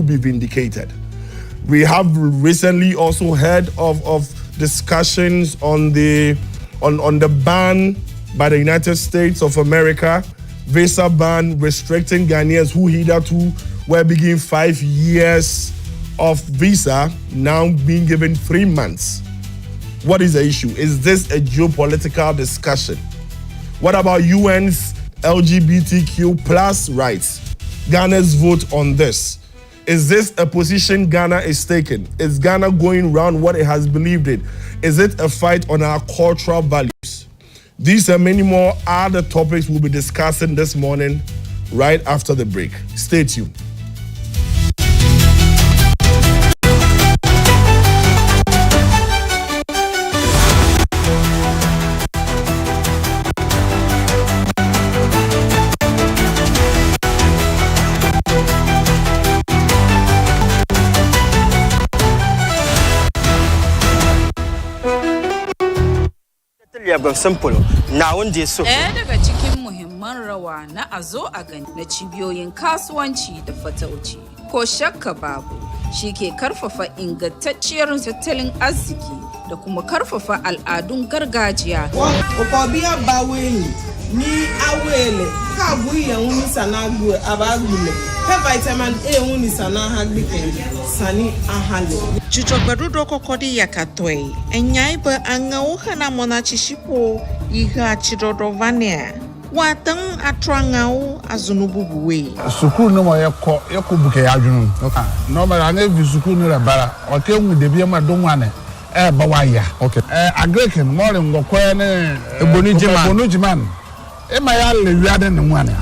be vindicated. We have recently also heard of discussions on the ban by the United States of America, visa ban restricting Ghanaians who hitherto were given 5 years of visa, now being given 3 months. What is the issue? Is this a geopolitical discussion? What about UN's LGBTQ plus rights? Ghana's vote on this. Is this a position Ghana is taking? Is Ghana going around what it has believed in? Is it a fight on our cultural values? These and many more are the topics we'll be discussing this morning, right after the break. Stay tuned. Simple. Now on this so. Ɗaya daga cikin muhimman rawa na a zo a gani na cibiyoyin kasuwanci da fatauci. Ko shakka babu, shi ke karfafa ingantacciyar tattalin arziki da kuma karfafa al'adun gargajiya. Okobiya baweni ni awele ka buyi uni sana abagule. He vitamin A uni sana hagbike sani ahale. Chichogbarudo kokodi yakatoi. Enyaiba angauha na monachishipo iha chirodovania. Watan atrangau azunububuwe. Sukuu no mo yeko buke adwunu. No ma ane vi sukuu no rebara. Oke mu de bia ma donwane. Ba waya. Okay. Agreken more ngokwa ne ebonijiman. E ma ya le wiade ne mu ane.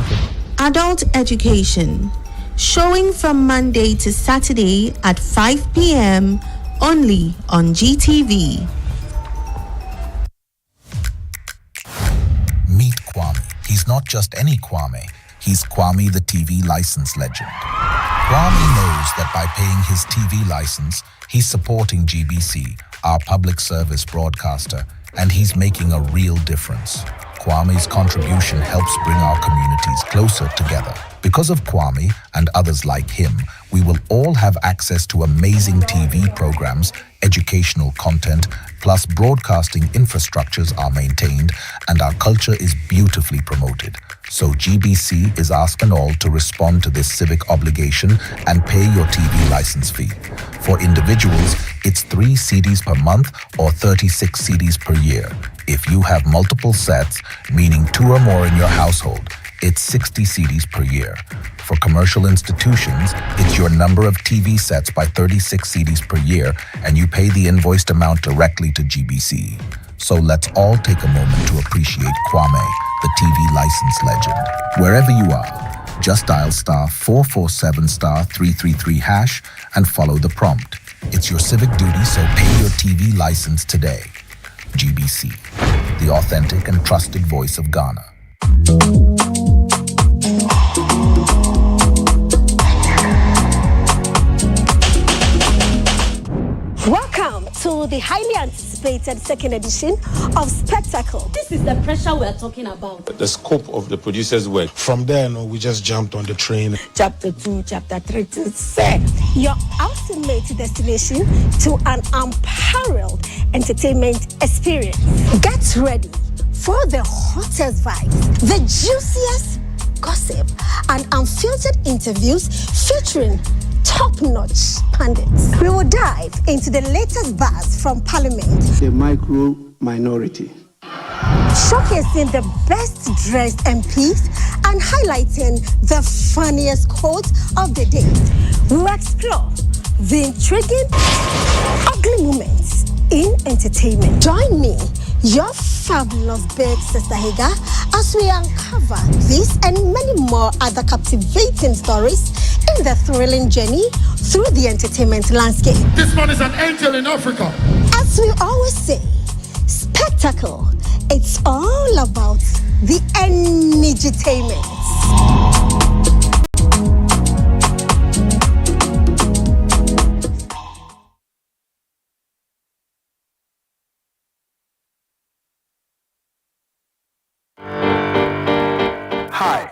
Adult education. Showing from Monday to Saturday at 5 p.m. only on GTV. Meet Kwame. He's not just any Kwame. He's Kwame the TV license legend. Kwame knows that by paying his TV license, he's supporting GBC, our public service broadcaster, and he's making a real difference. Kwame's contribution helps bring our communities closer together. Because of Kwame and others like him, we will all have access to amazing TV programs, educational content, plus broadcasting infrastructures are maintained and our culture is beautifully promoted. So GBC is asking all to respond to this civic obligation and pay your TV license fee. For individuals, it's 3 CDs per month or 36 CDs per year. If you have multiple sets, meaning 2 or more in your household, it's 60 CDs per year. For commercial institutions, it's your number of TV sets by 36 CDs per year, and you pay the invoiced amount directly to GBC. So let's all take a moment to appreciate Kwame, the TV license legend. Wherever you are, just dial *447 *333 hash and follow the prompt. It's your civic duty, so pay your TV license today. GBC, the authentic and trusted voice of Ghana. Welcome to the highly anticipated second edition of Spectacle. This is the pressure we're talking about. The scope of the producer's work. From there, we just jumped on the train. Chapter 2, Chapter 3 to 6. Your ultimate destination to an unparalleled entertainment experience. Get ready for the hottest vibes, the juiciest gossip, and unfiltered interviews featuring top-notch pundits. We will dive into the latest buzz from Parliament. The micro-minority. Showcasing the best-dressed MPs and highlighting the funniest quotes of the day. We will explore the intriguing, ugly moments in entertainment. Join me, your fabulous big sister Higa, as we uncover this and many more other captivating stories in the thrilling journey through the entertainment landscape. This man is an angel in Africa. As we always say, Spectacle, it's all about the entertainment. Hi.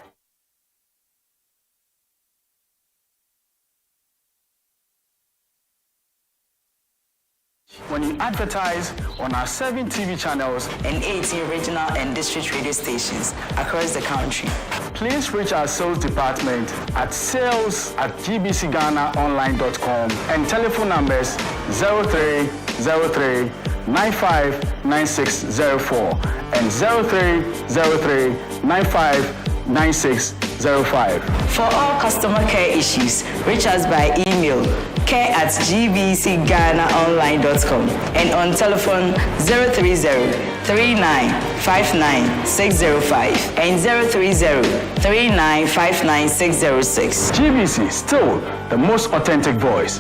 When you advertise on our 7 TV channels and 18 regional and district radio stations across the country, please reach our sales department at sales@gbcghanaonline.com and telephone numbers 0303 959604 and 0303 959605. For all customer care issues, reach us by email care@gbcghanaonline.com and on telephone 030-3959-605 and 030-3959-606. GBC, still the most authentic voice.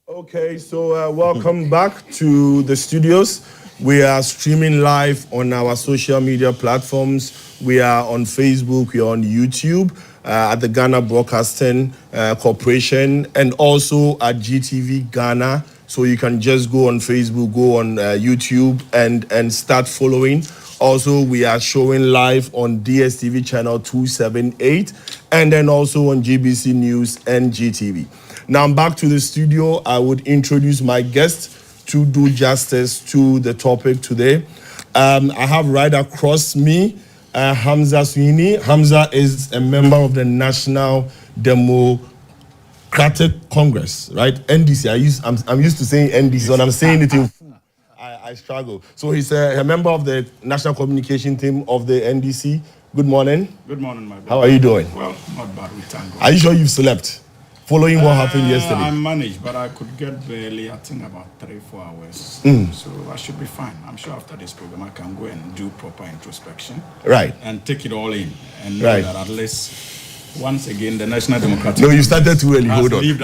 Okay, so welcome back to the studios. We are streaming live on our social media platforms. We are on Facebook, we are on YouTube, at the Ghana Broadcasting Corporation, and also at GTV Ghana. So you can just go on Facebook, go on YouTube, and start following. Also, we are showing live on DSTV channel 278, and then also on GBC News and GTV. Now back to the studio. I would introduce my guest to do justice to the topic today. I have right across me Hamza Sweeney. Hamza is a member of the National Democratic Congress, right? NDC. I'm used to saying NDC, and I'm saying it in full. I struggle. So he's a member of the National Communication Team of the NDC. Good morning. Good morning, my brother. How are you doing? Well, not bad, we thank God. Are you sure you've slept? Following what happened yesterday? I managed, but I could get barely, I think, about 3-4 hours. So I should be fine. I'm sure after this program, I can go and do proper introspection. Right. And take it all in. And know that at least, once again, the National Democratic... No, you started too early. Hold on. You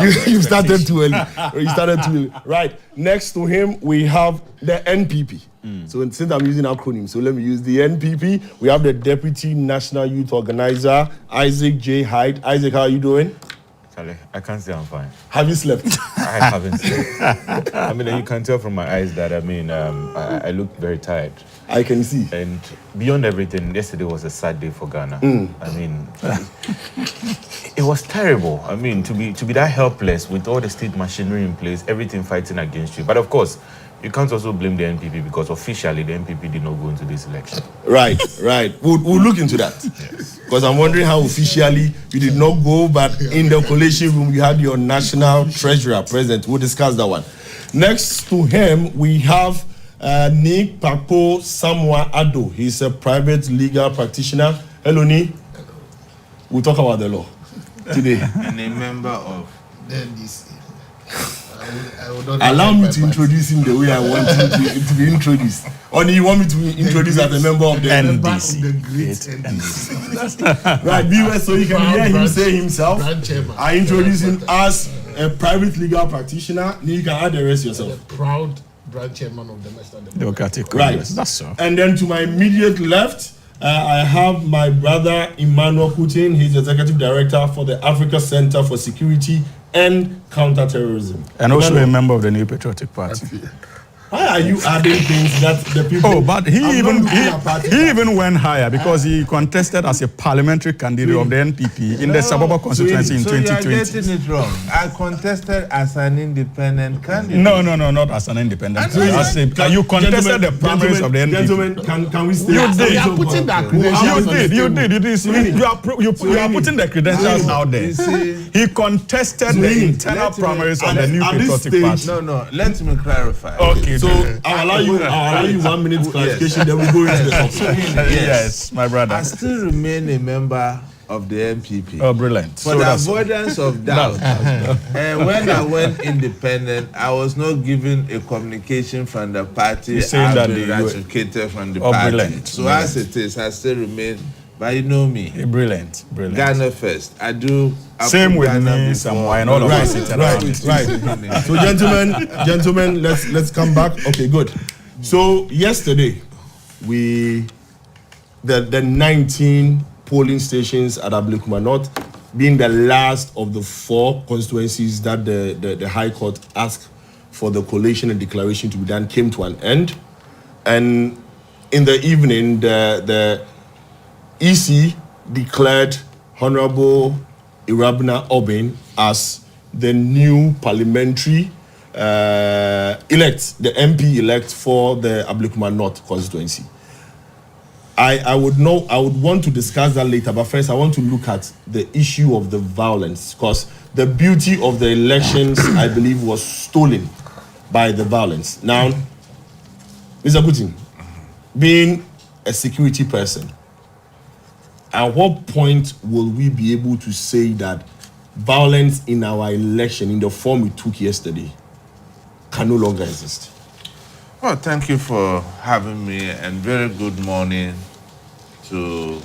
started too early. You started too early. Right. Next to him, we have the NPP. So since I'm using acronyms, so let me use the NPP. We have the Deputy National Youth Organizer, Isaac J. Hyde. Isaac, how are you doing? I can't say I'm fine. Have you slept? I haven't slept. I mean, you can tell from my eyes that, I look very tired. I can see. And beyond everything, yesterday was a sad day for Ghana. I mean, it was terrible. I mean, to be that helpless with all the state machinery in place, everything fighting against you. But of course, You can't also blame the NPP because officially the NPP did not go into this election. Right. We'll look into that. Because I'm wondering how officially you did not go, but in the collation room you had your national treasurer present. We'll discuss that one. Next to him, we have Nick Papo Samoa Ado. He's a private legal practitioner. Hello, Nick. We'll talk about the law today. And a member of the NDC. Allow me to introduce him the way I want him to be introduced. Or do you want me to introduce as a member of the NDC? Right, viewers, so you can hear him say himself. I introduce him as a private legal practitioner. You can add the rest yourself. The proud branch chairman of the National Democratic Right, Congress. That's so. And then to my immediate left, I have my brother Emmanuel Putin. He's executive director for the Africa Center for Security and Counterterrorism. And also a member of the New Patriotic Party. Why are you adding things that the people? Oh, but he even went higher because he contested as a parliamentary candidate of the NPP in the Sababa constituency in 2020. So you are getting it wrong. I contested as an independent candidate. No, not as an independent. You contested the primaries of the NPP. Gentlemen, can we stay? You did. You are putting that credentials. You did. You are putting the credentials out there. He contested the internal primaries of the New Patriotic Party. No. Let me clarify. Okay. So I'll allow you 1 minute clarification. Then we go into the topic. Yes, my brother. I still remain a member of the MPP. Oh, brilliant. For the avoidance of doubt, and when I went independent, I was not given a communication from the party. I've been ratificated from the party. Brilliant. So as it is, I still remain. But you know me. Brilliant. Ghana first. I do. Same with me, Samoa, and all of us. Right. So, gentlemen, let's come back. Okay, good. So yesterday, the 19 polling stations at Ablekuma North, being the last of the 4 constituencies that the High Court asked for the collation and declaration to be done, came to an end, and in the evening, the EC declared Honorable Irabna Obin as the new parliamentary elect, the MP elect for the Ablekuma North constituency. I would want to discuss that later, but first I want to look at the issue of the violence, because the beauty of the elections, I believe, was stolen by the violence. Now, Mr. Putin, being a security person, at what point will we be able to say that violence in our election, in the form we took yesterday, can no longer exist? Well, thank you for having me, and very good morning to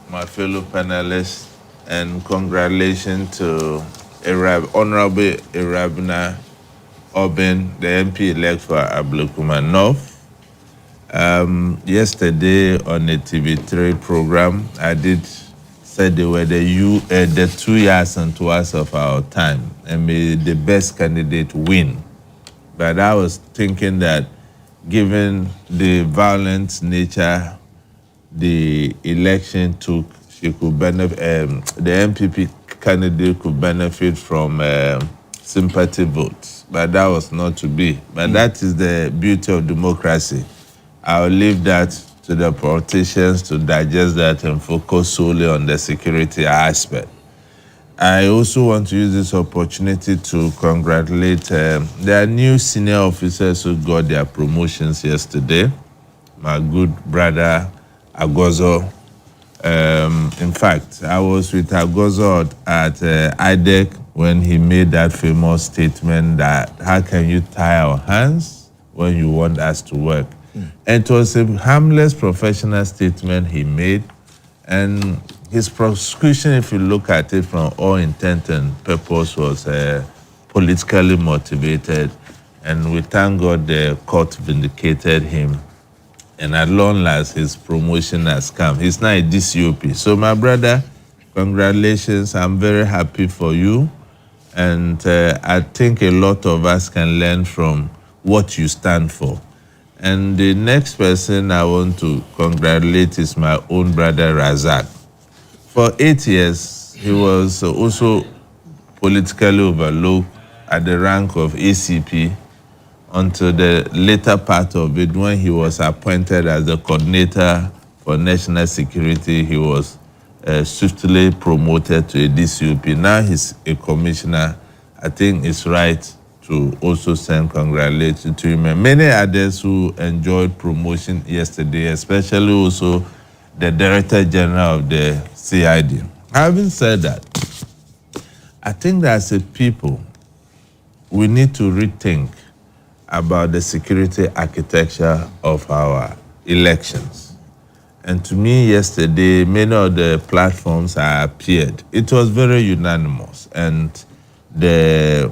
my fellow panelists, and congratulations to Honorable Irabna Obin, the MP elect for Ablekuma North. Yesterday on the TV3 program, I did say they were the 2 years and 2 hours of our time, and may the best candidate win. But I was thinking that given the violent nature the election took, she could benefit, the MPP candidate could benefit from sympathy votes. But that was not to be. But that is the beauty of democracy. I'll leave that to the politicians to digest that and focus solely on the security aspect. I also want to use this opportunity to congratulate their new senior officers who got their promotions yesterday. My good brother, Agozo. In fact, I was with Agozo at IDEC when he made that famous statement that how can you tie our hands when you want us to work? And it was a harmless professional statement he made, and his prosecution, if you look at it from all intent and purpose, was politically motivated, and we thank God the court vindicated him, and at long last his promotion has come. He's now a DCOP. So my brother, congratulations, I'm very happy for you, and I think a lot of us can learn from what you stand for. And the next person I want to congratulate is my own brother, Razak. For 8 years, he was also politically overlooked at the rank of ACP until the later part of it, when he was appointed as the coordinator for national security, he was swiftly promoted to a DCOP. Now he's a commissioner. I think it's right to also send congratulations to him and many others who enjoyed promotion yesterday, especially also the Director General of the CID. Having said that, I think that as a people, we need to rethink about the security architecture of our elections. And to me, yesterday, many of the platforms I appeared. It was very unanimous, and the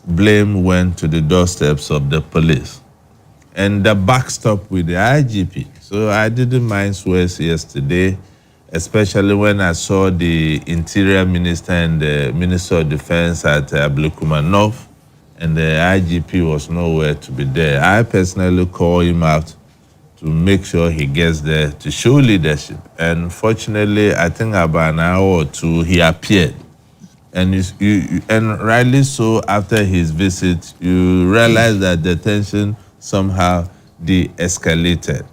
blame went to the doorsteps of the police. And the backstop with the IGP. So I didn't mind swears yesterday, especially when I saw the Interior Minister and the Minister of Defense at Ablekuma North, and the IGP was nowhere to be there. I personally called him out to make sure he gets there to show leadership. And fortunately, I think about an hour or two, he appeared. And and rightly so, after his visit, you realize that the tension somehow de-escalated.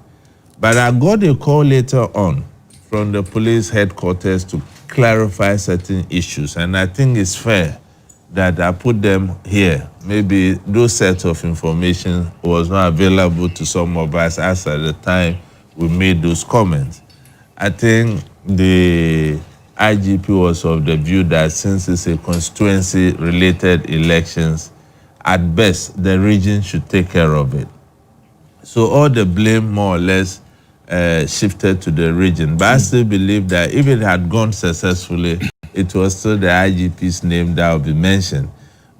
But I got a call later on from the police headquarters to clarify certain issues. And I think it's fair that I put them here. Maybe those sets of information was not available to some of us as at the time we made those comments. I think the IGP was of the view that since it's a constituency-related elections, at best, the region should take care of it. So all the blame more or less shifted to the region. But I still believe that if it had gone successfully, it was still the IGP's name that would be mentioned.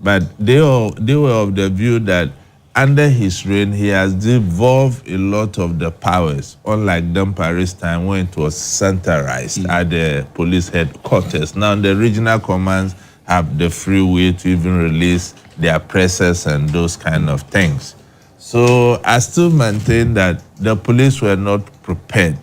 But they were of the view that under his reign, he has devolved a lot of the powers, unlike Dampari's time when it was centralized at the police headquarters. Now the regional commands have the free way to even release their presses and those kind of things. So I still maintain that the police were not prepared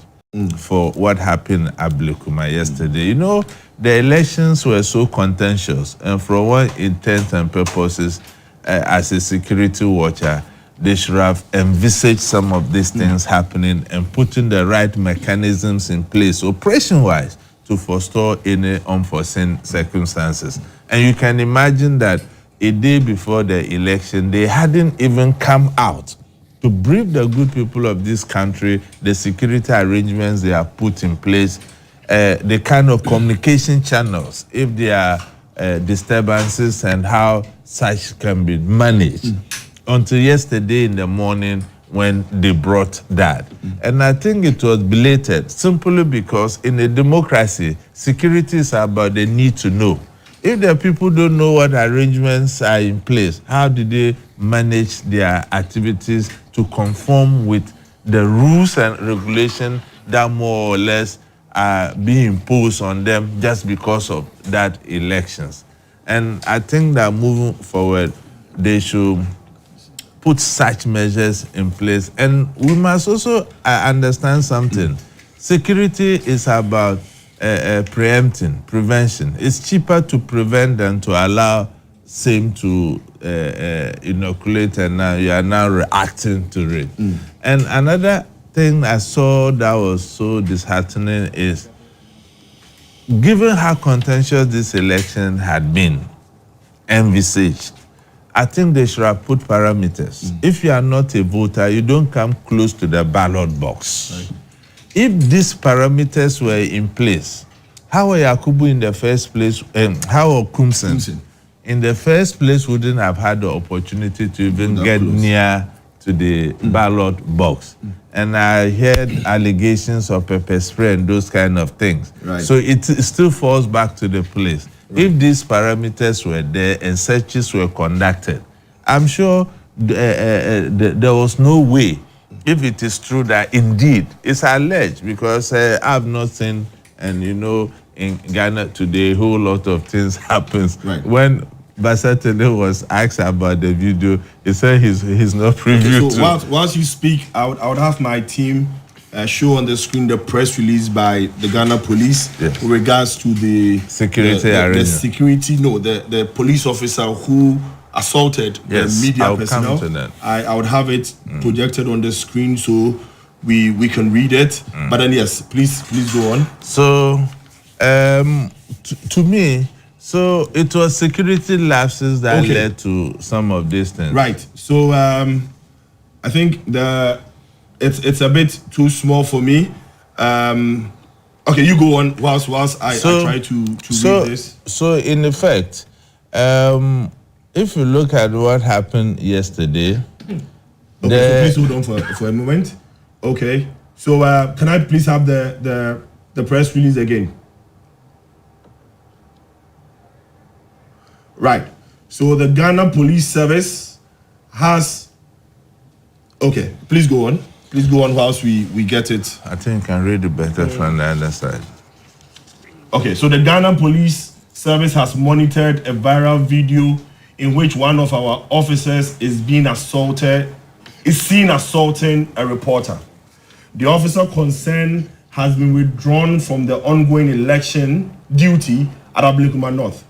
for what happened at Ablekuma yesterday. You know, the elections were so contentious, and for what intent and purposes, as a security watcher, they should have envisaged some of these things happening and putting the right mechanisms in place, operation-wise, to forestall any unforeseen circumstances. And you can imagine that a day before the election, they hadn't even come out to brief the good people of this country, the security arrangements they have put in place, the kind of communication channels, if there are disturbances and how such can be managed, until yesterday in the morning when they brought that. And I think it was belated simply because in a democracy, security is about the need to know. If the people don't know what arrangements are in place, how do they manage their activities to conform with the rules and regulations that more or less are being imposed on them just because of that elections? And I think that moving forward, they should put such measures in place. And we must also understand something. Security is about preempting, prevention. It's cheaper to prevent than to allow same to inoculate, and now you are now reacting to it. And another thing I saw that was so disheartening is, given how contentious this election had been envisaged, I think they should have put parameters. If you are not a voter, you don't come close to the ballot box. Right. If these parameters were in place, how Yakubu in the first place, how Kumsen in the first place wouldn't have had the opportunity to even get near to the ballot box. And I heard allegations of pepper spray and those kind of things. Right. So it still falls back to the police. Right. If these parameters were there and searches were conducted, I'm sure there was no way, if it is true that indeed it's alleged, because I've not seen, and you know, in Ghana today, a whole lot of things happens. Right. When Basatele was asked about the video, he said he's not privy to. So whilst you speak, I would have my team show on the screen the press release by the Ghana police with regards to the security the police officer who assaulted the media personnel. I would have it projected on the screen so we can read it. But then yes, please go on. So to me, so it was security lapses that led to some of these things. Right. So I think it's a bit too small for me. Okay, you go on whilst I try to read this. So in effect, if you look at what happened yesterday, so please hold on for a moment. Okay, so can I please have the press release again? Right. So the Ghana Police Service has. Okay, please go on. Please go on whilst we get it. I think I can read it better from the other side. Okay, so the Ghana Police Service has monitored a viral video in which one of our officers is seen assaulting a reporter. The officer concerned has been withdrawn from the ongoing election duty at Ablekuma North.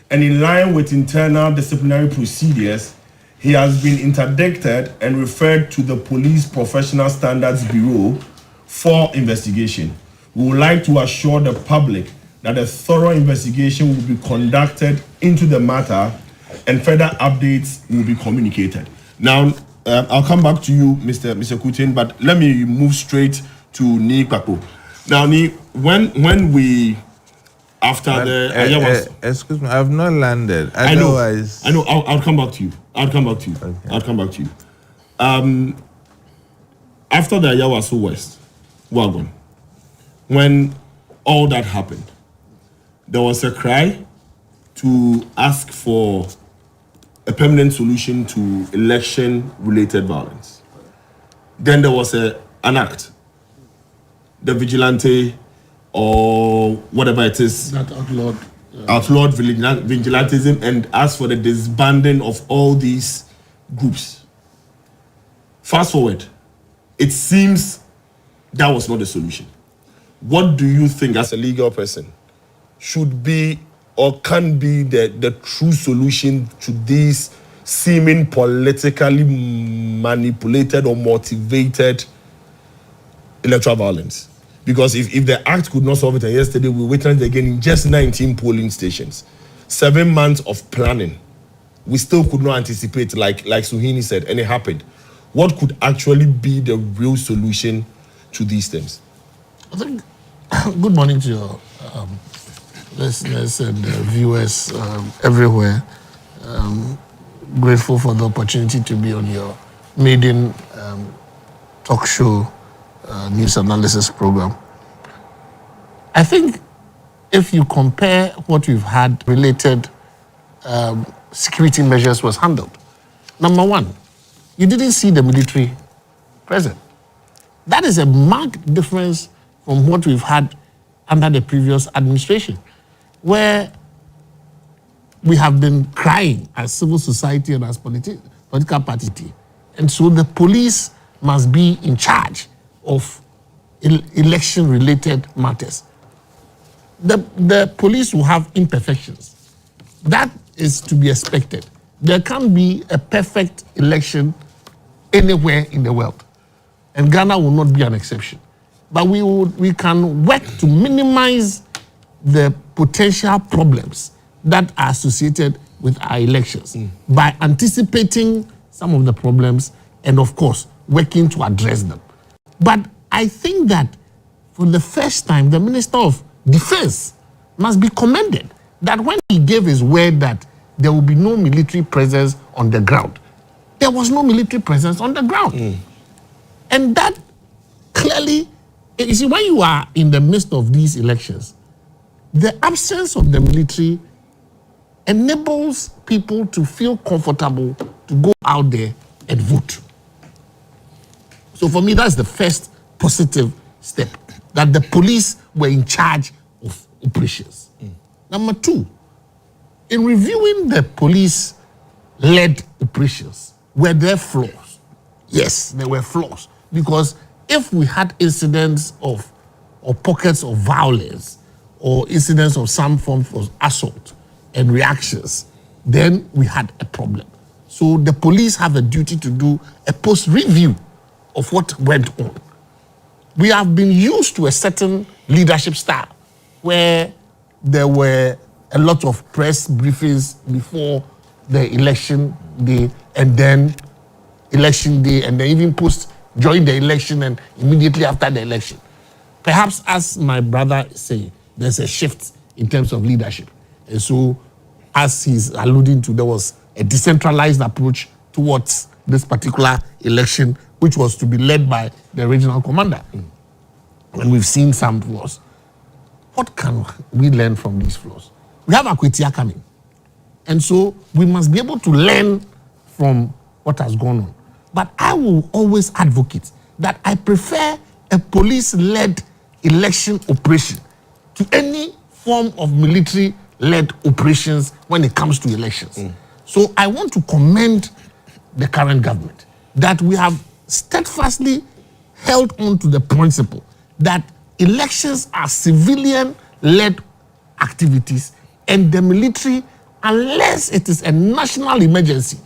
And in line with internal disciplinary procedures, he has been interdicted and referred to the Police Professional Standards Bureau for investigation. We would like to assure the public that a thorough investigation will be conducted into the matter and further updates will be communicated. Now, I'll come back to you, Mr. Kutin, but let me move straight to Ni Kpapo. Now, Ni, when we excuse me, I've not landed. Otherwise, I know. I'll come back to you. Okay. I'll come back to you. After the Ayawaso West wagon, when all that happened, there was a cry to ask for a permanent solution to election-related violence. Then there was an act, the vigilante or whatever it is, that outlawed vigilantism and asked for the disbanding of all these groups. Fast forward, it seems that was not the solution. What do you think, as a legal person, should be or can be the true solution to these seeming politically manipulated or motivated electoral violence? Because if the act could not solve it, and yesterday we witnessed again in just 19 polling stations, 7 months of planning, we still could not anticipate, like Suhini said, and it happened. What could actually be the real solution to these things? I think, good morning to your listeners and viewers everywhere. Grateful for the opportunity to be on your maiden talk show news analysis program. I think if you compare what we've had related security measures was handled. Number one, you didn't see the military present. That is a marked difference from what we've had under the previous administration, where we have been crying as civil society and as political party. And so the police must be in charge of election-related matters. The police will have imperfections. That is to be expected. There can't be a perfect election anywhere in the world. And Ghana will not be an exception. But we can work to minimize the potential problems that are associated with our elections by anticipating some of the problems and, of course, working to address them. But I think that for the first time, the Minister of Defense must be commended that when he gave his word that there will be no military presence on the ground, there was no military presence on the ground. And that clearly, you see, when you are in the midst of these elections, the absence of the military enables people to feel comfortable to go out there and vote. So for me, that's the first positive step, that the police were in charge of operations. Number two, in reviewing the police-led operations, were there flaws? Yes, there were flaws. Because if we had incidents of or pockets of violence or incidents of some form of assault and reactions then we had a problem. So the police have a duty to do a post-review of what went on. We have been used to a certain leadership style where there were a lot of press briefings before the election day, and then election day, and then even during the election and immediately after the election. Perhaps, as my brother said, there's a shift in terms of leadership. And so, as he's alluding to, there was a decentralized approach towards this particular election, which was to be led by the regional commander. And we've seen some flaws. What can we learn from these flaws? We have Akwetia coming. And so we must be able to learn from what has gone on. But I will always advocate that I prefer a police-led election operation to any form of military-led operations when it comes to elections. So I want to commend the current government that we have steadfastly held on to the principle that elections are civilian-led activities, and the military, unless it is a national emergency,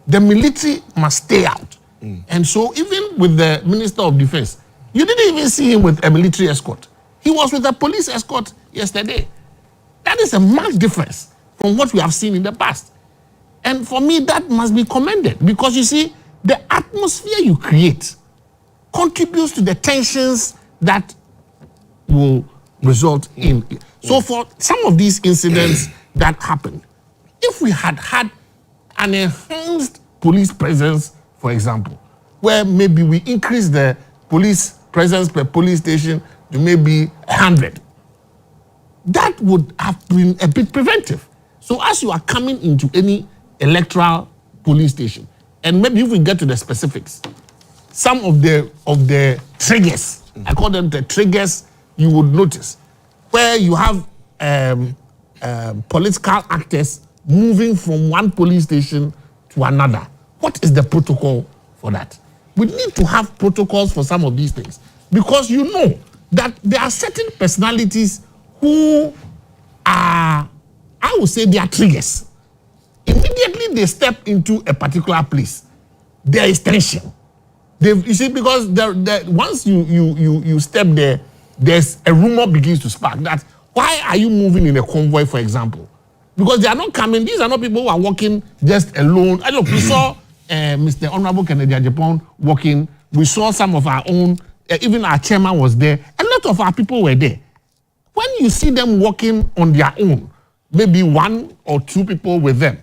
the military must stay out. And so even with the Minister of Defense, you didn't even see him with a military escort. He was with a police escort yesterday. That is a marked difference from what we have seen in the past. And for me, that must be commended, because you see, the atmosphere you create contributes to the tensions that will result in. So for some of these incidents that happened, if we had had an enhanced police presence, for example, where maybe we increase the police presence per police station to maybe 100, that would have been a bit preventive. So as you are coming into any electoral police station, and maybe if we get to the specifics, some of the triggers, I call them the triggers, you would notice, where you have political actors moving from one police station to another. What is the protocol for that? We need to have protocols for some of these things, because you know that there are certain personalities who are, I would say, they are triggers. Immediately they step into a particular place, there is tension. You see, because once you step there, there's a rumor begins to spark that why are you moving in a convoy, for example? Because they are not coming. These are not people who are walking just alone. I look, we saw Mr. Honorable Kennedy Japan walking. We saw some of our own, even our chairman was there. A lot of our people were there. When you see them walking on their own, maybe one or two people with them,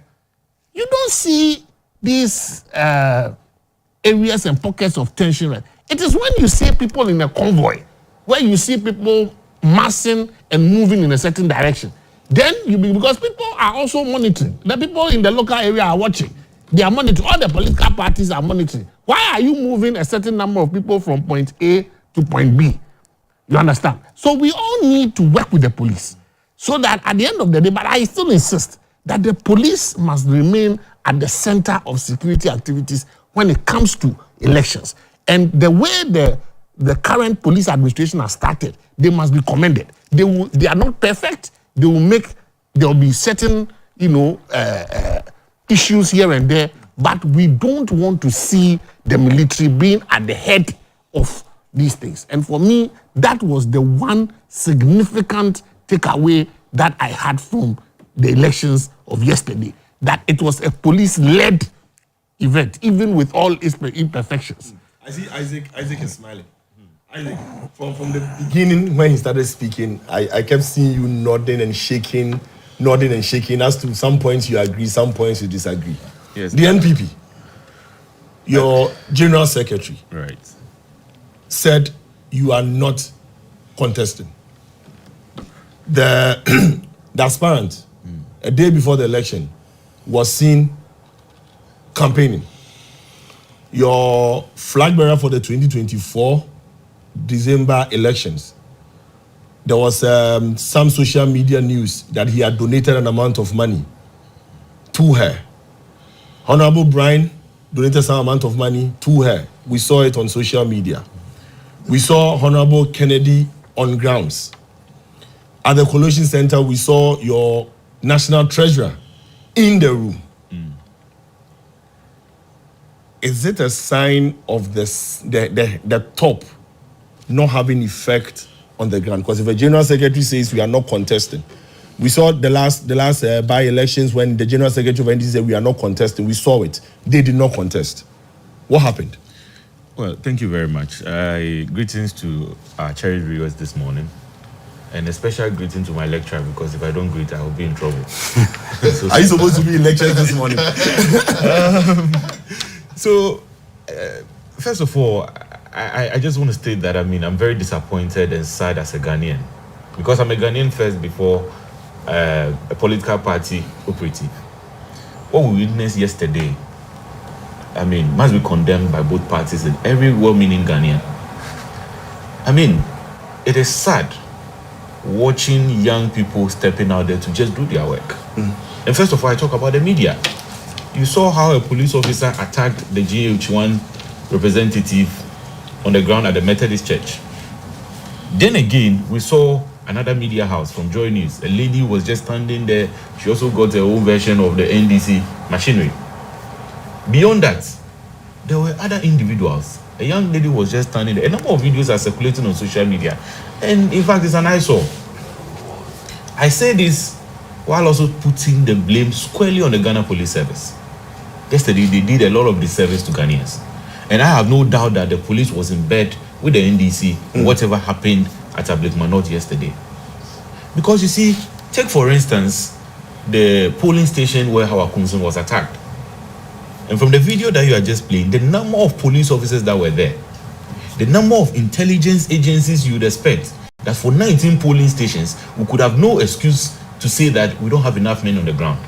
you don't see these areas and pockets of tension. It is when you see people in a convoy, where you see people massing and moving in a certain direction, then because people are also monitoring. The people in the local area are watching. They are monitoring. All the political parties are monitoring. Why are you moving a certain number of people from point A to point B? You understand? So we all need to work with the police so that at the end of the day, but I still insist that the police must remain at the center of security activities when it comes to elections. And the way the current police administration has started, they must be commended. They are not perfect. There will be certain, issues here and there, but we don't want to see the military being at the head of these things. And for me, that was the one significant takeaway that I had from the elections of yesterday, that it was a police-led event, even with all its imperfections. I see Isaac is smiling. Isaac, from the beginning when he started speaking, I kept seeing you nodding and shaking. As to some points you agree, some points you disagree. Yes. The NPP, your general secretary, right, said you are not contesting. The aspirant, a day before the election, was seen campaigning. Your flag bearer for the 2024 December elections, there was some social media news that he had donated an amount of money to her. Honorable Brian donated some amount of money to her. We saw it on social media. We saw Honorable Kennedy on grounds. At the Collation Center, we saw your national treasurer in the room, is it a sign of the top not having effect on the ground? Because if a general secretary says we are not contesting, we saw the last by-elections when the general secretary of NDC said we are not contesting. We saw it. They did not contest. What happened? Well, thank you very much. Greetings to our cherished viewers this morning. And a special greeting to my lecturer, because if I don't greet, I will be in trouble. Are you supposed to be in lectures this morning? First of all, I just want to state that, I'm very disappointed and sad as a Ghanaian. Because I'm a Ghanaian first before a political party operative. What we witnessed yesterday, must be condemned by both parties and every well-meaning Ghanaian. It is sad watching young people stepping out there to just do their work. And first of all, I talk about the media. You saw how a police officer attacked the GH1 representative on the ground at the Methodist Church. Then again, we saw another media house from Joy News. A lady was just standing there. She also got her own version of the NDC machinery. Beyond that, there were other individuals. A young lady was just standing there. A number of videos are circulating on social media. And in fact, it's an eyesore. I say this while also putting the blame squarely on the Ghana Police Service. Yesterday, they did a lot of disservice to Ghanaians. And I have no doubt that the police was in bed with the NDC, whatever happened at Ablekuma North yesterday. Because you see, take for instance, the polling station where Howard Kunsun was attacked. And from the video that you are just playing, the number of police officers that were there, the number of intelligence agencies you would expect, that for 19 polling stations, we could have no excuse to say that we don't have enough men on the ground.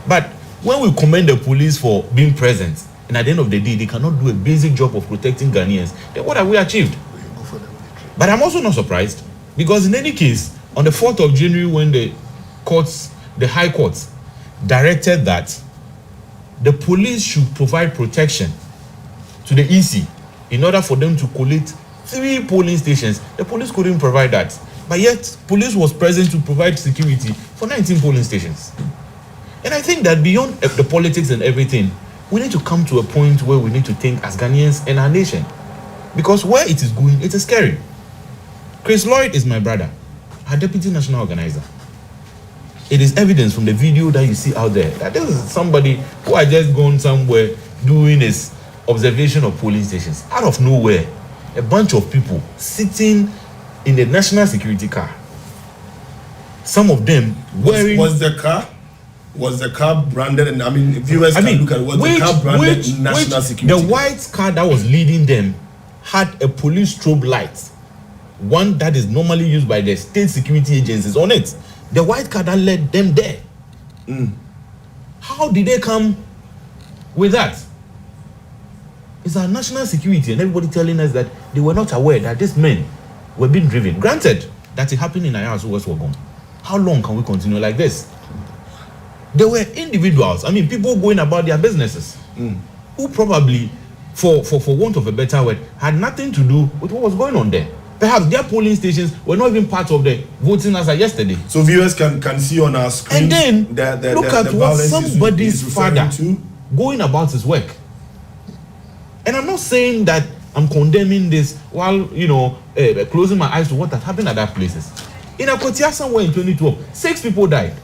But when we commend the police for being present, and at the end of the day, they cannot do a basic job of protecting Ghanaians, then what have we achieved? But I'm also not surprised, because in any case, on the 4th of January, when the High Court directed that the police should provide protection to the EC in order for them to collate 3 polling stations, the police couldn't provide that. But yet, police was present to provide security for 19 polling stations. And I think that beyond the politics and everything, we need to come to a point where we need to think as Ghanaians and our nation. Because where it is going, it is scary. Chris Lloyd is my brother, our deputy national organizer. It is evidence from the video that you see out there that this is somebody who had just gone somewhere doing his observation of polling stations. Out of nowhere, a bunch of people sitting in the national security car. Some of them wearing... Was the car branded? And viewers can look at it. Was the car branded national security? The white car that was leading them had a police strobe light, one that is normally used by the state security agencies on it. The white car that led them there. How did they come with that? It's our national security and everybody telling us that they were not aware that these men were being driven. Granted that it happened in Ayawaso West Wagon. How long can we continue like this? There were individuals, people going about their businesses, who probably, for want of a better word, had nothing to do with what was going on there. Perhaps their polling stations were not even part of the voting as of yesterday. So viewers can see on our screen. And then look at what somebody's father going about his work. And I'm not saying that I'm condemning this while closing my eyes to what had happened at that places. In Akotia somewhere in 2012, 6 people died.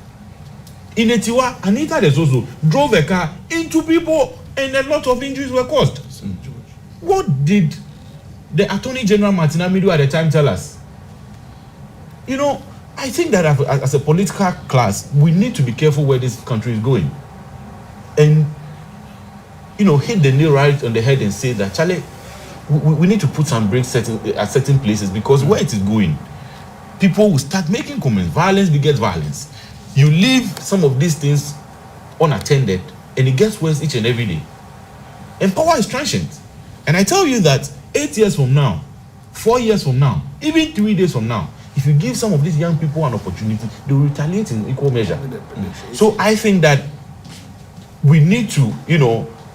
In Etiwa, Anita Desoso drove a car into people and a lot of injuries were caused. What did the Attorney General Martin Amidu at the time tell us? I think that as a political class, we need to be careful where this country is going. And, hit the nail right on the head and say that, Charlie, we need to put some brakes at certain places, because where it is going, people will start making comments. Violence begets violence. You leave some of these things unattended, and it gets worse each and every day. And power is transient. And I tell you that 8 years from now, 4 years from now, even 3 days from now, if you give some of these young people an opportunity, they will retaliate in equal measure. So I think that we need to,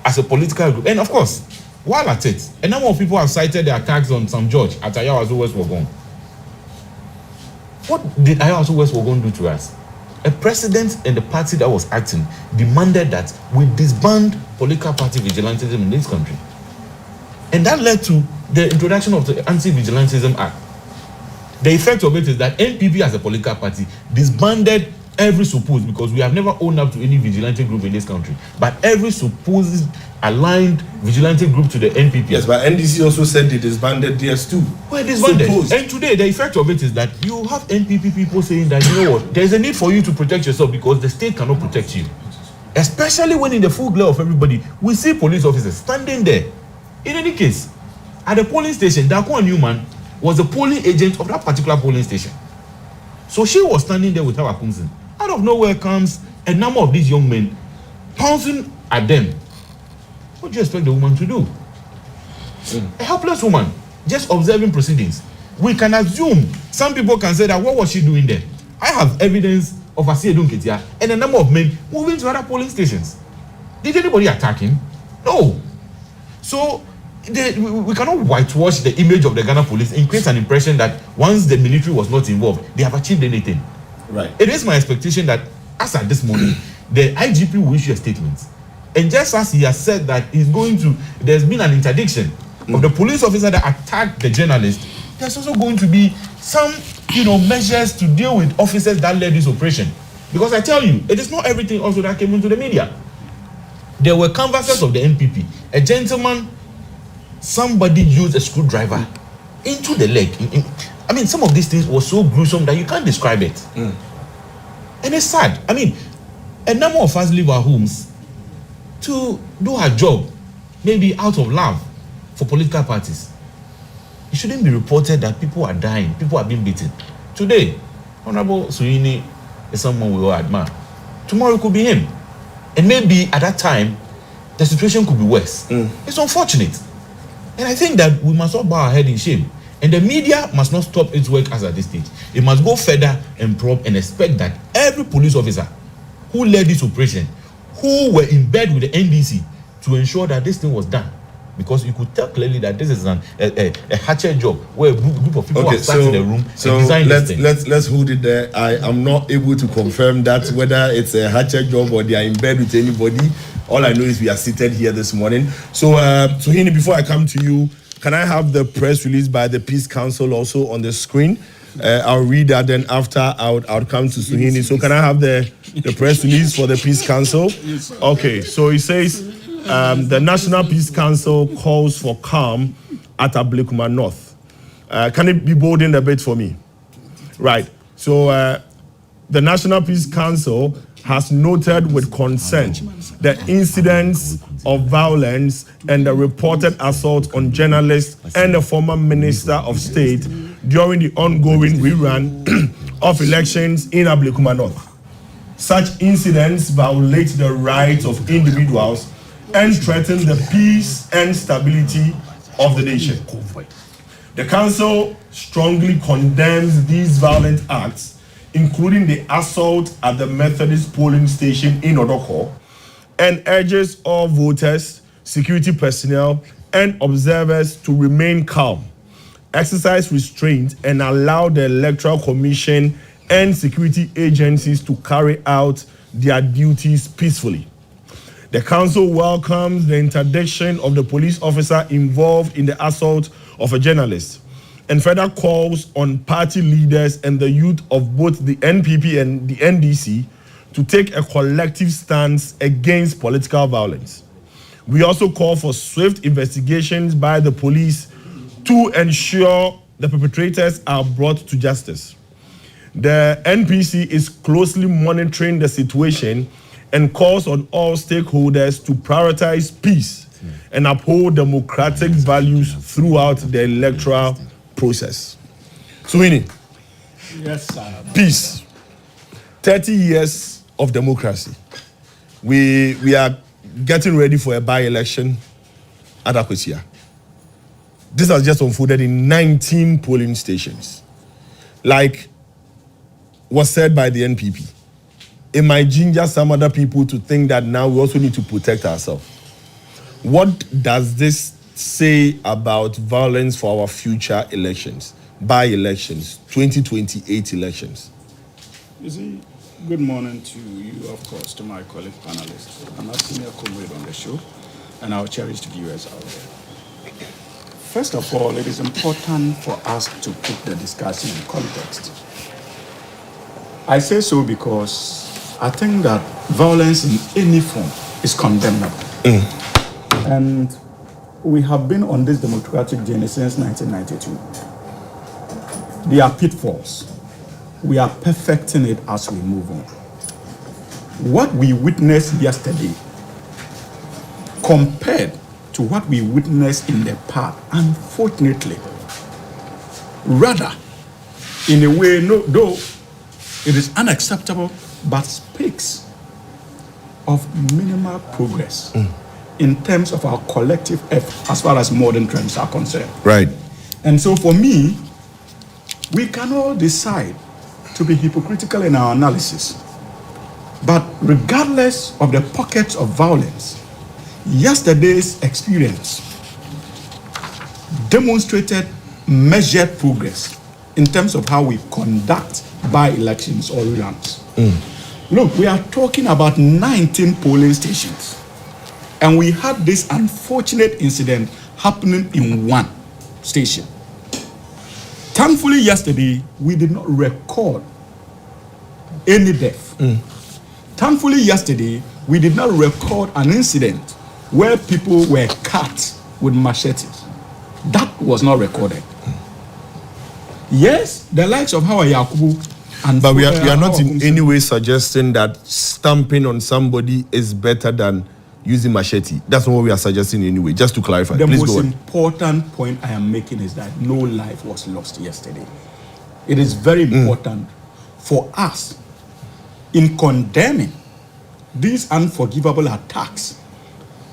as a political group, and of course, while at it, a number of people have cited the attacks on Sam George at Ayawaso West Wagon. What did Ayawaso West Wagon do to us? a president and the party that was acting demanded that we disband political party vigilantism in this country. And that led to the introduction of the Anti-Vigilantism Act. The effect of it is that NPP as a political party disbanded every supposed, because we have never owned up to any vigilante group in this country, but every supposed aligned vigilante group to the NPP. Yes, but NDC also said they disbanded theirs too. Well, disbanded. Supposed. And today, the effect of it is that you have NPP people saying that, you know what, there's a need for you to protect yourself because the state cannot protect you. Especially when in the full glare of everybody, we see police officers standing there. In any case, at the polling station, Dakwa Newman was the polling agent of that particular polling station. So she was standing there with her Kunsin. Out of nowhere comes a number of these young men pouncing at them. What do you expect the woman to do? A helpless woman, just observing proceedings. We can assume, some people can say that, what was she doing there? I have evidence of Asiedun Ketia and a number of men moving to other polling stations. Did anybody attack him? No. So, we cannot whitewash the image of the Ghana police and create an impression that once the military was not involved, they have achieved anything. Right. It is my expectation that, as at this morning, the IGP will issue a statement. And just as he has said that there's been an interdiction of the police officer that attacked the journalist, there's also going to be some, measures to deal with officers that led this operation. Because I tell you, it is not everything also that came into the media. There were canvassers of the NPP. A gentleman, somebody used a screwdriver into the leg. Some of these things were so gruesome that you can't describe it. And it's sad. A number of us leave our homes to do our job, maybe out of love for political parties. It shouldn't be reported that people are dying, people are being beaten. Today, Honorable Suini is someone we all admire. Tomorrow it could be him. And maybe at that time, the situation could be worse. It's unfortunate. And I think that we must not bow our head in shame. And the media must not stop its work as at this stage. It must go further and probe and expect that every police officer who led this operation, who were in bed with the NDC to ensure that this thing was done. Because you could tell clearly that this is a hatchet job where a group of people have sat in the room and designed this thing. Let's hold it there. I am not able to confirm that whether it's a hatchet job or they are in bed with anybody. All I know is we are seated here this morning. So, Tuhini, before I come to you, can I have the press release by the Peace Council also on the screen? I'll read that, then after I'll come to Suhini. So can I have the press release for the Peace Council? Okay, so it says the National Peace Council calls for calm at Ablekuma North. Can it be bolded a bit for me? Right, so the National Peace Council has noted with concern the incidents of violence and the reported assault on journalists and the former Minister of State during the ongoing rerun of elections in Ablekuma North. Such incidents violate the rights of individuals and threaten the peace and stability of the nation. The Council strongly condemns these violent acts, including the assault at the Methodist polling station in Odoko, and urges all voters, security personnel, and observers to remain calm, exercise restraint, and allow the Electoral Commission and security agencies to carry out their duties peacefully. The Council welcomes the interdiction of the police officer involved in the assault of a journalist, and further calls on party leaders and the youth of both the NPP and the NDC to take a collective stance against political violence. We also call for swift investigations by the police to ensure the perpetrators are brought to justice. The NPC is closely monitoring the situation and calls on all stakeholders to prioritize peace and uphold democratic values throughout the electoral process. Suhini. Yes, sir. Peace. 30 years of democracy. We are getting ready for a by-election at Akwesua. This has just unfolded in 19 polling stations. Like was said by the NPP. It might ginger some other people to think that now we also need to protect ourselves. What does this say about violence for our future elections, by-elections, 2028 elections? You see, Good morning to you, of course, to my colleague panelists, and our senior comrade on the show, and our cherished viewers out there. First of all, it is important for us to put the discussion in context. I say so because I think that violence in any form is condemnable. And we have been on this democratic journey since 1992. There are pitfalls. We are perfecting it as we move on. What we witnessed yesterday compared to what we witnessed in the past, unfortunately, rather, in a way, though it is unacceptable, but speaks of minimal progress in terms of our collective effort as far as modern trends are concerned. Right. And so for me, we can all decide to be hypocritical in our analysis. But regardless of the pockets of violence, yesterday's experience demonstrated measured progress in terms of how we conduct by-elections or reruns. Look, we are talking about 19 polling stations, and we had this unfortunate incident happening in one station. Thankfully, yesterday, we did not record any death. Thankfully, yesterday, we did not record an incident where people were cut with machetes. That was not recorded. Yes, the likes of Hawa Yakubu and... But we are not in any way suggesting that stamping on somebody is better than using machete. That's not what we are suggesting anyway, just to clarify. The Please most go on. important point I am making is that no life was lost yesterday. It is very important for us in condemning these unforgivable attacks.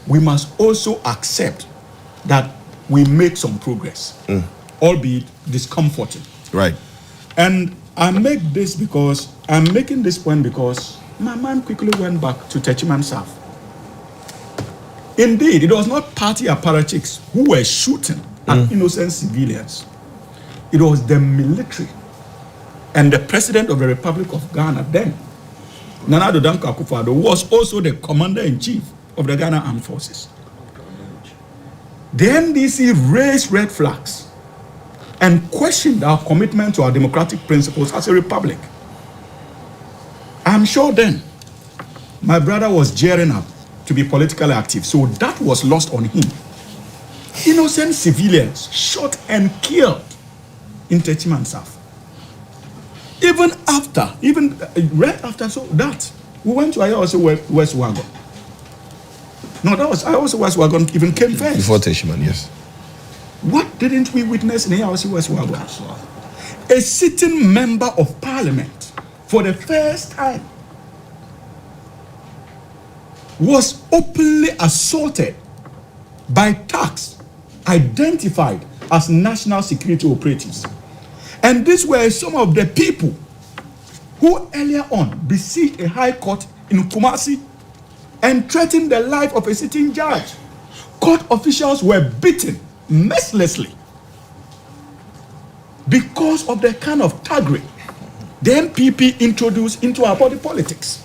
We must also accept that we make some progress, albeit discomforting. Right. And I make this because I'm making this point because my mind quickly went back to Techiman South. Indeed, it was not party apparatchiks who were shooting at innocent civilians. It was the military and the president of the Republic of Ghana then, Nana Addo Dankwa Akufo-Addo, was also the commander-in-chief of the Ghana Armed Forces. The NDC raised red flags and questioned our commitment to our democratic principles as a republic. I'm sure then my brother was gearing up to be politically active, so that was lost on him. Innocent civilians shot and killed in Techiman South. Even right after that, we went to Ayahuasca West Wagon. No, that was Ayahuasca West Wagon even came first. Before Techiman, yes. What didn't we witness in Ayahuasca West Wagon? A sitting member of parliament for the first time was openly assaulted by thugs identified as national security operatives. And these were some of the people who earlier on besieged a high court in Kumasi and threatened the life of a sitting judge. Court officials were beaten mercilessly because of the kind of thuggery the NPP introduced into our body politics.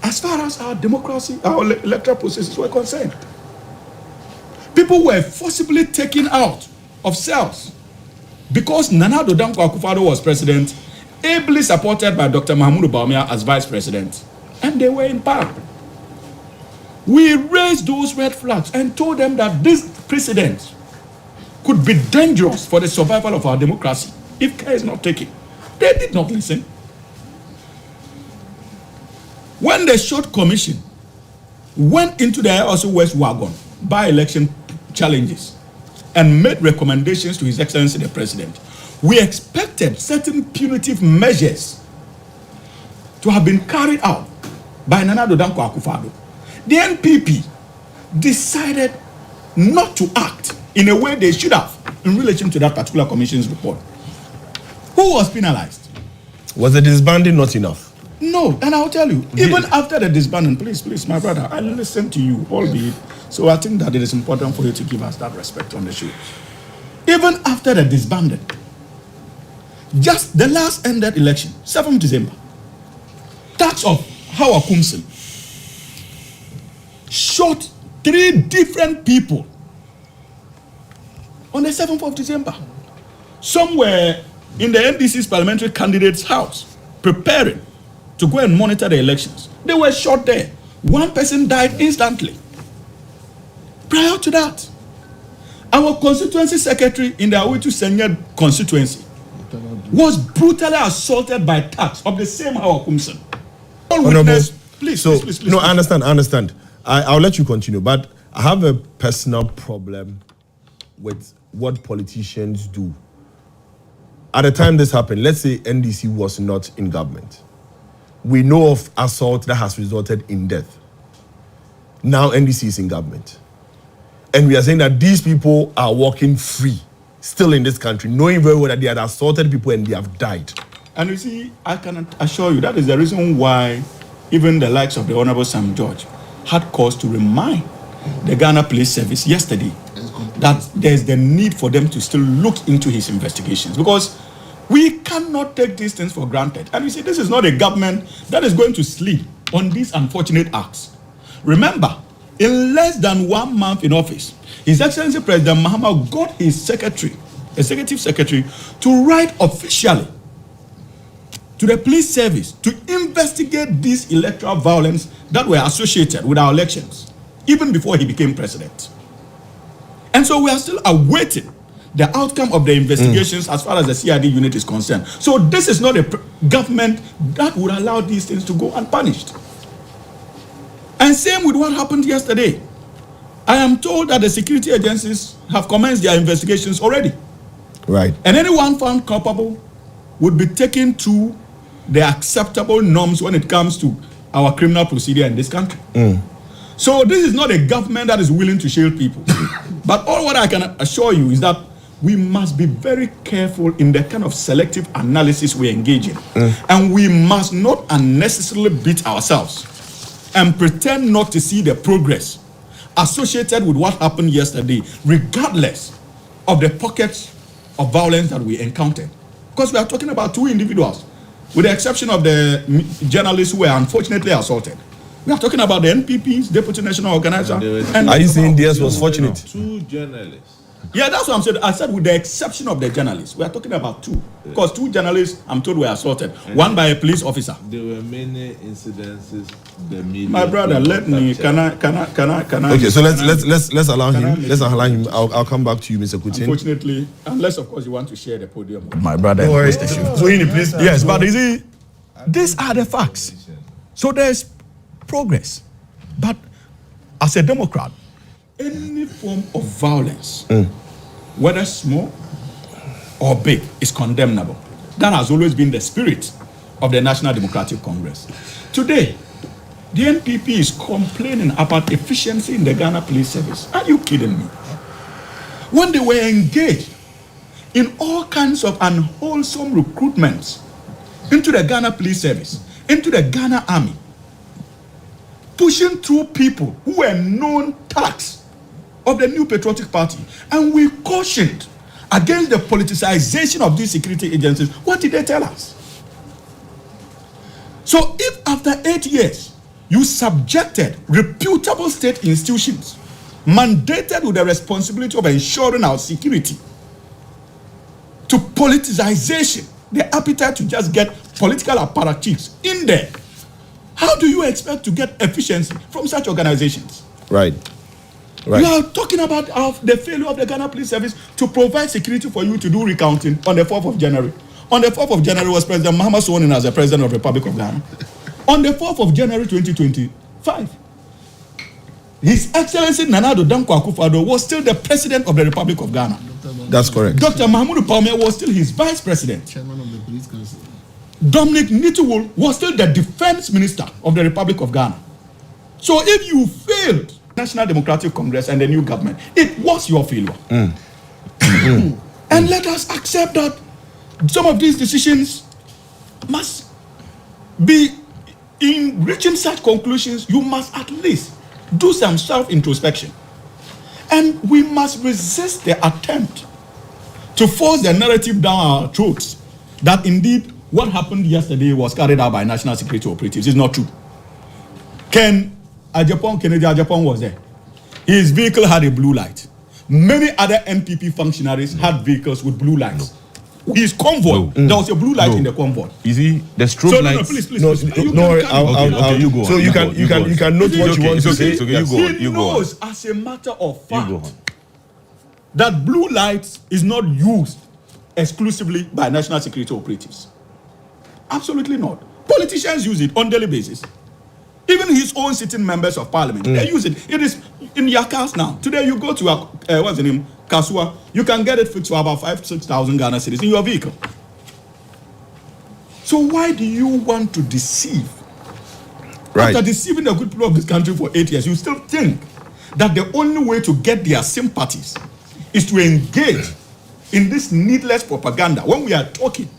As far as our democracy, our electoral processes were concerned, people were forcibly taken out of cells because Nana Addo Dankwa Akufo-Addo was president, ably supported by Dr. Mahamudu Bawumia as vice president, and they were in power. We raised those red flags and told them that this precedent could be dangerous for the survival of our democracy if care is not taken. They did not listen. When the short commission went into the Ayahuasca West Wagon by-election challenges and made recommendations to His Excellency the President, we expected certain punitive measures to have been carried out by Nana Addo Dankwa Akufo-Addo. The NPP decided not to act in a way they should have in relation to that particular commission's report. Who was penalized? Was the disbanding not enough? No, and I'll tell you, even after the disbanding, please, my brother, I listen to you, albeit, so I think that it is important for you to give us that respect on the show. Even after the disbanding, just the last ended election, 7th December, thugs of Howard Kumsin shot 3 different people on the 7th of December. Some were in the NDC's parliamentary candidate's house, preparing to go and monitor the elections. They were shot there. 1 person died instantly. Prior to that, our constituency secretary in the Awitu Senya constituency was brutally assaulted by thugs of the same Howard Kumsin. All witness, please. No, I understand. I'll let you continue, but I have a personal problem with what politicians do. At the time this happened, let's say NDC was not in government. We know of assault that has resulted in death. Now NDC is in government. And we are saying that these people are walking free, still in this country, knowing very well that they had assaulted people and they have died. And you see, I can assure you that is the reason why even the likes of the Honorable Sam George had cause to remind the Ghana Police Service yesterday that there's the need for them to still look into his investigations, because we cannot take these things for granted. And you see, this is not a government that is going to sleep on these unfortunate acts. Remember, in less than 1 month in office, His Excellency President Mahama got his secretary, executive secretary, to write officially to the police service to investigate these electoral violence that were associated with our elections, even before he became president. And so we are still awaiting the outcome of the investigations as far as the CID unit is concerned. So this is not a government that would allow these things to go unpunished. And same with what happened yesterday. I am told that the security agencies have commenced their investigations already. Right. And anyone found culpable would be taken to the acceptable norms when it comes to our criminal procedure in this country. So this is not a government that is willing to shield people. But all what I can assure you is that we must be very careful in the kind of selective analysis we engage in. And we must not unnecessarily beat ourselves and pretend not to see the progress associated with what happened yesterday, regardless of the pockets of violence that we encountered. Because we are talking about 2 individuals, with the exception of the journalists who were unfortunately assaulted. We are talking about the NPP's Deputy National Organizer. Are you saying theirs was fortunate? 2 journalists. Yeah, that's what I'm saying. I said with the exception of the journalists. We are talking about 2. Because 2 journalists, I'm told, were assaulted. One by a police officer. There were many incidences. The media. My brother, let me. Can I? Okay, so let's allow him. Let's allow him. I'll come back to you, Mr. Kutin. Unfortunately, unless of course you want to share the podium. My brother. No worries. So please. Yes, but you see, these are the facts. So there's progress. But as a Democrat, any form of violence, whether small or big, is condemnable. That has always been the spirit of the National Democratic Congress. Today, the NPP is complaining about efficiency in the Ghana Police Service. Are you kidding me? When they were engaged in all kinds of unwholesome recruitments into the Ghana Police Service, into the Ghana Army, pushing through people who were known thugs of the New Patriotic Party, and we cautioned against the politicization of these security agencies. What did they tell us? So if after 8 years you subjected reputable state institutions mandated with the responsibility of ensuring our security to politicization, the appetite to just get political apparatchiks in there, how do you expect to get efficiency from such organizations? Right. We are talking about the failure of the Ghana Police Service to provide security for you to do recounting on the 4th of January. On the 4th of January was President Mahama sworn in as the President of the Republic of Ghana. On the 4th of January 2025, His Excellency Nana Addo Dankwa Akufo-Addo was still the President of the Republic of Ghana. That's correct. Dr. Mahmoud Palmer was still his Vice President. Chairman of the Police Council. Dominic Nitiwul was still the Defense Minister of the Republic of Ghana. So if you failed National Democratic Congress and the new government, it was your failure. And let us accept that some of these decisions must be, in reaching such conclusions, you must at least do some self-introspection. And we must resist the attempt to force the narrative down our throats that indeed what happened yesterday was carried out by national security operatives. It's not true. Kennedy Ajapong was there. His vehicle had a blue light. Many other NPP functionaries had vehicles with blue lights. His convoy, there was a blue light in the convoy. You see, the strobe lights. Please. You go on. So you can note what you want to say. He knows, as a matter of fact, that blue light is not used exclusively by national security operatives. Absolutely not. Politicians use it on daily basis. Even his own sitting members of parliament, they use it. It is in your cars now. Today you go to what's the name? Kasua, you can get it fixed for about 5,000-6,000 Ghana cedis in your vehicle. So why do you want to deceive? Right. After deceiving the good people of this country for 8 years, you still think that the only way to get their sympathies is to engage in this needless propaganda when we are talking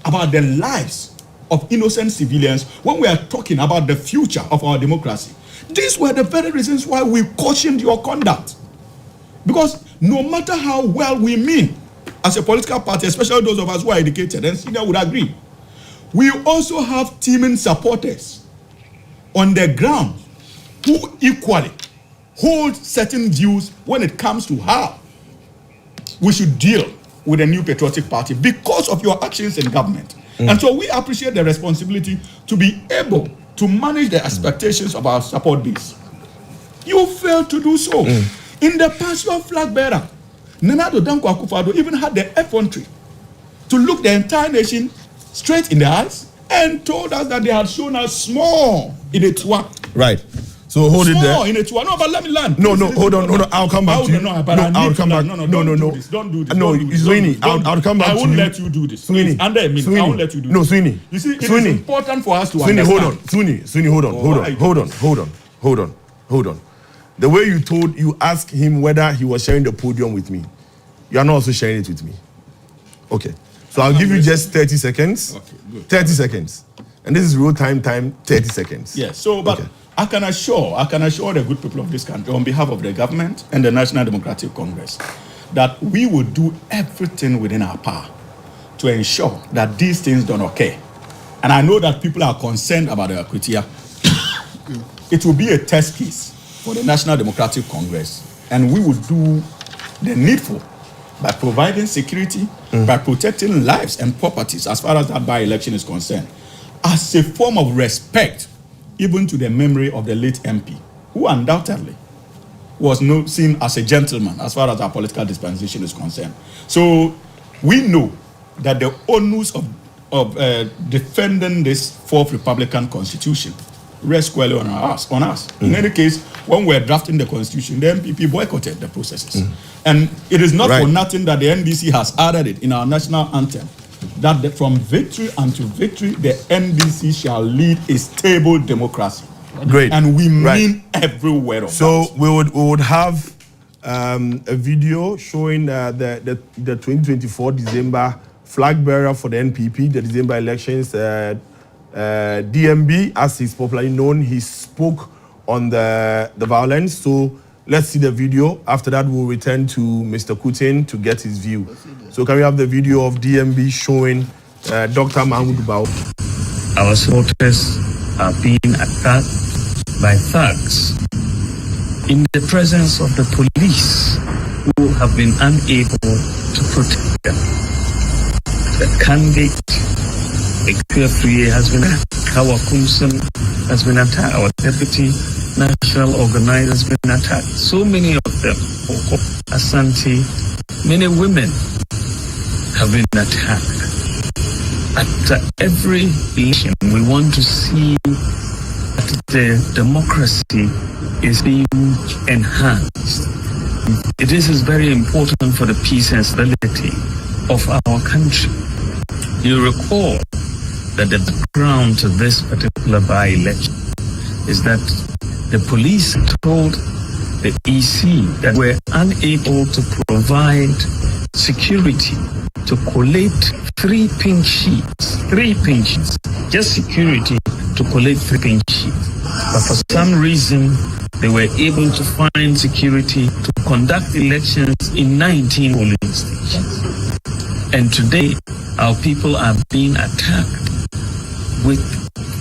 about the lives of innocent civilians, when we are talking about the future of our democracy. These were the very reasons why we cautioned your conduct. Because no matter how well we mean as a political party, especially those of us who are educated, and Senior would agree, we also have teaming supporters on the ground who equally hold certain views when it comes to how we should deal with a new patriotic party because of your actions in government. And so we appreciate the responsibility to be able to manage the expectations of our support base. You failed to do so. In the past, your flag bearer, Nana Addo Dankwa Akufo-Addo, even had the effrontery to look the entire nation straight in the eyes and told us that they had shown us small in a tour. Right. So hold it there. Small in a tour. No, but let me land. No, hold on. I'll come back to you. I'll come back. No, don't do this. No, Sweeney, I'll come back to you. I won't let you do this. Sweeney. Under a minute, I won't let you do this. No, Sweeney. You see, it is important for us to Sweeney, understand. Sweeney, hold on. The way you asked him whether he was sharing the podium with me. You are not also sharing it with me. Okay. So I'll give you just 30 seconds. Okay, good. 30 seconds. And this is real time, 30 seconds. Yes. So, but okay. I can assure the good people of this country on behalf of the government and the National Democratic Congress that we will do everything within our power to ensure that these things don't occur. And I know that people are concerned about the Akwitia. It will be a test case for the National Democratic Congress, and we will do the needful by providing security, by protecting lives and properties as far as that by-election is concerned, as a form of respect even to the memory of the late MP, who undoubtedly was seen as a gentleman as far as our political dispensation is concerned. So we know that the onus of defending this fourth Republican Constitution rests squarely on us. In any case, when we're drafting the Constitution, the MPP boycotted the processes. And it is not for nothing that the NDC has added it in our national anthem, that from victory unto victory, the NDC shall lead a stable democracy. Great. And we mean every word of that. So we would have a video showing the 2024 December flag bearer for the NPP, the December elections, DMB, as he's popularly known. He spoke on the violence. So let's see the video. After that, we'll return to Mr. Kutin to get his view. So can we have the video of DMB showing Dr. Mahmoud Bao? Our supporters are being attacked by thugs in the presence of the police, who have been unable to protect them. The candidate Electoral has been attacked. Our Kumson has been attacked. Our deputy national organizer has been attacked. So many of them, Asante, many women have been attacked. At every election, we want to see that the democracy is being enhanced. This is very important for the peace and stability of our country. You recall that the background to this particular by-election is that the police told the EC that we're unable to provide security to collate 3 pink sheets, just security to collate 3 pink sheets. But for some reason, they were able to find security to conduct elections in 19 polling stations. And today, our people are being attacked with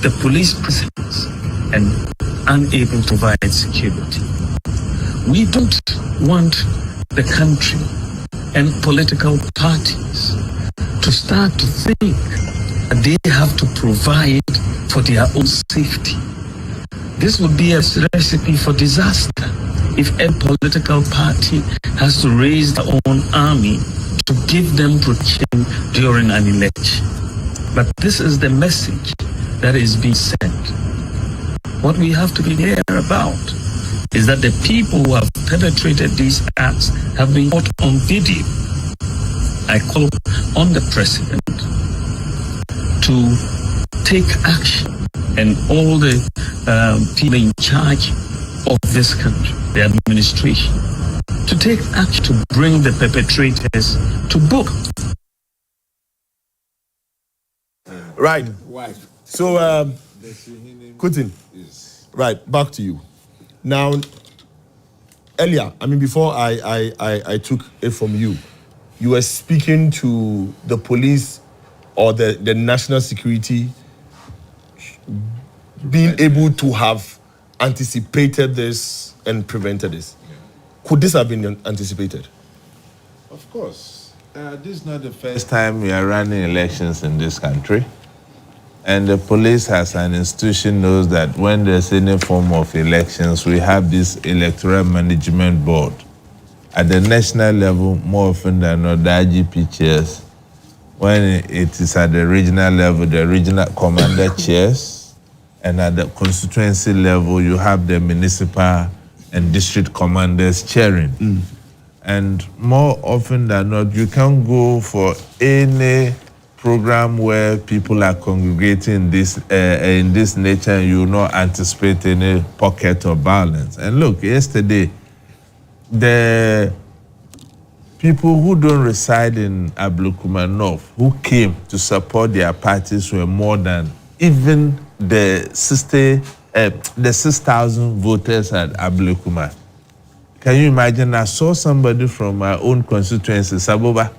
the police presence and unable to provide security. We don't want the country and political parties to start to think that they have to provide for their own safety. This would be a recipe for disaster if a political party has to raise their own army to give them protection during an election. But this is the message that is being sent. What we have to be clear about is that the people who have perpetrated these acts have been caught on video. I call on the president to take action, and all the people in charge of this country, the administration, to take action to bring the perpetrators to book. Right. So, Kutin, right, back to you. Now, earlier, before I took it from you, you were speaking to the police or the national security being able to have anticipated this and prevented this. Could this have been anticipated? Of course. This is not the first time we are running elections in this country. And the police as an institution knows that when there's any form of elections, we have this Electoral Management Board. At the national level, more often than not, the IGP chairs. When it is at the regional level, the regional commander chairs. And at the constituency level, you have the municipal and district commanders chairing. And more often than not, you can't go for any program where people are congregating in this nature and you will not anticipate any pocket of violence. And look, yesterday, the people who don't reside in Ablekuma North, who came to support their parties, were more than even the 6,000 voters at Ablekuma. Can you imagine? I saw somebody from my own constituency, Saboba,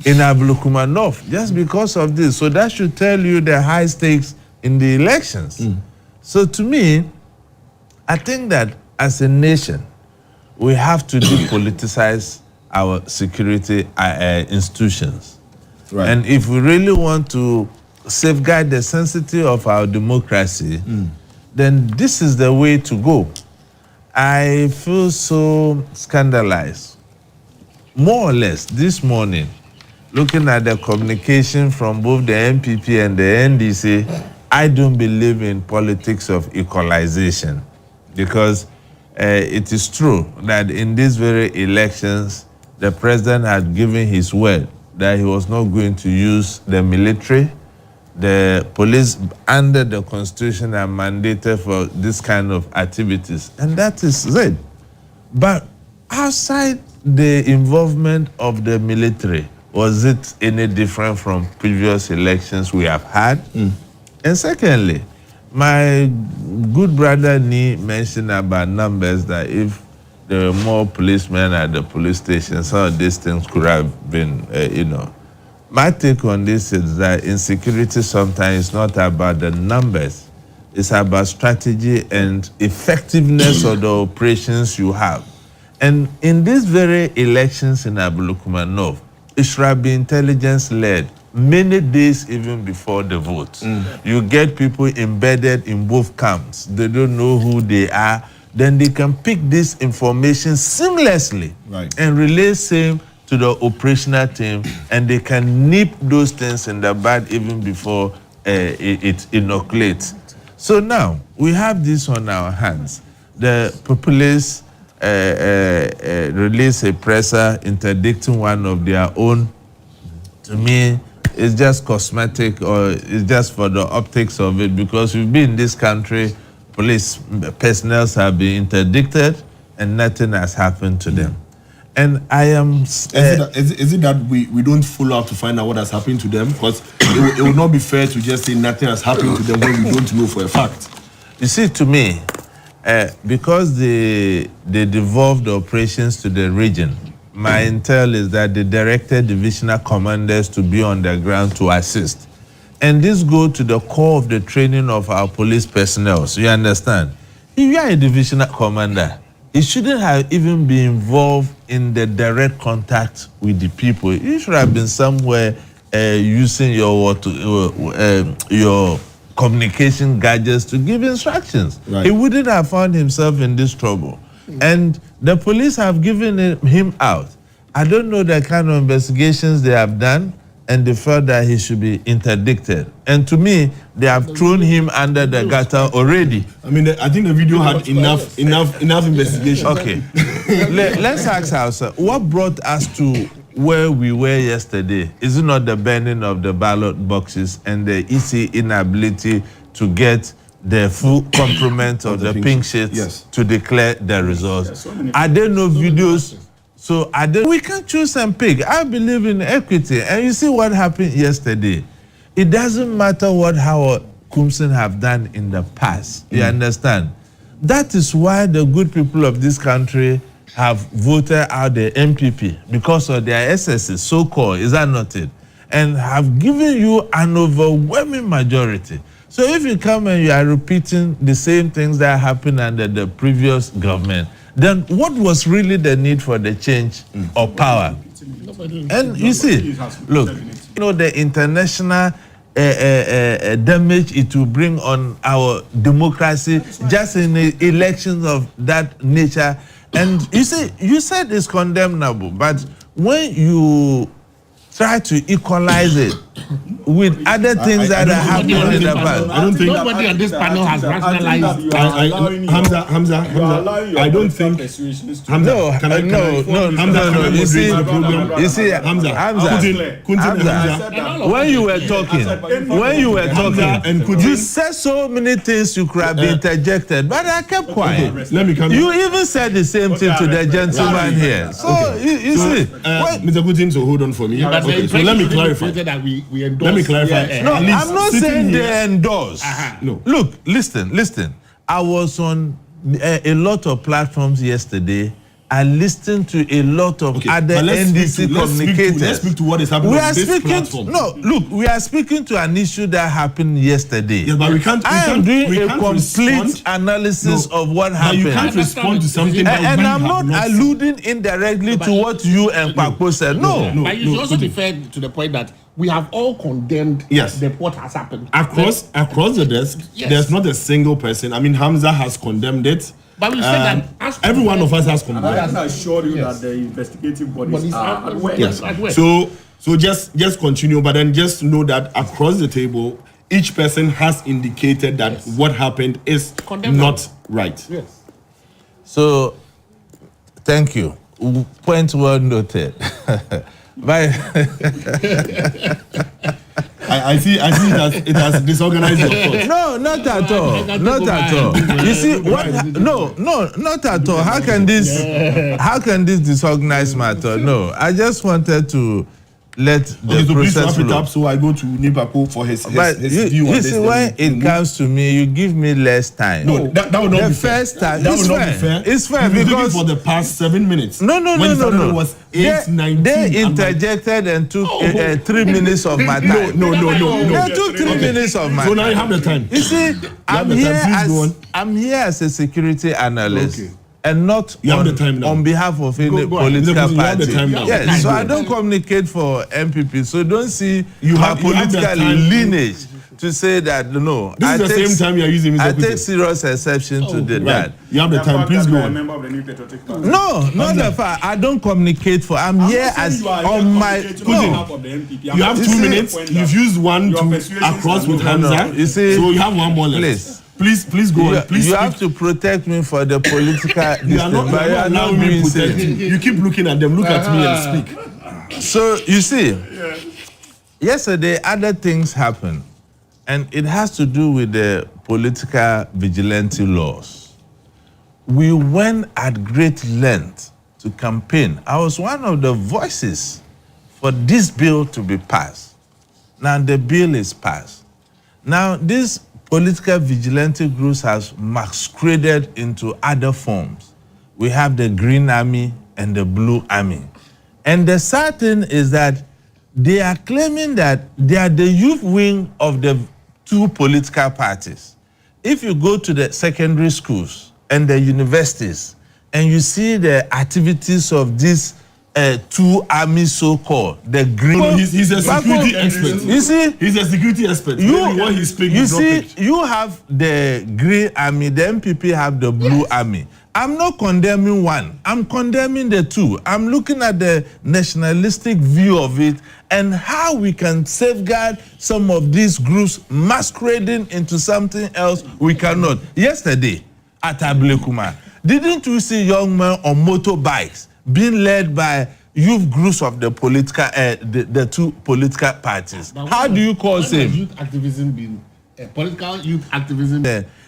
in Ablekuma North, just because of this. So that should tell you the high stakes in the elections. So to me, I think that as a nation, we have to depoliticize our security institutions. Right. And if we really want to safeguard the sanctity of our democracy, then this is the way to go. I feel so scandalized. More or less, this morning, looking at the communication from both the MPP and the NDC, I don't believe in politics of equalization, because it is true that in these very elections, the president had given his word that he was not going to use the military. The police under the constitution are mandated for this kind of activities, and that is it. But outside the involvement of the military, was it any different from previous elections we have had? And secondly, my good brother Nee mentioned about numbers, that if there were more policemen at the police station, some of these things could have been, My take on this is that insecurity sometimes is not about the numbers. It's about strategy and effectiveness of the operations you have. And in these very elections in Ablekuma North, it should be intelligence-led, many days even before the vote. You get people embedded in both camps. They don't know who they are. Then they can pick this information seamlessly and relay same to the operational team, and they can nip those things in the bud even before it inoculates. So now, we have this on our hands. The populace released a presser interdicting one of their own. To me, it's just cosmetic, or it's just for the optics of it, because we've been in this country, police personnel have been interdicted and nothing has happened to them. And I am... Is it that we don't follow up to find out what has happened to them? Because it would not be fair to just say nothing has happened to them when we don't know for a fact. You see, to me, because they devolved the operations to the region, my intel is that they directed divisional commanders to be on the ground to assist. And this goes to the core of the training of our police personnel. So you understand? If you are a divisional commander, it shouldn't have even been involved in the direct contact with the people. You should have been somewhere using your communication gadgets to give instructions. Right. He wouldn't have found himself in this trouble. And the police have given him out. I don't know the kind of investigations they have done, and they felt that he should be interdicted. And to me, they have thrown him under the gutter already. I mean, I think the video had enough investigation. Okay. Let's ask ourselves, what brought us to where we were yesterday? Is it not the burning of the ballot boxes and the EC inability to get the full complement of the pink sheets to declare the results? Are there no videos? So we can choose and pick. I believe in equity. And you see what happened yesterday. It doesn't matter what Howard Kumsin have done in the past. You understand? That is why the good people of this country have voted out the MPP because of their excesses, so-called, is that not it? And have given you an overwhelming majority. So if you come and you are repeating the same things that happened under the previous government, then what was really the need for the change of power? And you see, look, you know the international damage it will bring on our democracy just in the elections of that nature. And you see, you said it's condemnable, but when you try to equalize it with other things that are happening in the past. I don't think nobody on this panel has rationalized. Hamza, I don't think. No. You see, Hamza. When you were talking, you said so many things you could have been interjected, but I kept quiet. Let me come. You even said the same thing to the gentleman here. So you see, Mr. Putin, so hold on for me. Okay, so let me clarify. Let me clarify. No, I'm not saying they endorse. No. Look, listen. I was on a lot of platforms yesterday. I listened to a lot of other NDC communicators. Let's speak to what is happening on this platform. No, look, we are speaking to an issue that happened yesterday. Yes, but I am doing a complete analysis of what happened. But you can't respond to something that and I'm not alluding indirectly to what you and Paco said. No. But you should also refer to the point that we have all condemned what has happened. Across the desk, there's not a single person. I mean, Hamza has condemned it. But we said that every one of us has condemned it. I assure you that the investigative bodies are at work. Yes. So just continue, but then just know that across the table, each person has indicated that what happened is not right. Yes. So, thank you. Point well noted. Bye. I see it has disorganized your thoughts. No, not at all. Not at all. You see what? No, not at all. How can this disorganize matter? No, I just wanted to let the process wrap it up, so I go to Nipapo for his view on this. You see, when it comes to me, you give me less time. No, that would not be fair. First time, that would not be fair. It's fair because for the past 7 minutes. No. It was 8:19. They interjected and took 3 minutes of my time. No. They took 3 minutes of my time. So now you have the time. You see, I'm here as a security analyst. Okay. And not on behalf of any political party. Yes, so I don't communicate for MPP. So don't see my political lineage to say that no. This is the same time you are using Mr. I take serious exception to that. You have the time. Please go on. No, not the fact. I don't communicate for. I'm here as on my. You have 2 minutes. You've used one to across with Hamza. You see, so you have one more left. Please go on. Please you have to protect me for the political. You are not allowing me to protect you. You keep looking at them. Look at me and speak. So you see, yesterday other things happened, and it has to do with the political vigilante laws. We went at great length to campaign. I was one of the voices for this bill to be passed. Now the bill is passed. Now this political vigilante groups has masqueraded into other forms. We have the Green Army and the Blue Army. And the sad thing is that they are claiming that they are the youth wing of the two political parties. If you go to the secondary schools and the universities and you see the activities of these two armies, so-called, the green... He's a security expert. You see? He's a security expert. What he's speaking, you see, you have the green army, the MPP have the blue army. I'm not condemning one. I'm condemning the two. I'm looking at the nationalistic view of it and how we can safeguard some of these groups masquerading into something else we cannot. Yesterday at Ablekuma, didn't you see young men on motorbikes being led by youth groups of the political, the two political parties? How do you call it? Youth activism being political youth activism?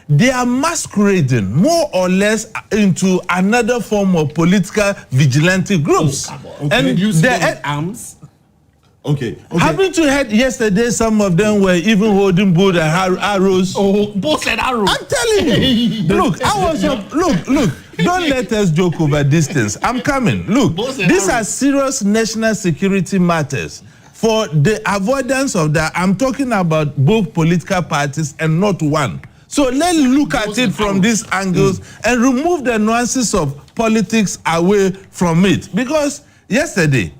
They are masquerading more or less into another form of political vigilante groups. And you see arms. Okay. Haven't you heard yesterday some of them were even holding bows and arrows? Bows and arrows. I'm telling you. Look, look. Don't let us joke over these things. I'm coming. Look, these are serious national security matters. For the avoidance of that, I'm talking about both political parties and not one. So let's look at it from these angles and remove the nuances of politics away from it. Because yesterday,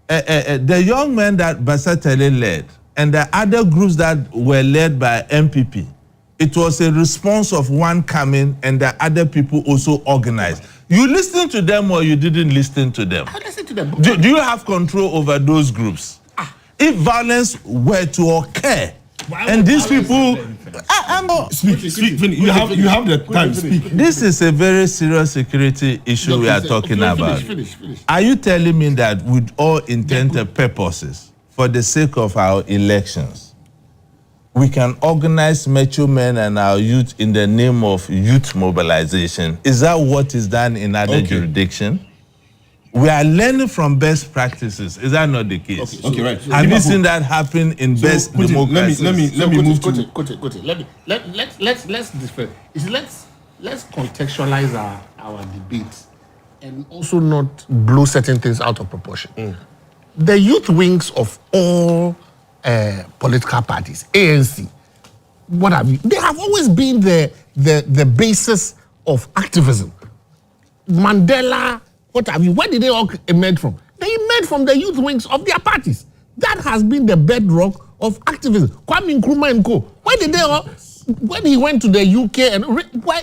the young men that Basatele led and the other groups that were led by MPP, it was a response of one coming and the other people also organized. You listened to them or you didn't listen to them? I listened to them. Do you have control over those groups? If violence were to occur, and these people... Speak. You have the time. Speak. This is a very serious security issue we are talking about. Finish. Are you telling me that with all intended purposes, for the sake of our elections, we can organize macho men and our youth in the name of youth mobilization? Is that what is done in other jurisdictions? We are learning from best practices. Is that not the case? Okay, right. Have you seen that happen in best democracies? Let me move to... Let's contextualize our debate and also not blow certain things out of proportion. The youth wings of all political parties, ANC, what have you? They have always been the basis of activism. Mandela, what have you? Where did they all emerge from? They emerged from the youth wings of their parties. That has been the bedrock of activism. Kwame Nkrumah and co. Where did they all? When he went to the UK and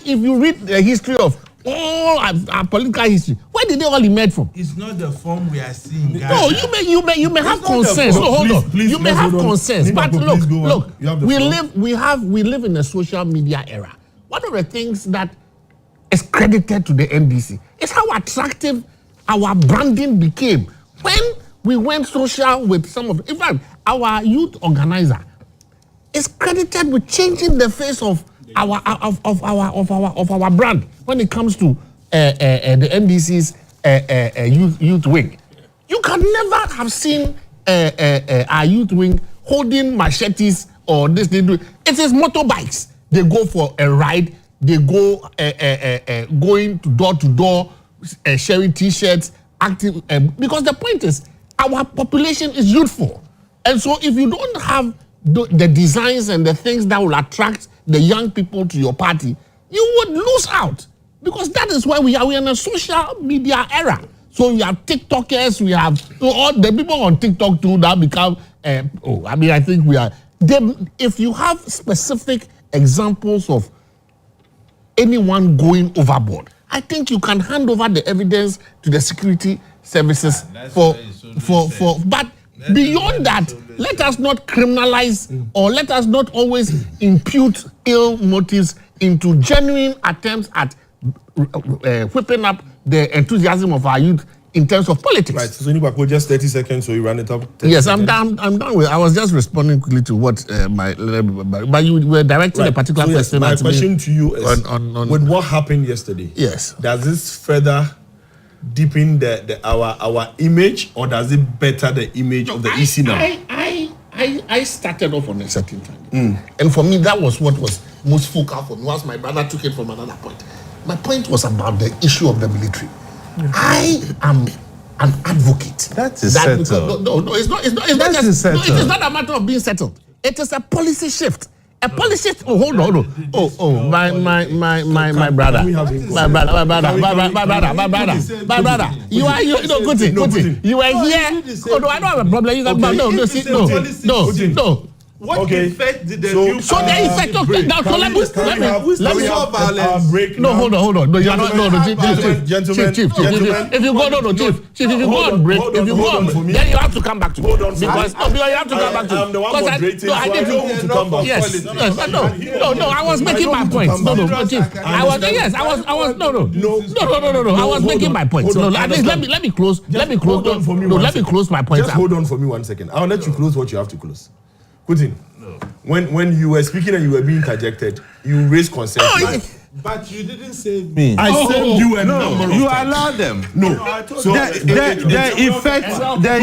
if you read the history of all our political history, where did they all emerge from? It's not the form we are seeing. No, you may have concerns. No, hold on. You may have concerns, but look. We live in a social media era. One of the things that is credited to the NDC is how attractive our branding became when we went social with some of. In fact, our youth organizer is credited with changing the face of our brand when it comes to the NDC's youth wing. You can never have seen our youth wing holding machetes or this. They do. It is motorbikes. They go for a ride. They go going door to door, sharing T-shirts, active. Because the point is, our population is youthful, and so if you don't have the designs and the things that will attract the young people to your party, you would lose out. Because that is why we are in a social media era. So we have TikTokers, we have all the people on TikTok too that become. I think we are. If you have specific examples of anyone going overboard, I think you can hand over the evidence to the security services but beyond that, let us not criminalize or let us not always impute ill motives into genuine attempts at whipping up the enthusiasm of our youth in terms of politics. Right, so Nibako, just 30 seconds, so you ran it up. Yes, I'm done with. I was just responding quickly to what but you were directing a particular question. My question to you is, with what happened yesterday, yes, does this further deepen our image, or does it better the image of the EC now? I started off on a certain time, and for me that was what was most focal for me. Once my brother took it from another point, my point was about the issue of the military. I am an advocate. That is settled. No, it's not. It's not just. No, it is not a matter of being settled. It is a policy shift. A policy. Oh, hold on. My brother. My brother. You are good thing. You are here. Oh no, I don't have a problem. You can no. What effect did the new so the effect of that? Now, let me solve violence. No, hold on. No, you're not. No, Gentlemen. Chief. If you go, Chief. If you go on break, then you have to come back to me. Hold on. Because you have to come back to me. I'm the one moderating. I need to come back. Yes. No. I was making my point. No, Chief. I was. No. I was making my point. No, at least let me close. Let me close my point. Just hold on for me 1 second. I'll let you close what you have to close. Putin, when you were speaking and you were being interjected, you raised concerns. But you didn't save me. I saved you a number of you times. allowed them. No. So the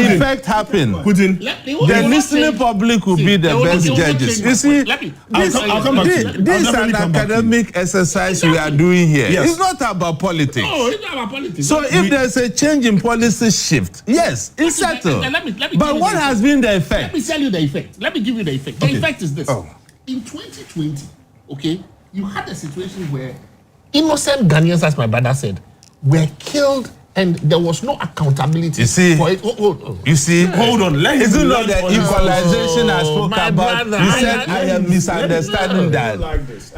effect happened. Putin, the listening public will be the best judges. You see, this is an academic exercise we are doing here. Yes. It's not about politics. No, it's not about politics. So if there's a change in policy shift, yes, it's settled. But what has been the effect? Let me tell you the effect. Let me give you the effect. The effect is this. In 2020, okay, you had a situation where innocent Ghanaians, as my brother said, were killed and there was no accountability. You see, for it. You see, hold on. Isn't not the equalization I spoke about? You said I am misunderstanding that.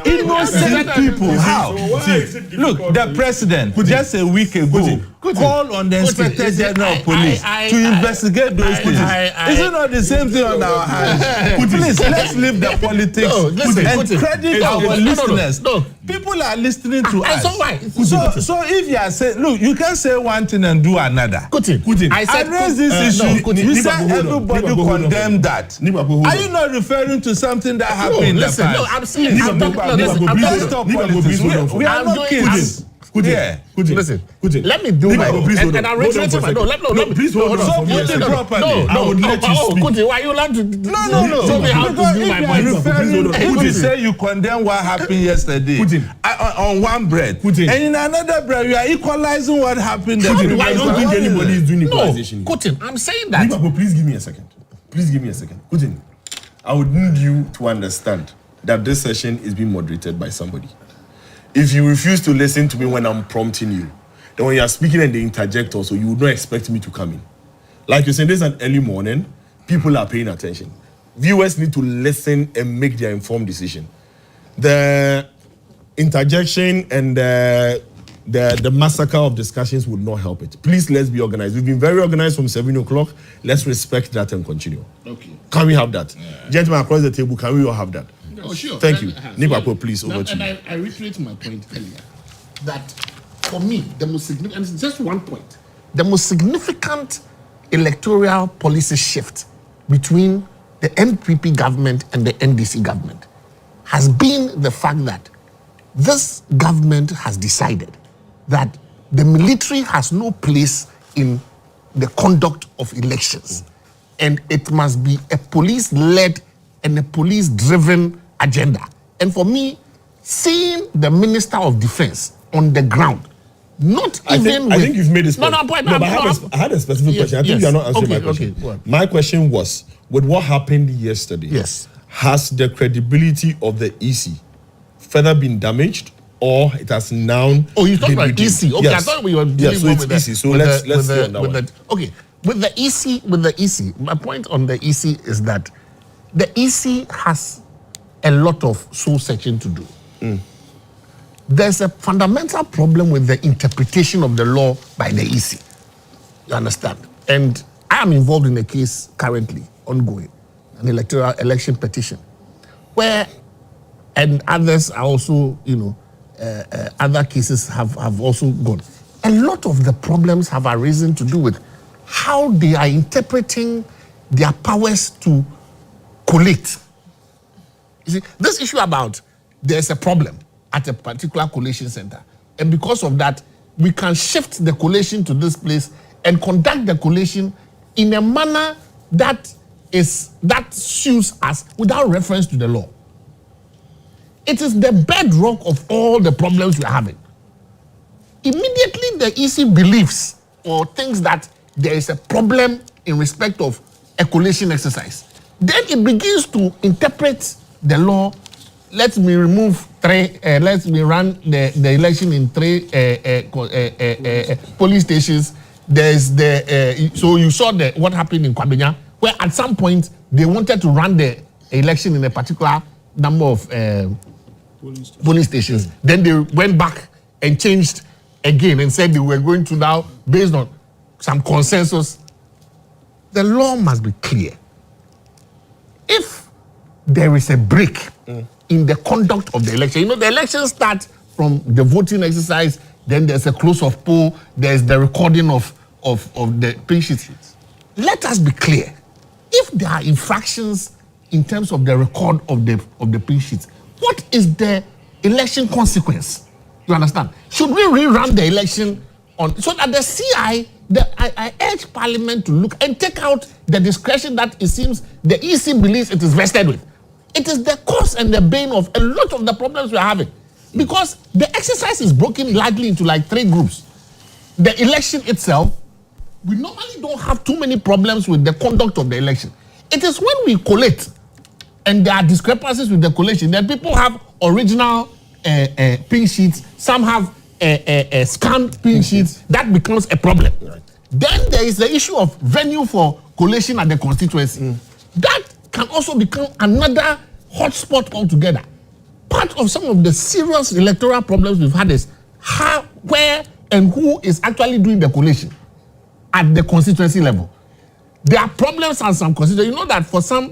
Innocent people, how? Look, the president just a week ago called on the Inspector General of Police to investigate those things. Isn't not the same thing on our hands? Please, let's leave the politics and credit our listeners. People are listening to us. So if you are saying, look, you can say one thing and do another. I raised this issue. You said everybody condemned that. Are you not referring to something that happened in the past? No, I'm saying. We are not kids. Listen, let me do my and I'm reiterating my please hold on. So put it properly. I would let you speak. Why you learn to No. tell me how to do my point? If you say you condemn what happened yesterday on one bread, and in another bread you are equalizing what happened. I don't think anybody is doing equalization. I'm saying that. Please give me a second. Putin, I would need you to understand that this session is being moderated by somebody. If you refuse to listen to me when I'm prompting you, then when you are speaking and they interject also, you would not expect me to come in. Like you said, this is an early morning. People are paying attention. Viewers need to listen and make their informed decision. The interjection and the massacre of discussions would not help it. Please, let's be organized. We've been very organized from 7 o'clock. Let's respect that and continue. Okay. Can we have that? Yeah. Gentlemen across the table, can we all have that? Oh, sure. Thank you. Nipapo, please, over to you. And I reiterate my point earlier, that for me, the most significant, and it's just one point, the most significant electoral policy shift between the NPP government and the NDC government has been the fact that this government has decided that the military has no place in the conduct of elections, and it must be a police-led and a police-driven agenda. And for me, seeing the Minister of Defense on the ground, I think you've made this point. I had a specific question. I think you are not answering my question. My question was, with what happened yesterday, has the credibility of the EC further been damaged, or it has now you talking about EC? Okay, I thought we were dealing with EC. So let's see on that one. Okay, with the EC, my point on the EC is that the EC has a lot of soul searching to do. There's a fundamental problem with the interpretation of the law by the EC. You understand? And I am involved in a case currently ongoing, an electoral election petition, where, and others are also, other cases have also gone. A lot of the problems have arisen to do with how they are interpreting their powers to collate. You see, this issue about there's a problem at a particular collation center, and because of that, we can shift the collation to this place and conduct the collation in a manner that suits us without reference to the law. It is the bedrock of all the problems we are having. Immediately the EC believes or thinks that there is a problem in respect of a collation exercise, then it begins to interpret the law. Let me remove 3, let me run the election in 3 police stations. There's so you saw what happened in Kwabenya, where at some point they wanted to run the election in a particular number of police stations. Then they went back and changed again and said they were going to now, based on some consensus. The law must be clear. If there is a break in the conduct of the election, the elections start from the voting exercise, then there's a close of poll, there's the recording of the pink sheets. Let us be clear. If there are infractions in terms of the record of the pink sheets, what is the election consequence? You understand? Should we rerun the election so that the CI, I urge Parliament to look and take out the discretion that it seems the EC believes it is vested with. It is the cause and the bane of a lot of the problems we are having. Because the exercise is broken largely into like 3 groups. The election itself, we normally don't have too many problems with the conduct of the election. It is when we collate and there are discrepancies with the collation that people have original pink sheets, some have scanned pink sheets, that becomes a problem. Then there is the issue of venue for collation at the constituency. That can also become another hotspot altogether. Part of some of the serious electoral problems we've had is how, where, and who is actually doing the collation at the constituency level. There are problems on some constituencies. You know that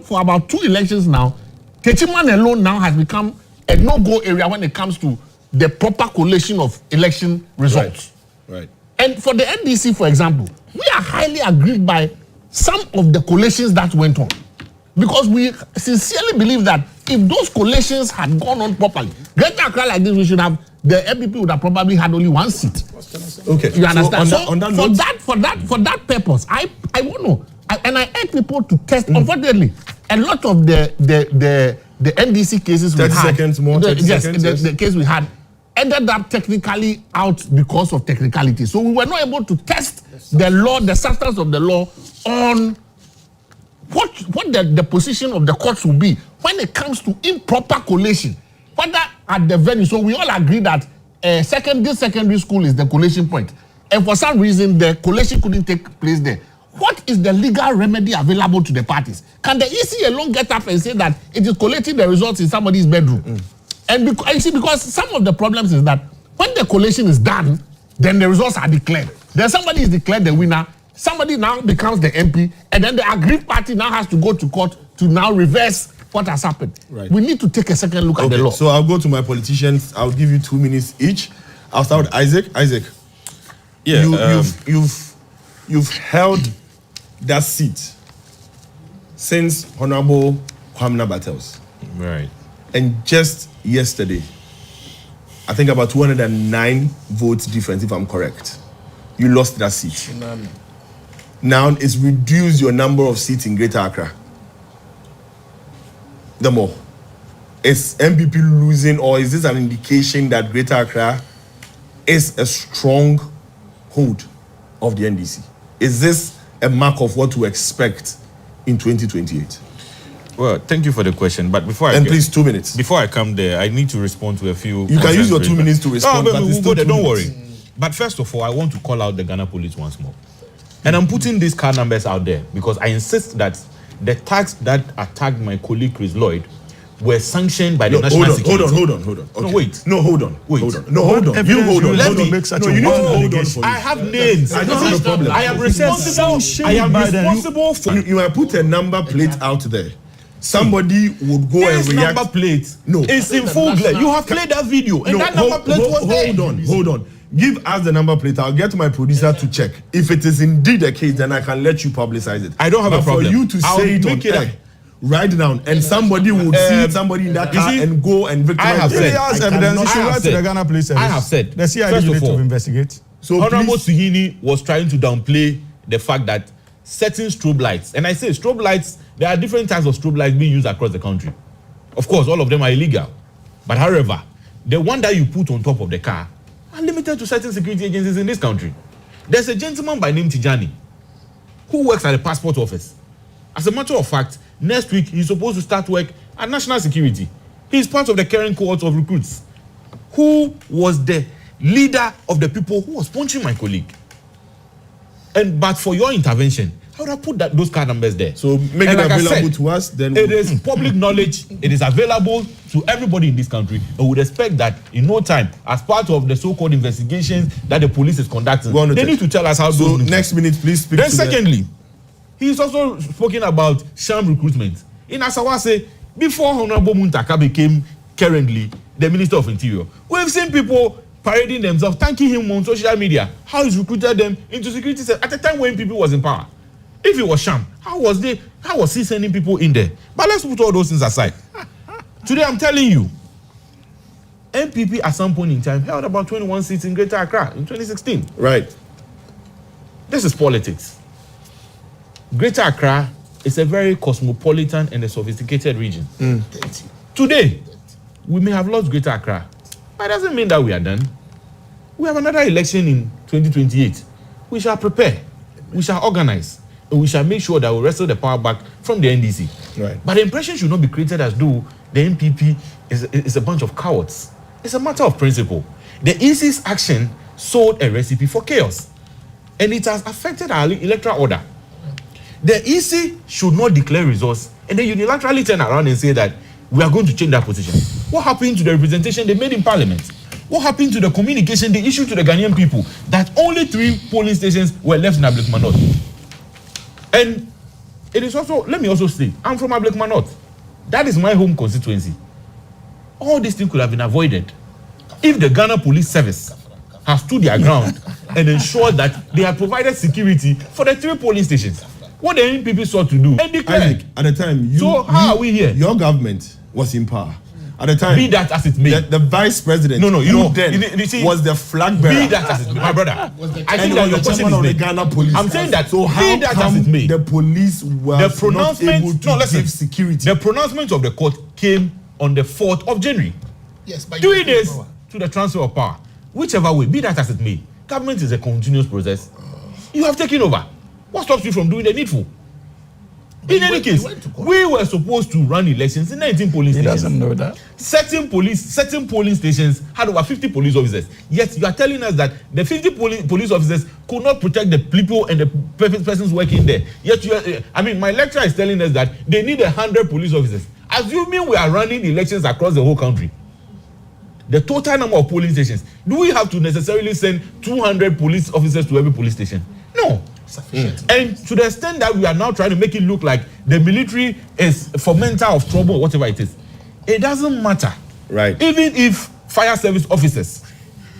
for about 2 elections now, Techiman alone now has become a no-go area when it comes to the proper collation of election results. Right. And for the NDC, for example, we are highly aggrieved by some of the collations that went on. Because we sincerely believe that if those collations had gone on properly, Greater Accra like this, we should have, the MPP would have probably had only 1 seat. Okay. You understand? So on that note, for that purpose, I want to, and I urge people to test. Unfortunately, a lot of the NDC cases we had, 30 seconds more. 30 seconds, the case we had ended up technically out because of technicality. So we were not able to test the law, the substance of the law on what the position of the courts will be when it comes to improper collation, whether at the venue. So we all agree that this secondary school is the collation point, and for some reason the collation couldn't take place there. What is the legal remedy available to the parties? Can the EC alone get up and say that it is collating the results in somebody's bedroom? And because some of the problems is that when the collation is done, then the results are declared. Then somebody is declared the winner, somebody now becomes the MP, and then the aggrieved party now has to go to court to now reverse what has happened. Right. We need to take a second look at the law. So I'll go to my politicians. I'll give you 2 minutes each. I'll start with Isaac. Isaac, you've held that seat since Honorable Kwamina battles. Right. And just yesterday, I think about 209 votes difference, if I'm correct, you lost that seat. Now it's reduced your number of seats in Greater Accra. The more. Is MPP losing, or is this an indication that Greater Accra is a strong hold of the NDC? Is this a mark of what to expect in 2028? Well, thank you for the question, but before please, 2 minutes. Before I come there, I need to respond to a few. You can use your 2 minutes to respond. No, but we'll go there. Don't worry. But first of all, I want to call out the Ghana police once more, and I'm putting these car numbers out there because I insist that the tags that attacked my colleague Chris Lloyd were sanctioned by the National Security. Hold on. Okay. No, wait. No, hold on. Wait. Hold on. No, hold on. You hold on. Let me make such a hold on. I have names. I don't have a problem. I am responsible. I am responsible for. You might put a number plate out there. Somebody would go and react. Number plate. No, it's in full glare. You have played that video, and that number plate was there. Hold on. Give us the number plate. I'll get my producer to check. If it is indeed the case, then I can let you publicize it. I don't have a problem. For you to say it on air, write it down, and somebody would see somebody in that car and go and victimize. I have said. Has evidence. You should write to the Ghana Police Service. I have said. The CID need to investigate. So Honorable Suhini was trying to downplay the fact that certain strobe lights, and I say strobe lights, there are different types of strobe lights being used across the country. Of course, all of them are illegal. But however, the one that you put on top of the car are limited to certain security agencies in this country. There's a gentleman by name Tijani who works at the passport office. As a matter of fact, next week he's supposed to start work at National Security. He's part of the current cohort of recruits. Who was the leader of the people who was punching my colleague? But for your intervention, I would have put those card numbers there. So make it available to us. Then it is public knowledge. It is available to everybody in this country. And we would expect that in no time, as part of the so-called investigations that the police is conducting, they need to tell us how. So next minute, please speak. Then secondly, he's also spoken about sham recruitment. In Asawase, before Honorable Muntaka became currently the Minister of Interior, we've seen people parading themselves, thanking him on social media, how he's recruited them into security at a time when people was in power. If it was sham, how was he sending people in there? But let's put all those things aside. Today I'm telling you, MPP at some point in time held about 21 seats in Greater Accra in 2016. Right. This is politics. Greater Accra is a very cosmopolitan and a sophisticated region. Today, we may have lost Greater Accra, but it doesn't mean that we are done. We have another election in 2028. We shall prepare, we shall organize, and we shall make sure that we wrestle the power back from the NDC. Right. But the impression should not be created as though the NPP is a bunch of cowards. It's a matter of principle. The EC's action sold a recipe for chaos, and it has affected our electoral order. The EC should not declare results and then unilaterally turn around and say that we are going to change that position. What happened to the representation they made in Parliament? What happened to the communication they issued to the Ghanaian people that only 3 polling stations were left in Ablekuma North? And it is also, let me also say, I'm from Ablekuma North. That is my home constituency. All these things could have been avoided if the Ghana Police Service has stood their ground and ensured that they have provided security for the 3 polling stations. What the NPP sought to do and declared. At the time, how are we here? Your government was in power. At the time, be that as it may, the vice president, was the flag bearer. Be that as it may, my brother. I think that your question is made. Ghana police. I'm saying that. So how that come as it may, the police were not able to give security? The pronouncement of the court came on the 4th of January. Yes, but 3 days to the transfer of power. Whichever way, be that as it may, government is a continuous process. You have taken over. What stops you from doing the needful? In any case, we were supposed to run elections in 19 polling stations. He doesn't know that. Certain polling stations had over 50 police officers. Yet you are telling us that the 50 police officers could not protect the people and the persons working there. Yet my lecturer is telling us that they need 100 police officers. Assuming we are running elections across the whole country, the total number of polling stations, do we have to necessarily send 200 police officers to every police station? No. And to the extent that we are now trying to make it look like the military is fomenter of trouble or whatever it is, it doesn't matter. Right. Even if fire service officers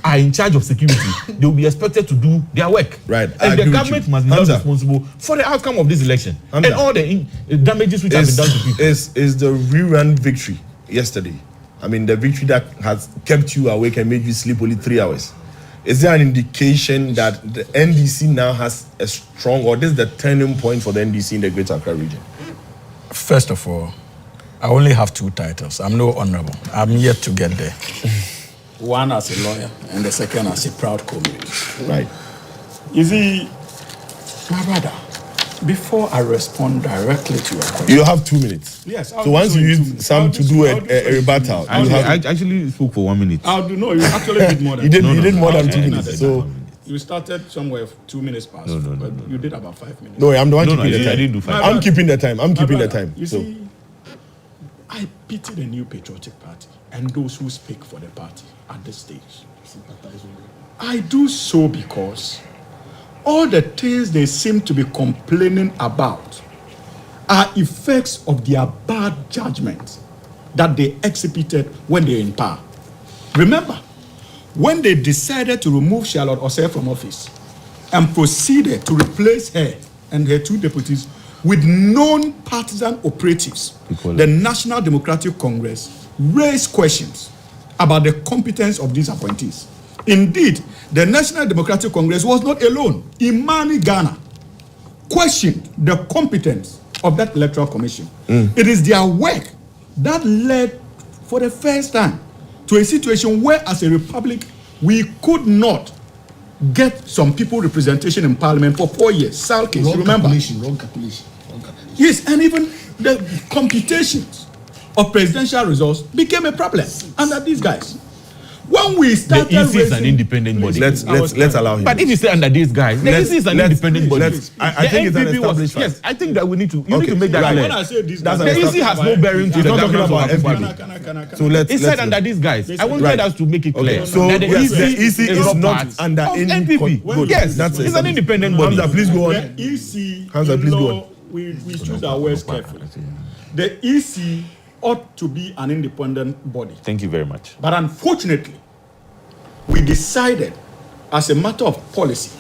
are in charge of security, they will be expected to do their work. Right. And the government must be held responsible for the outcome of this election and all the damages which have been done to people. Is the Rerun victory yesterday? I mean, the victory that has kept you awake and made you sleep only 3 hours. Is there an indication that the NDC now has a strong, or this is the turning point for the NDC in the Greater Accra region? First of all, I only have 2 titles. I'm no honorable. I'm yet to get there. One as a lawyer and the second as a proud comrade. Right. You see, my brother, before I respond directly to your question. You have 2 minutes. Yes. So once you use some to do a rebuttal. I actually spoke for 1 minute. No, you actually did more than You did more than 2 minutes. So you started somewhere 2 minutes past. No. You did about 5 minutes. No, I'm the one keeping the time. I didn't do 5 I'm keeping the time. I'm keeping the time. You see, I pity the New Patriotic Party and those who speak for the party at this stage. I do so because all the things they seem to be complaining about are effects of their bad judgment that they exhibited when they were in power. Remember, when they decided to remove Charlotte Osei from office and proceeded to replace her and her 2 deputies with known partisan operatives, the National Democratic Congress raised questions about the competence of these appointees. Indeed, the National Democratic Congress was not alone. Imani Ghana questioned the competence of that Electoral Commission. It is their work that led, for the first time, to a situation where, as a republic, we could not get some people representation in parliament for 4 years. Sal case, you remember? Wrong calculation. Yes, and even the computations of presidential results became a problem under these guys. When we started the EC is an independent body. Let's allow him. But if you say under these guys, the EC is an independent body. I think it's an established fact. Yes, I think that we need to. You need to make that clear. When I say this, the EC has no bearing to the the talking government about of MPP. So let's. He said under these guys. I wanted us to make it clear. So that the EC is not under any MPP. Yes, that's it's an independent body. Hamza, please go on. The EC, Hamza, please go on. We choose our words carefully. The EC ought to be an independent body. Thank you very much. But unfortunately, we decided as a matter of policy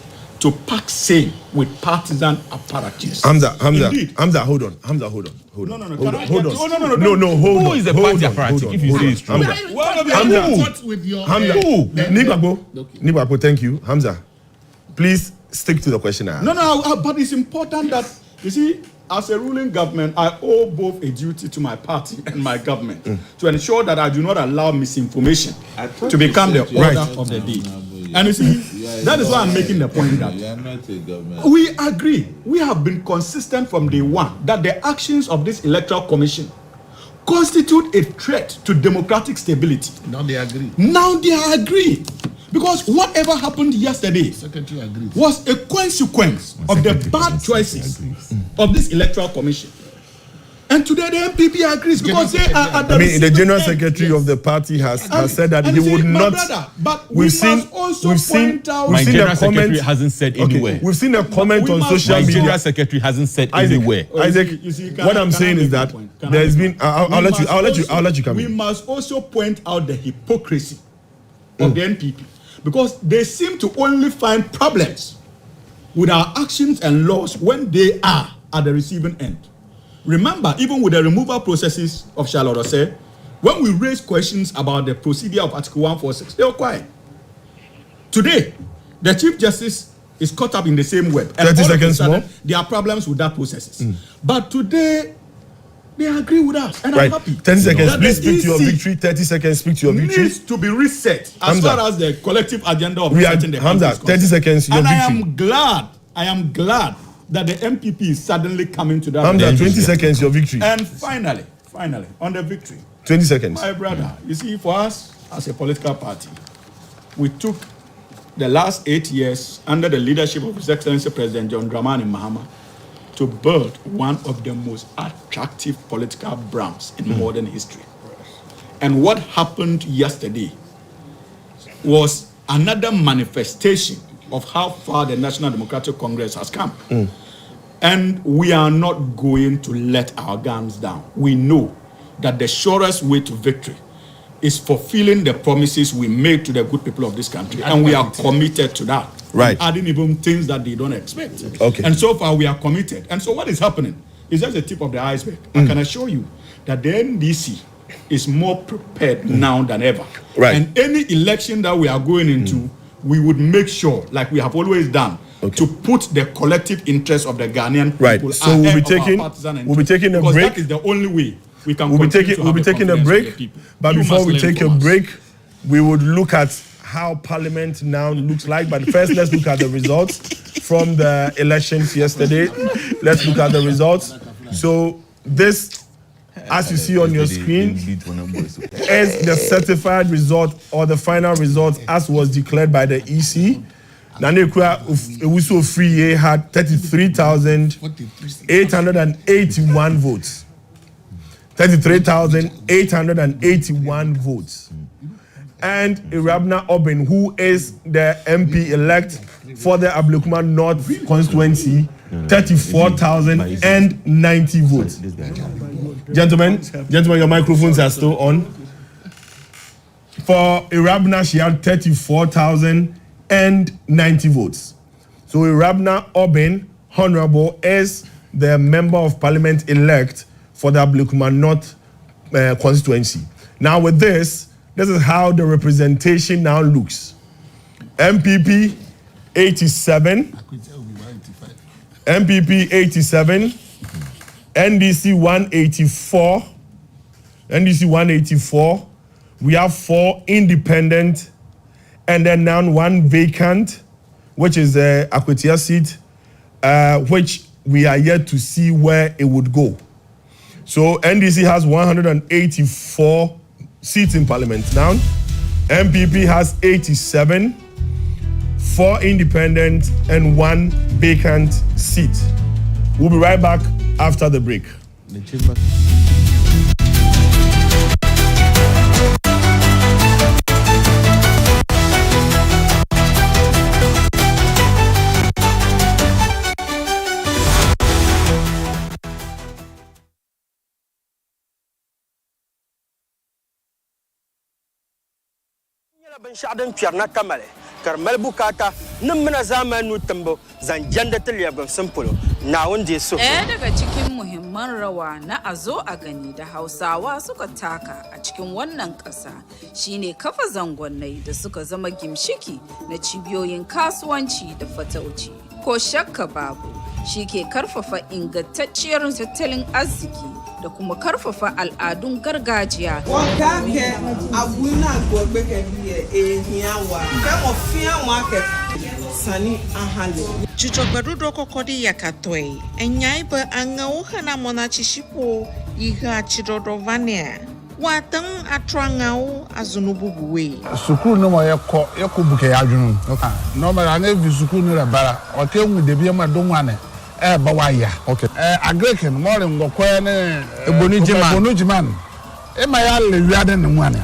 to pack same with partisan apparatus. Hamza, hold on. Hold on. Who is the party apparatus? If you say it's true. Nibagbo, thank you. Hamza, please stick to the question I asked. No, but it's important that, you see, as a ruling government, I owe both a duty to my party and my government to ensure that I do not allow misinformation to become the order of the day. And you see, that is why I'm making the point that we agree, we have been consistent from day one that the actions of this Electoral Commission constitute a threat to democratic stability. Now they agree. Because whatever happened yesterday was a consequence of the bad choices of this Electoral Commission. And today the MPP agrees because they are at the the General Secretary of the party has said that he would not. But we've seen my General Secretary hasn't said anywhere. We've seen a comment on social media. My General Secretary hasn't said anywhere. Isaac, what I'm saying is that there's been. I'll let you come in. We must also point out the hypocrisy of the NPP. Because they seem to only find problems with our actions and laws when they are at the receiving end. Remember, even with the removal processes of Charlotte Osei, when we raise questions about the procedure of Article 146, they were quiet. Today, the Chief Justice is caught up in the same web. 30 seconds more. There are problems with that processes. But today, they agree with us, and right. I'm happy. 10 seconds. Please speak to your victory. 30 seconds. Speak to your victory. Needs to be reset as far as the collective agenda of resetting the country is 30 seconds. Your and victory. I am glad that the MPP is suddenly coming to that. Hamza, 20 seconds. Your victory. And finally, on the victory. 20 seconds. My brother, you see, for us as a political party, we took the last 8 years under the leadership of His Excellency President John Dramani Mahama to build one of the most attractive political brands in modern history. And what happened yesterday was another manifestation of how far the National Democratic Congress has come. And we are not going to let our guns down. We know that the surest way to victory is fulfilling the promises we made to the good people of this country. And we are committed to that. Right. Adding even things that they don't expect. Okay. And so far we are committed. And so what is happening is just the tip of the iceberg. I can assure you that the NDC is more prepared now than ever. Right. And any election that we are going into, we would make sure, like we have always done, to put the collective interest of the Ghanaian people so we'll be taking a because break. that is the only way we can. We'll be taking a break. But before we take a break, we would look at how Parliament now looks like. But first, let's look at the results from the elections yesterday. Let's look at the results. So this, as you see on your screen, is the certified result or the final result as was declared by the EC. Nanekwa Ewusu Free had 33,881 votes. 33,881 votes. And Irabna Obin, who is the MP elect for the Ablekuma North constituency, 34,090 votes. Gentlemen, your microphones are still on. For Irabna, she had 34,090 votes. So Irabna Obin, Honorable, is the Member of Parliament elect for the Ablekuma North constituency. Now with this is how the representation now looks. MPP 87, MPP 87, NDC 184, NDC 184. We have 4 independent, and then now 1 vacant, which is the Akwetia seat, which we are yet to see where it would go. So NDC has 184 seats in parliament now. MPP has 87, 4 independent, and 1 vacant seat. We'll be right back after the break. Ben shaden pierna kamale karmel bukata nimna zamanu tambo zan janda tiliyabgan simple na wanda so ɗaya daga cikin muhimman rawa na azo a gani da Hausawa suka taka a cikin wannan ƙasa shine kafa zangonnai da suka zama gimshiki na cibiyoyin kasuwanci da fatauci. Ko shakka babu shi ke karfafa ingantacciyar tattalin arziki da kuma karfafa al'adun gargajiya. Jujogbarudo kokodi yakatoi, enyaiba anga uhana mona chishipo, iha chirodovania. Watang atrangau azunububuwe. Sukuru no yako buke yadwunu. No mara na vi sukuru no rebara. Oke hu de bi ma donwane. Bawaya. Okay. Agrekin more ngokwa ne Ebonu Jiman. Ma ya le wiade ne mwane.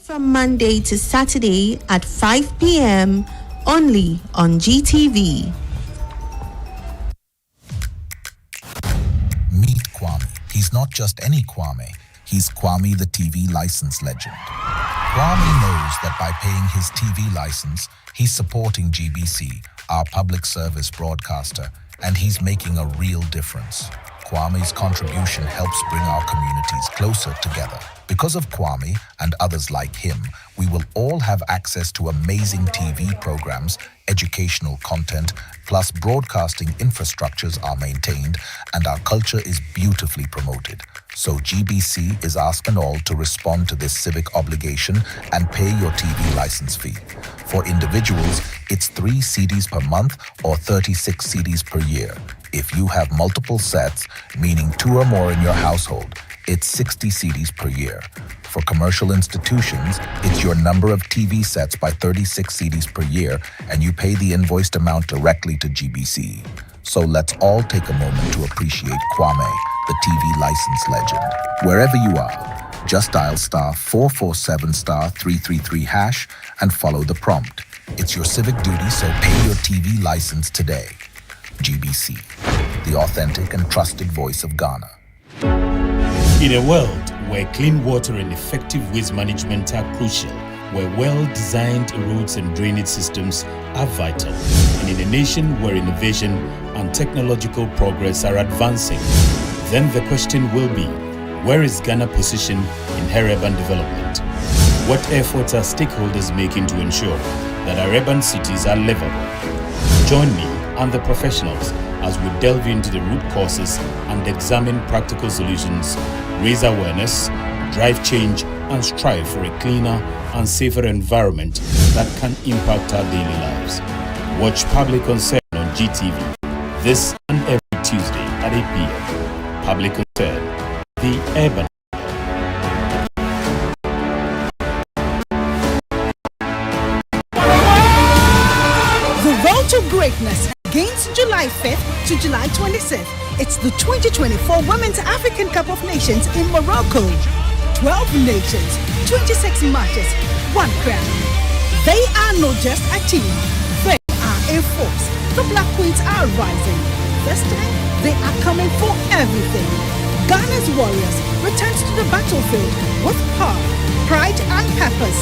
From Monday to Saturday at 5 p.m. only on GTV. Meet Kwame. He's not just any Kwame. He's Kwame the TV license legend. Kwame knows that by paying his TV license, he's supporting GBC, our public service broadcaster, and he's making a real difference. Kwame's contribution helps bring our communities closer together. Because of Kwame and others like him, we will all have access to amazing TV programs, educational content, plus broadcasting infrastructures are maintained and our culture is beautifully promoted. So GBC is asking all to respond to this civic obligation and pay your TV license fee. For individuals, it's 3 CDs per month or 36 CDs per year. If you have multiple sets, meaning 2 or more in your household, it's 60 CDs per year. For commercial institutions, it's your number of TV sets by 36 CDs per year, and you pay the invoiced amount directly to GBC. So let's all take a moment to appreciate Kwame, the TV license legend. Wherever you are, just dial *447 *333# and follow the prompt. It's your civic duty, so pay your TV license today. GBC, the authentic and trusted voice of Ghana. In a world where clean water and effective waste management are crucial, where well-designed roads and drainage systems are vital, and in a nation where innovation and technological progress are advancing, then the question will be, where is Ghana positioned in her urban development? What efforts are stakeholders making to ensure that our urban cities are livable? Join me and the professionals as we delve into the root causes and examine practical solutions, raise awareness, drive change, and strive for a cleaner and safer environment that can impact our daily lives. Watch Public Concern on GTV this and every Tuesday at 8 p.m. Public Concern, the urban. The road to greatness begins July 5th to July 26th. It's the 2024 Women's African Cup of Nations in Morocco. 12 nations, 26 matches, 1 crown. They are not just a team, they are a force. The Black Queens are rising. This time, they are coming for everything. Ghana's warriors returns to the battlefield with power, pride and purpose.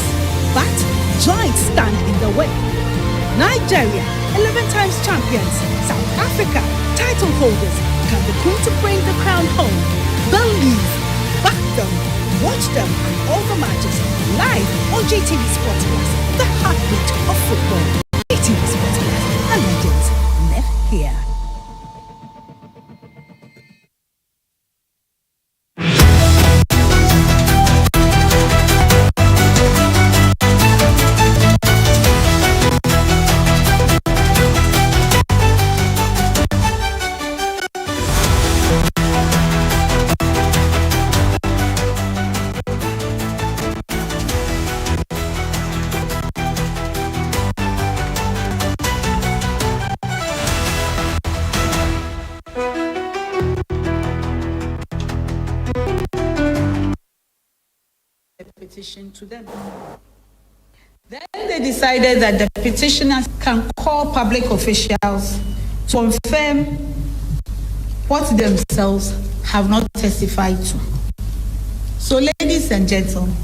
But giants stand in the way. Nigeria, 11 times champions. South Africa, title holders. Can the Queens bring the crown home? Believe, back them, watch them and all the matches live on GTV Sports Plus, the heartbeat of football. GTV Sports Plus, the legends live here. petition to them. Then they decided that the petitioners can call public officials to confirm what themselves have not testified to. So, ladies and gentlemen,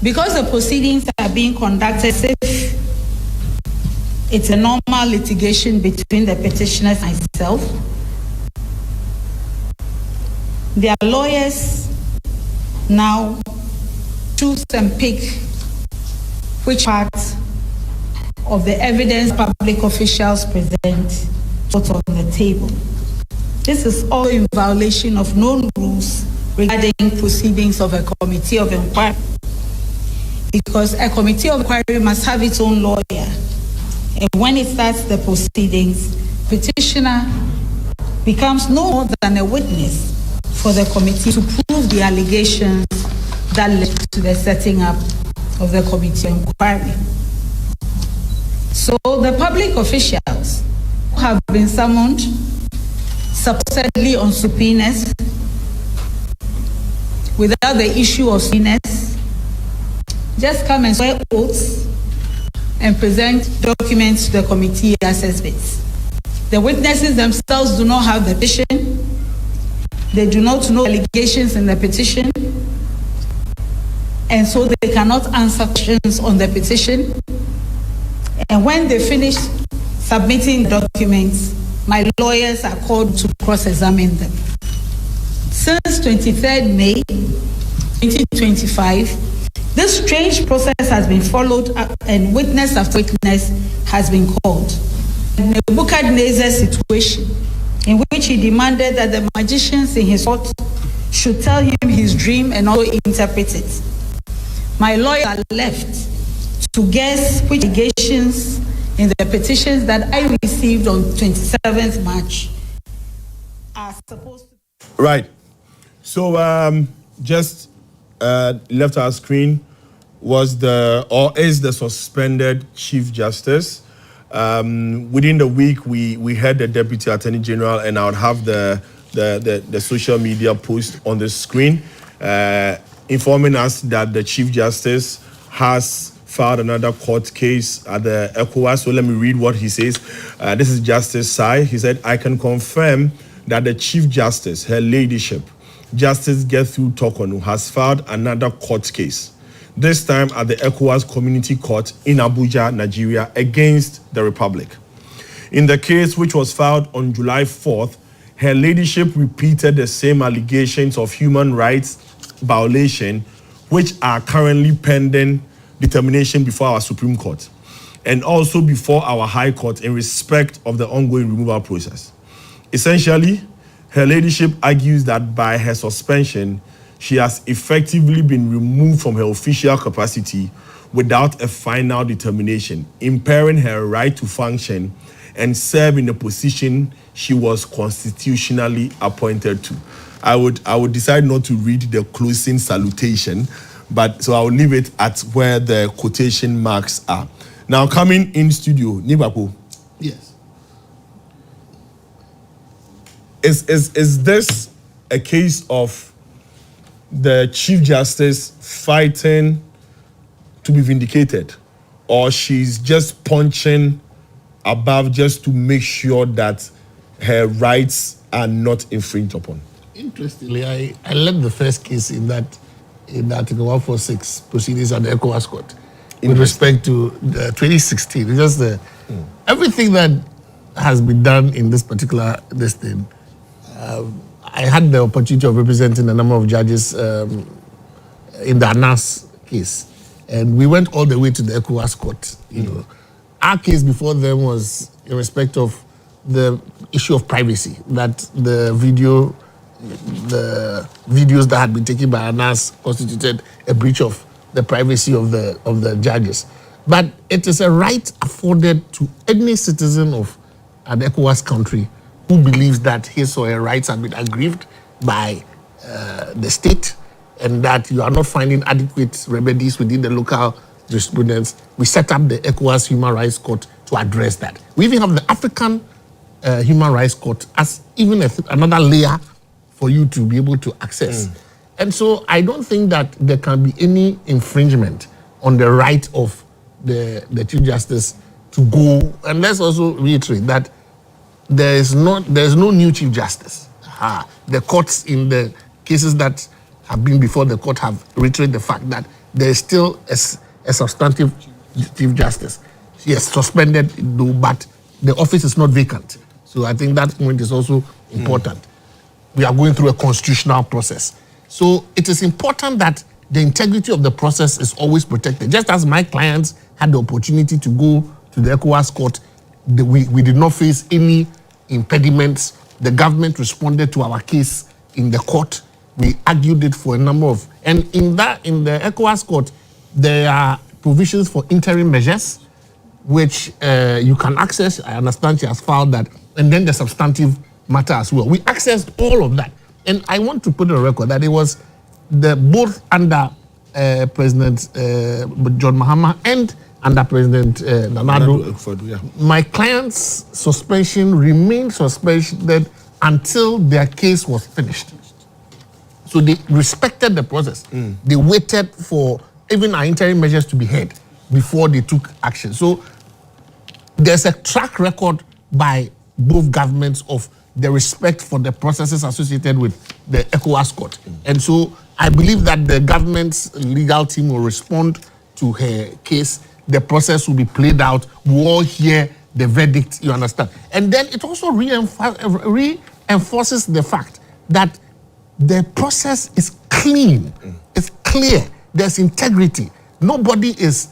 because the proceedings are being conducted as if it's a normal litigation between the petitioners and myself, their lawyers now choose and pick which part of the evidence public officials present put on the table. This is all in violation of known rules regarding proceedings of a committee of inquiry, because a committee of inquiry must have its own lawyer, and when it starts the proceedings, petitioner becomes no more than a witness for the committee to prove the allegations that led to the setting up of the committee of inquiry. So the public officials who have been summoned supposedly on subpoenas without the issue of subpoenas just come and swear oaths and present documents to the committee as exhibits. The witnesses themselves do not have the petition. They do not know allegations in the petition, and so they cannot answer questions on the petition. And when they finish submitting documents, my lawyers are called to cross-examine them. Since 23rd May 2025, this strange process has been followed up, and witness after witness has been called. Nebuchadnezzar's situation, in which he demanded that the magicians in his court should tell him his dream and also interpret it. My lawyers are left to guess which allegations in the petitions that I received on 27th March are supposed to... Right. So just left our screen was is the suspended Chief Justice. Within the week, we had the Deputy Attorney General, and I would have the social media post on the screen informing us that the Chief Justice has filed another court case at the ECOWAS. So let me read what he says. This is Justice Sai. He said, I can confirm that the Chief Justice, Her Ladyship, Justice Gethu Tokonu, has filed another court case, this time at the ECOWAS Community Court in Abuja, Nigeria, against the Republic. In the case, which was filed on July 4th, Her Ladyship repeated the same allegations of human rights violation, which are currently pending determination before our Supreme Court, and also before our High Court in respect of the ongoing removal process. Essentially, Her Ladyship argues that by her suspension, she has effectively been removed from her official capacity without a final determination, impairing her right to function and serve in the position she was constitutionally appointed to. I would decide not to read the closing salutation, but so I will leave it at where the quotation marks are. Now, coming in studio, Nibapo. Yes. Is this a case of the Chief Justice fighting to be vindicated, or she's just punching above just to make sure that her rights are not infringed upon? Interestingly, I led the first case in Article 146 proceedings at the ECOWAS Court with respect to 2016. It's just everything that has been done in this particular thing. I had the opportunity of representing a number of judges in the Anas case, and we went all the way to the ECOWAS Court. You know, our case before them was in respect of the issue of privacy, that the videos that had been taken by Anas constituted a breach of the privacy of the judges. But it is a right afforded to any citizen of an ECOWAS country who believes that his or her rights have been aggrieved by the state, and that you are not finding adequate remedies within the local jurisprudence. We set up the ECOWAS Human Rights Court to address that. We even have the African Human Rights Court as even another layer for you to be able to access. And so I don't think that there can be any infringement on the right of the Chief Justice to go. And let's also reiterate that there's no new Chief Justice. The courts in the cases that have been before the court have reiterated the fact that there is still a substantive Chief Justice. Yes, suspended, though, but the office is not vacant. So I think that point is also important. We are going through a constitutional process. So it is important that the integrity of the process is always protected. Just as my clients had the opportunity to go to the ECOWAS court, we did not face any impediments. The government responded to our case in the court. We argued it for a number of, and in the ECOWAS court, there are provisions for interim measures, which you can access. I understand she has filed that, and then the substantive matter as well. We accessed all of that, and I want to put on record that it was both under President John Mahama and under President Nana Akufo-Addo. My client's suspension remained suspended until their case was finished. So they respected the process. They waited for even our interim measures to be heard before they took action. So there's a track record by both governments of the respect for the processes associated with the ECOWAS court. And so I believe that the government's legal team will respond to her case. The process will be played out. We'll all hear the verdict, you understand. And then it also reinforces the fact that the process is clean, it's clear, there's integrity. Nobody is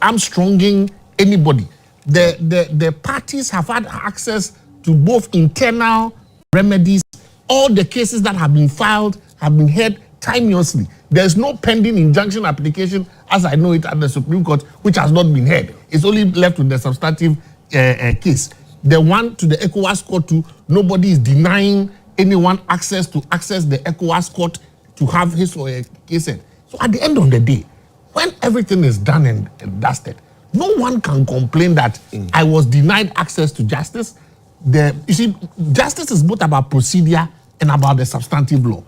armstronging anybody. The parties have had access to both internal remedies. All the cases that have been filed have been heard timeously. There's no pending injunction application, as I know it, at the Supreme Court, which has not been heard. It's only left with the substantive case. The one to the ECOWAS court too, nobody is denying anyone access to access the ECOWAS court to have his or her case heard. So at the end of the day, when everything is done and dusted, no one can complain that I was denied access to justice. You see, justice is both about procedure and about the substantive law.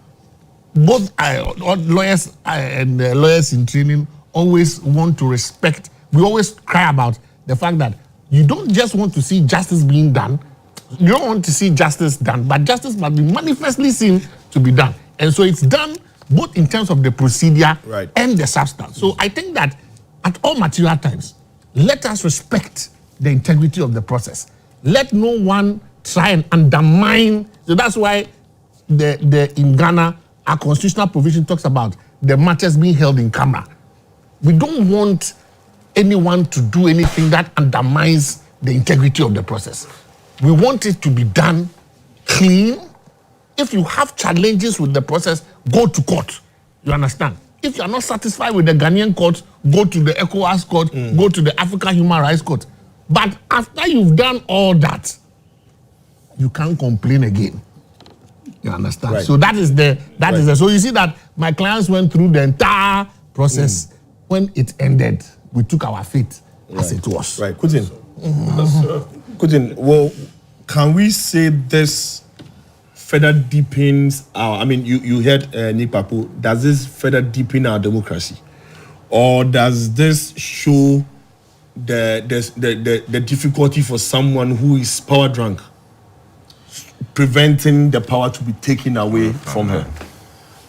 Both lawyers and lawyers in training always want to respect. We always cry about the fact that you don't just want to see justice being done. You don't want to see justice done, but justice must be manifestly seen to be done. And so it's done both in terms of the procedure and the substance. So I think that at all material times, let us respect the integrity of the process. Let no one try and undermine. So that's why in Ghana, our constitutional provision talks about the matters being held in camera. We don't want anyone to do anything that undermines the integrity of the process. We want it to be done clean. If you have challenges with the process, go to court. You understand? If you are not satisfied with the Ghanaian court, go to the ECOWAS court, go to the African Human Rights Court. But after you've done all that, you can't complain again. You understand? Right. So that is the so you see that my clients went through the entire process. When it ended, we took our fate as it was. Right, Kutin. Kutin, well, can we say this further deepens our, I mean, you heard Nick Papu, does this further deepen our democracy? Or does this show the difficulty for someone who is power drunk, preventing the power to be taken away from her?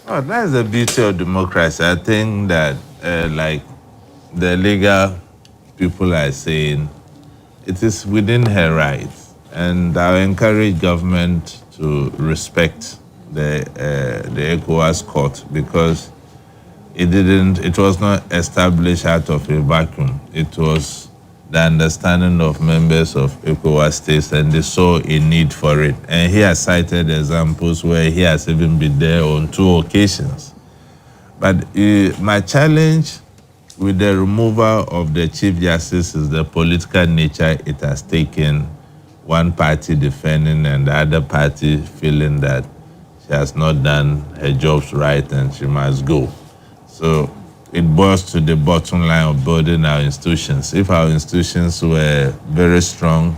Oh, that's the beauty of democracy. I think that, like the legal people are saying, it is within her rights. And I encourage government to respect the ECOWAS court, because it was not established out of a vacuum. It was the understanding of members of ECOWAS states, and they saw a need for it. And he has cited examples where he has even been there on 2 occasions. But my challenge with the removal of the Chief Justice is the political nature it has taken, one party defending and the other party feeling that she has not done her jobs right and she must go. So it boils to the bottom line of building our institutions. If our institutions were very strong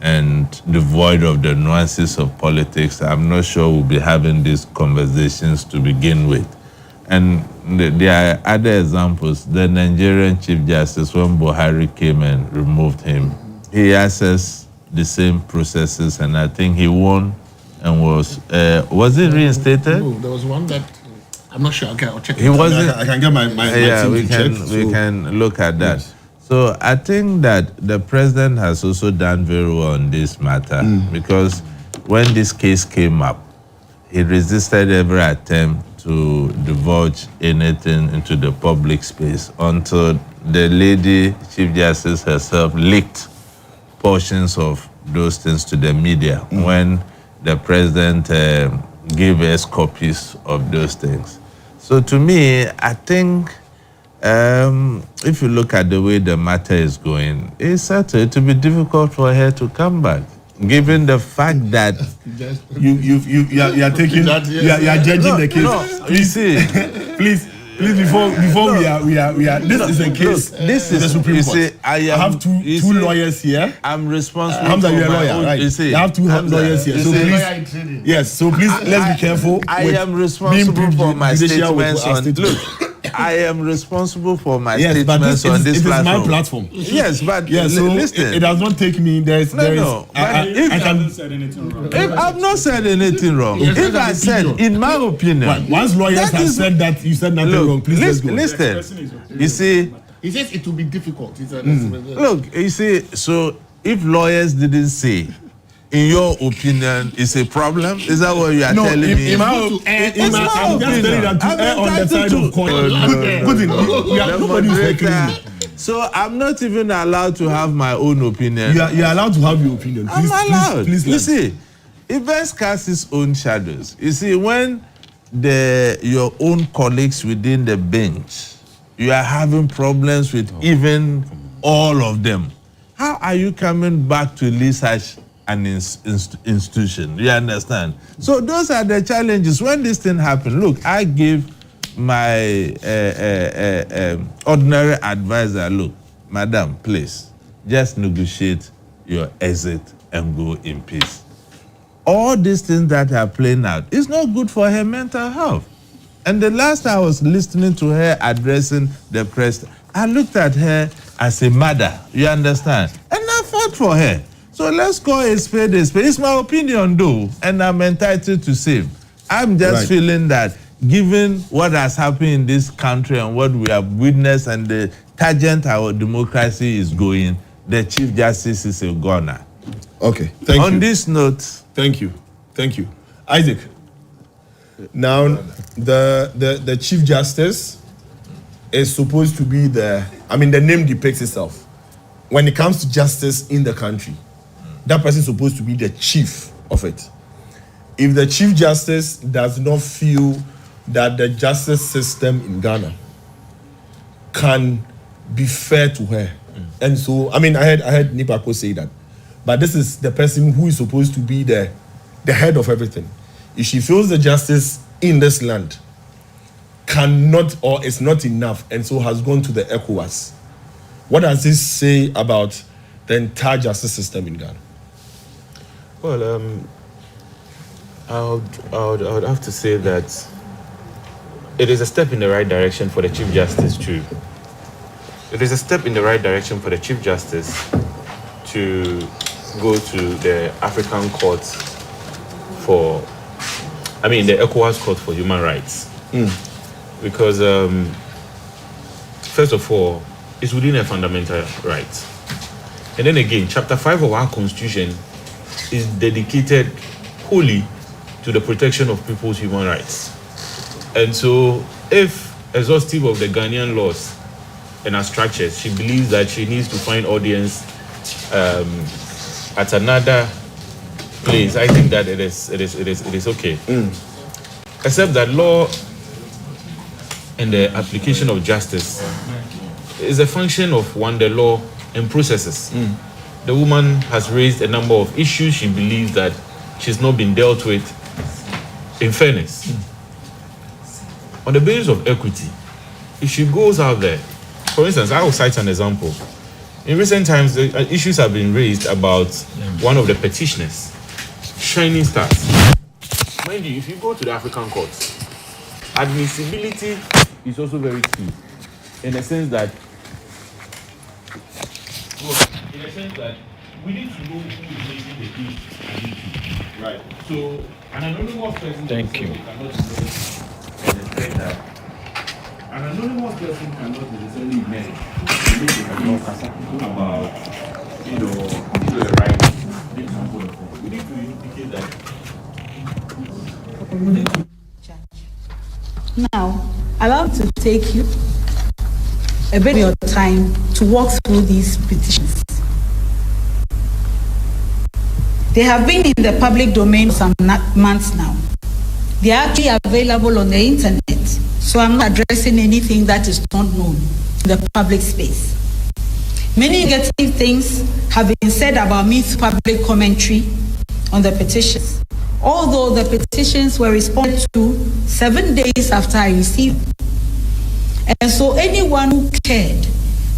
and devoid of the nuances of politics, I'm not sure we'll be having these conversations to begin with. And there are other examples. The Nigerian Chief Justice, when Buhari came and removed him, he accessed the same processes, and I think he won and was it reinstated? No, there was one that I'm not sure. Okay, I'll check. He wasn't. I can get my yeah, team we to can check, we can look at that. Yes. So I think that the president has also done very well on this matter because when this case came up, he resisted every attempt to divulge anything into the public space until the lady Chief Justice herself leaked portions of those things to the media when the president gave us copies of those things. So to me, I think if you look at the way the matter is going, it's certain to be difficult for her to come back, given the fact that you are taking you are judging the case. No, you see, please before we are this is a case. This is the Supreme Court. See, I have two lawyers here. I'm responsible. Hamza, for you're a my lawyer, own, right? You see, You have two lawyers here. So please, yes. So please, let's be careful. I am responsible for my statements on. Look, I am responsible for my yes, but statements on this platform. It is my platform. Yes, but so listen. It does not take me. I haven't said anything wrong. If I've not said anything wrong. If I said, in my opinion, once lawyers have said that you said nothing wrong, please let's go. Listen, you see, he says it will be difficult. Look, you see, so if lawyers didn't say, in your opinion, it's a problem? Is that what you are telling me? I'm just telling that to err on the side of caution. Nobody is heckling me. So I'm not even allowed to have my own opinion. You're allowed to have your opinion. I'm allowed. Please, you see, events cast its own shadows. You see, when your own colleagues within the bench, you are having problems with even all of them. How are you coming back to lead such an institution? You understand? So those are the challenges. When this thing happened, look, I gave my ordinary advisor, look, madam, please, just negotiate your exit and go in peace. All these things that are playing out is not good for her mental health. And the last I was listening to her addressing the press, I looked at her as a mother, you understand? And I fought for her. So let's call a spade a spade. It's my opinion though, and I'm entitled to say. I'm just feeling that given what has happened in this country and what we have witnessed and the tangent our democracy is going, the Chief Justice is a goner. Okay, thank you. On this note, thank you. Isaac, now the Chief Justice is supposed to be the name depicts itself. When it comes to justice in the country, that person is supposed to be the chief of it. If the Chief Justice does not feel that the justice system in Ghana can be fair to her, and so I heard Nipako say that, but this is the person who is supposed to be the head of everything. If she feels the justice in this land cannot or is not enough, and so has gone to the ECOWAS, what does this say about the entire justice system in Ghana? Well, I would have to say that it is a step in the right direction for the Chief Justice too. It is a step in the right direction for the Chief Justice to go to the African Court the ECOWAS Court for Human Rights. Because, first of all, it's within a fundamental right. And then again, Chapter 5 of our Constitution is dedicated wholly to the protection of people's human rights. And so, if exhaustive of the Ghanaian laws and our structures, she believes that she needs to find audience at another place, I think that it is okay. Except that law and the application of justice is a function of the law and processes. The woman has raised a number of issues she believes that she's not been dealt with in fairness. On the basis of equity, if she goes out there, for instance, I will cite an example. In recent times, issues have been raised about one of the petitioners, Shining Stars. Mind you, if you go to the African courts, admissibility is also very key, in the sense that we need to know who is making the case admissible. Right. So an anonymous person cannot understand that. An anonymous person cannot necessarily manage about, the right. We need to indicate that. Now, allow me to take you a bit of your time to walk through these petitions. They have been in the public domain for some months now. They are actually available on the internet, so I'm not addressing anything that is not known in the public space. Many negative things have been said about me through public commentary on the petitions, although the petitions were responded to 7 days after I received them. And so anyone who cared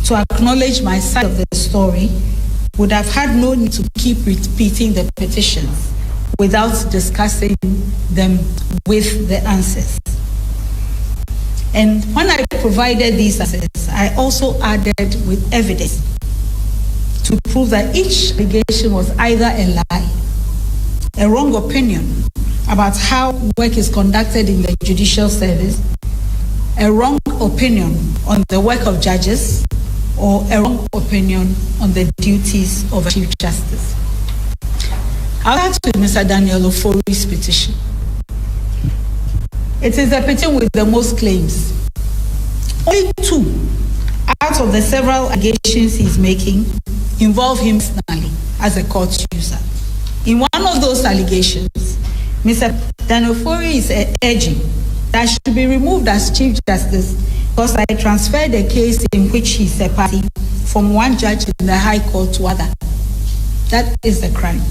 to acknowledge my side of the story would have had no need to keep repeating the petitions without discussing them with the answers. And when I provided these answers, I also added with evidence to prove that each allegation was either a lie, a wrong opinion about how work is conducted in the judicial service, a wrong opinion on the work of judges, or a wrong opinion on the duties of a Chief Justice. I'll start with Mr. Daniel Ofori's petition. It is the petition with the most claims. Only 2 out of the several allegations he's making involve him personally as a court user. In one of those allegations, Mr. Daniel Ofori is urging that I should be removed as Chief Justice because I transferred a case in which he's a party from one judge in the High Court to other. That is the crime.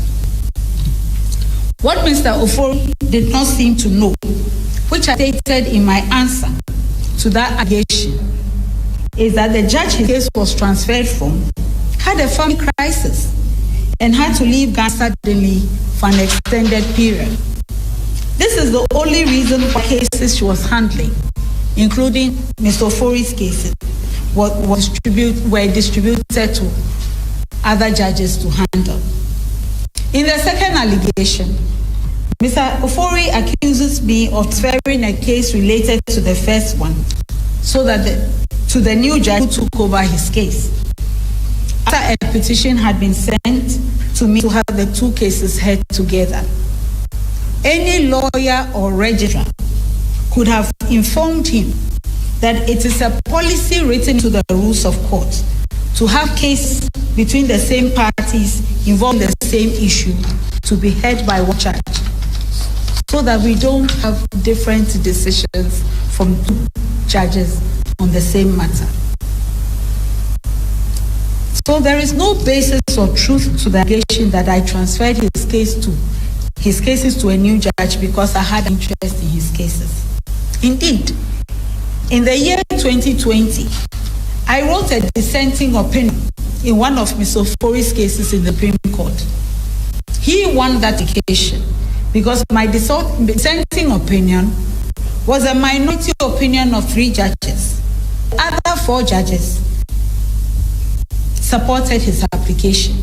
What Mr. Ofori did not seem to know, which I stated in my answer to that allegation, is that the judge his case was transferred from had a family crisis and had to leave Ghana suddenly for an extended period. This is the only reason why cases she was handling, including Mr. Ofori's cases, were distributed to other judges to handle. In the second allegation, Mr. Ofori accuses me of transferring a case related to the first one to the new judge who took over his case, after a petition had been sent to me to have the 2 cases heard together. Any lawyer or registrar could have informed him that it is a policy written to the rules of court to have cases between the same parties involving the same issue to be heard by one judge, so that we don't have different decisions from 2 judges on the same matter. So there is no basis or truth to the allegation that I transferred his cases to a new judge because I had interest in his cases. Indeed, in the year 2020, I wrote a dissenting opinion in one of Mr. Ofori's cases in the Supreme Court. He won that occasion because my dissenting opinion was a minority opinion of 3 judges. The other 4 judges supported his application.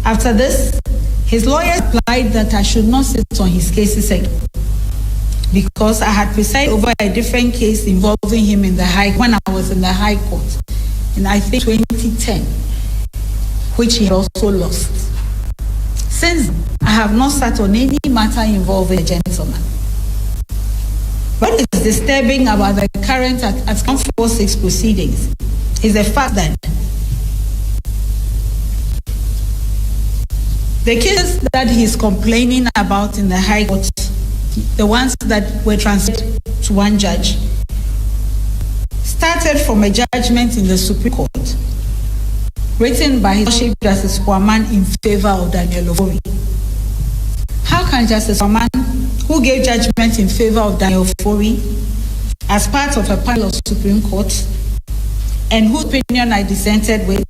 After this, his lawyer replied that I should not sit on his cases again because I had presided over a different case involving him when I was in the High Court in I think 2010, which he also lost. Since I have not sat on any matter involving a gentleman. What is disturbing about the current at 146 proceedings is the fact that the cases that he's complaining about in the High Court, the ones that were transferred to one judge, started from a judgment in the Supreme Court, written by His Lordship Justice Kwaman in favor of Daniel Ofori. How can Justice Kwaman, who gave judgment in favor of Daniel Ofori as part of a panel of Supreme Court, and whose opinion I dissented with,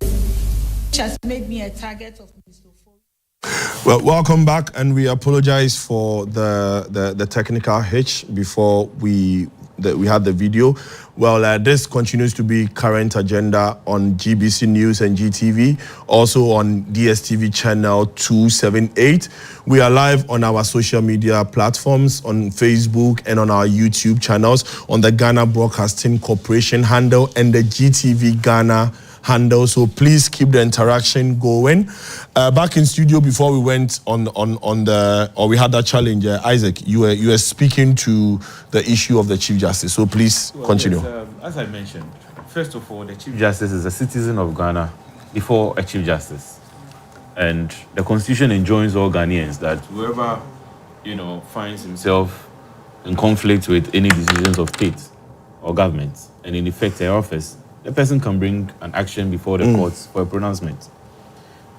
which has made me a target of misophobia. Well, welcome back, and we apologize for the technical hitch before we had the video. Well, this continues to be current agenda on GBC News and GTV, also on DSTV channel 278. We are live on our social media platforms, on Facebook and on our YouTube channels, on the Ghana Broadcasting Corporation handle and the GTV Ghana handle. So please keep the interaction going. Back in studio before we went on we had that challenge. Isaac, you were speaking to the issue of the Chief Justice. So please continue. Yes, as I mentioned, first of all, the Chief Justice is a citizen of Ghana before a Chief Justice, and the Constitution enjoins all Ghanaians that whoever finds himself in conflict with any decisions of state or government and in effect their office, the person can bring an action before the courts for a pronouncement.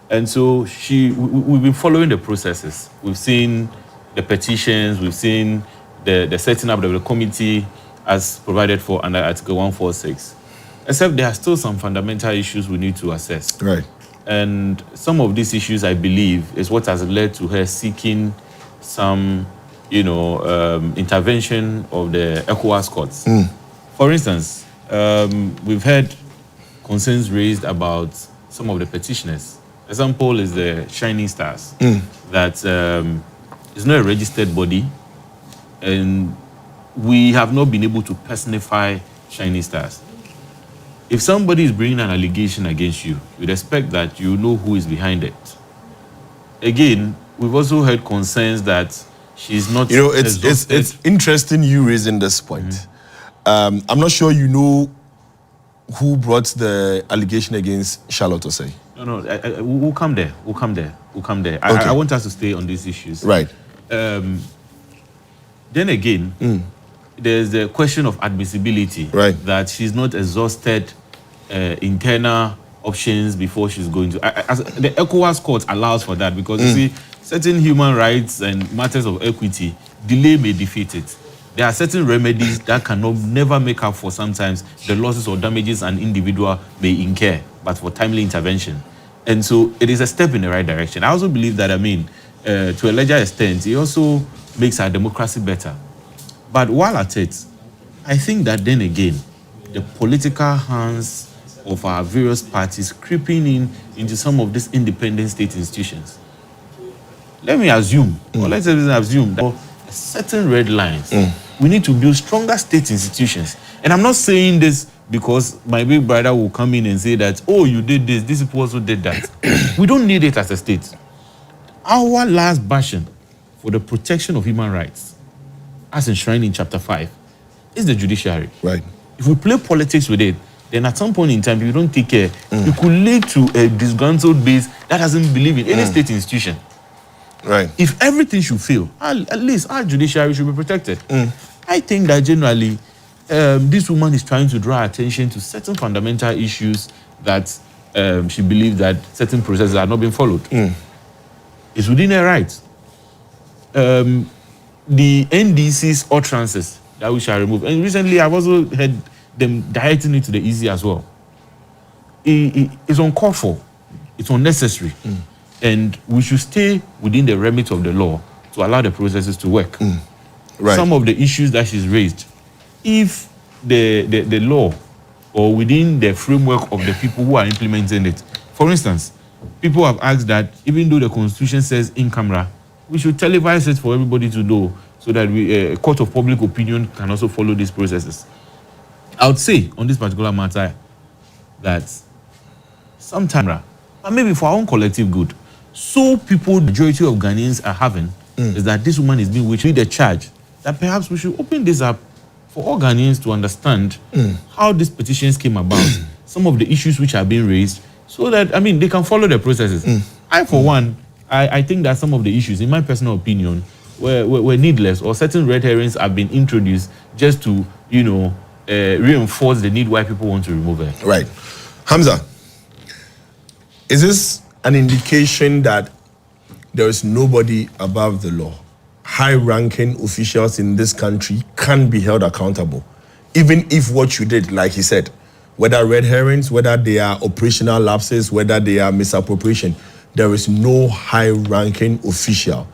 And so we've been following the processes. We've seen the petitions, we've seen the setting up of the committee as provided for under Article 146. Except there are still some fundamental issues we need to assess. Right. And some of these issues, I believe, is what has led to her seeking some, intervention of the ECOWAS courts. For instance, we've had concerns raised about some of the petitioners. Example is the Shining Stars, that is not a registered body, and we have not been able to personify Shining Stars. If somebody is bringing an allegation against you, we'd expect that you know who is behind it. Again, we've also heard concerns that she's not. It's interesting you raising this point. I'm not sure you know who brought the allegation against Charlotte Osei. No, we'll come there. Okay. I want us to stay on these issues. Right. Then again, there's the question of admissibility. Right. That she's not exhausted internal options before she's going to. The ECOWAS court allows for that because, you see, certain human rights and matters of equity, delay may defeat it. There are certain remedies that never make up for sometimes the losses or damages an individual may incur, but for timely intervention. And so it is a step in the right direction. I also believe that, to a larger extent, it also makes our democracy better. But while at it, I think that then again, the political hands of our various parties creeping into some of these independent state institutions. Let me assume, or let's assume that certain red lines, we need to build stronger state institutions. And I'm not saying this because my big brother will come in and say that, oh, you did this, these people also did that. We don't need it as a state. Our last bastion for the protection of human rights, as enshrined in Chapter 5, is the judiciary. Right. If we play politics with it, then at some point in time, if you don't take care, it could lead to a disgruntled base that doesn't believe in any state institution. Right. If everything should fail, at least our judiciary should be protected. I think that generally, this woman is trying to draw attention to certain fundamental issues that she believes that certain processes are not being followed. It's within her rights. The NDC's utterances that we shall remove. And recently, I've also heard them directing it to the EC as well. It's uncalled for. It's unnecessary. And we should stay within the remit of the law to allow the processes to work. Right. Some of the issues that she's raised, if the law or within the framework of the people who are implementing it, for instance, people have asked that even though the Constitution says in camera, we should televise it for everybody to know so that a court of public opinion can also follow these processes. I would say on this particular matter that sometime, but maybe for our own collective good, so the majority of Ghanaians are having is that this woman is being with the charge that perhaps we should open this up for all Ghanaians to understand how these petitions came about, some of the issues which are being raised, so that, they can follow the processes. I, for one, I think that some of the issues, in my personal opinion, were needless, or certain red herrings have been introduced just to, reinforce the need why people want to remove it. Right. Hamza, is this an indication that there is nobody above the law? High-ranking officials in this country can be held accountable, even if what you did, like he said, whether red herrings, whether they are operational lapses, whether they are misappropriation, there is no high-ranking official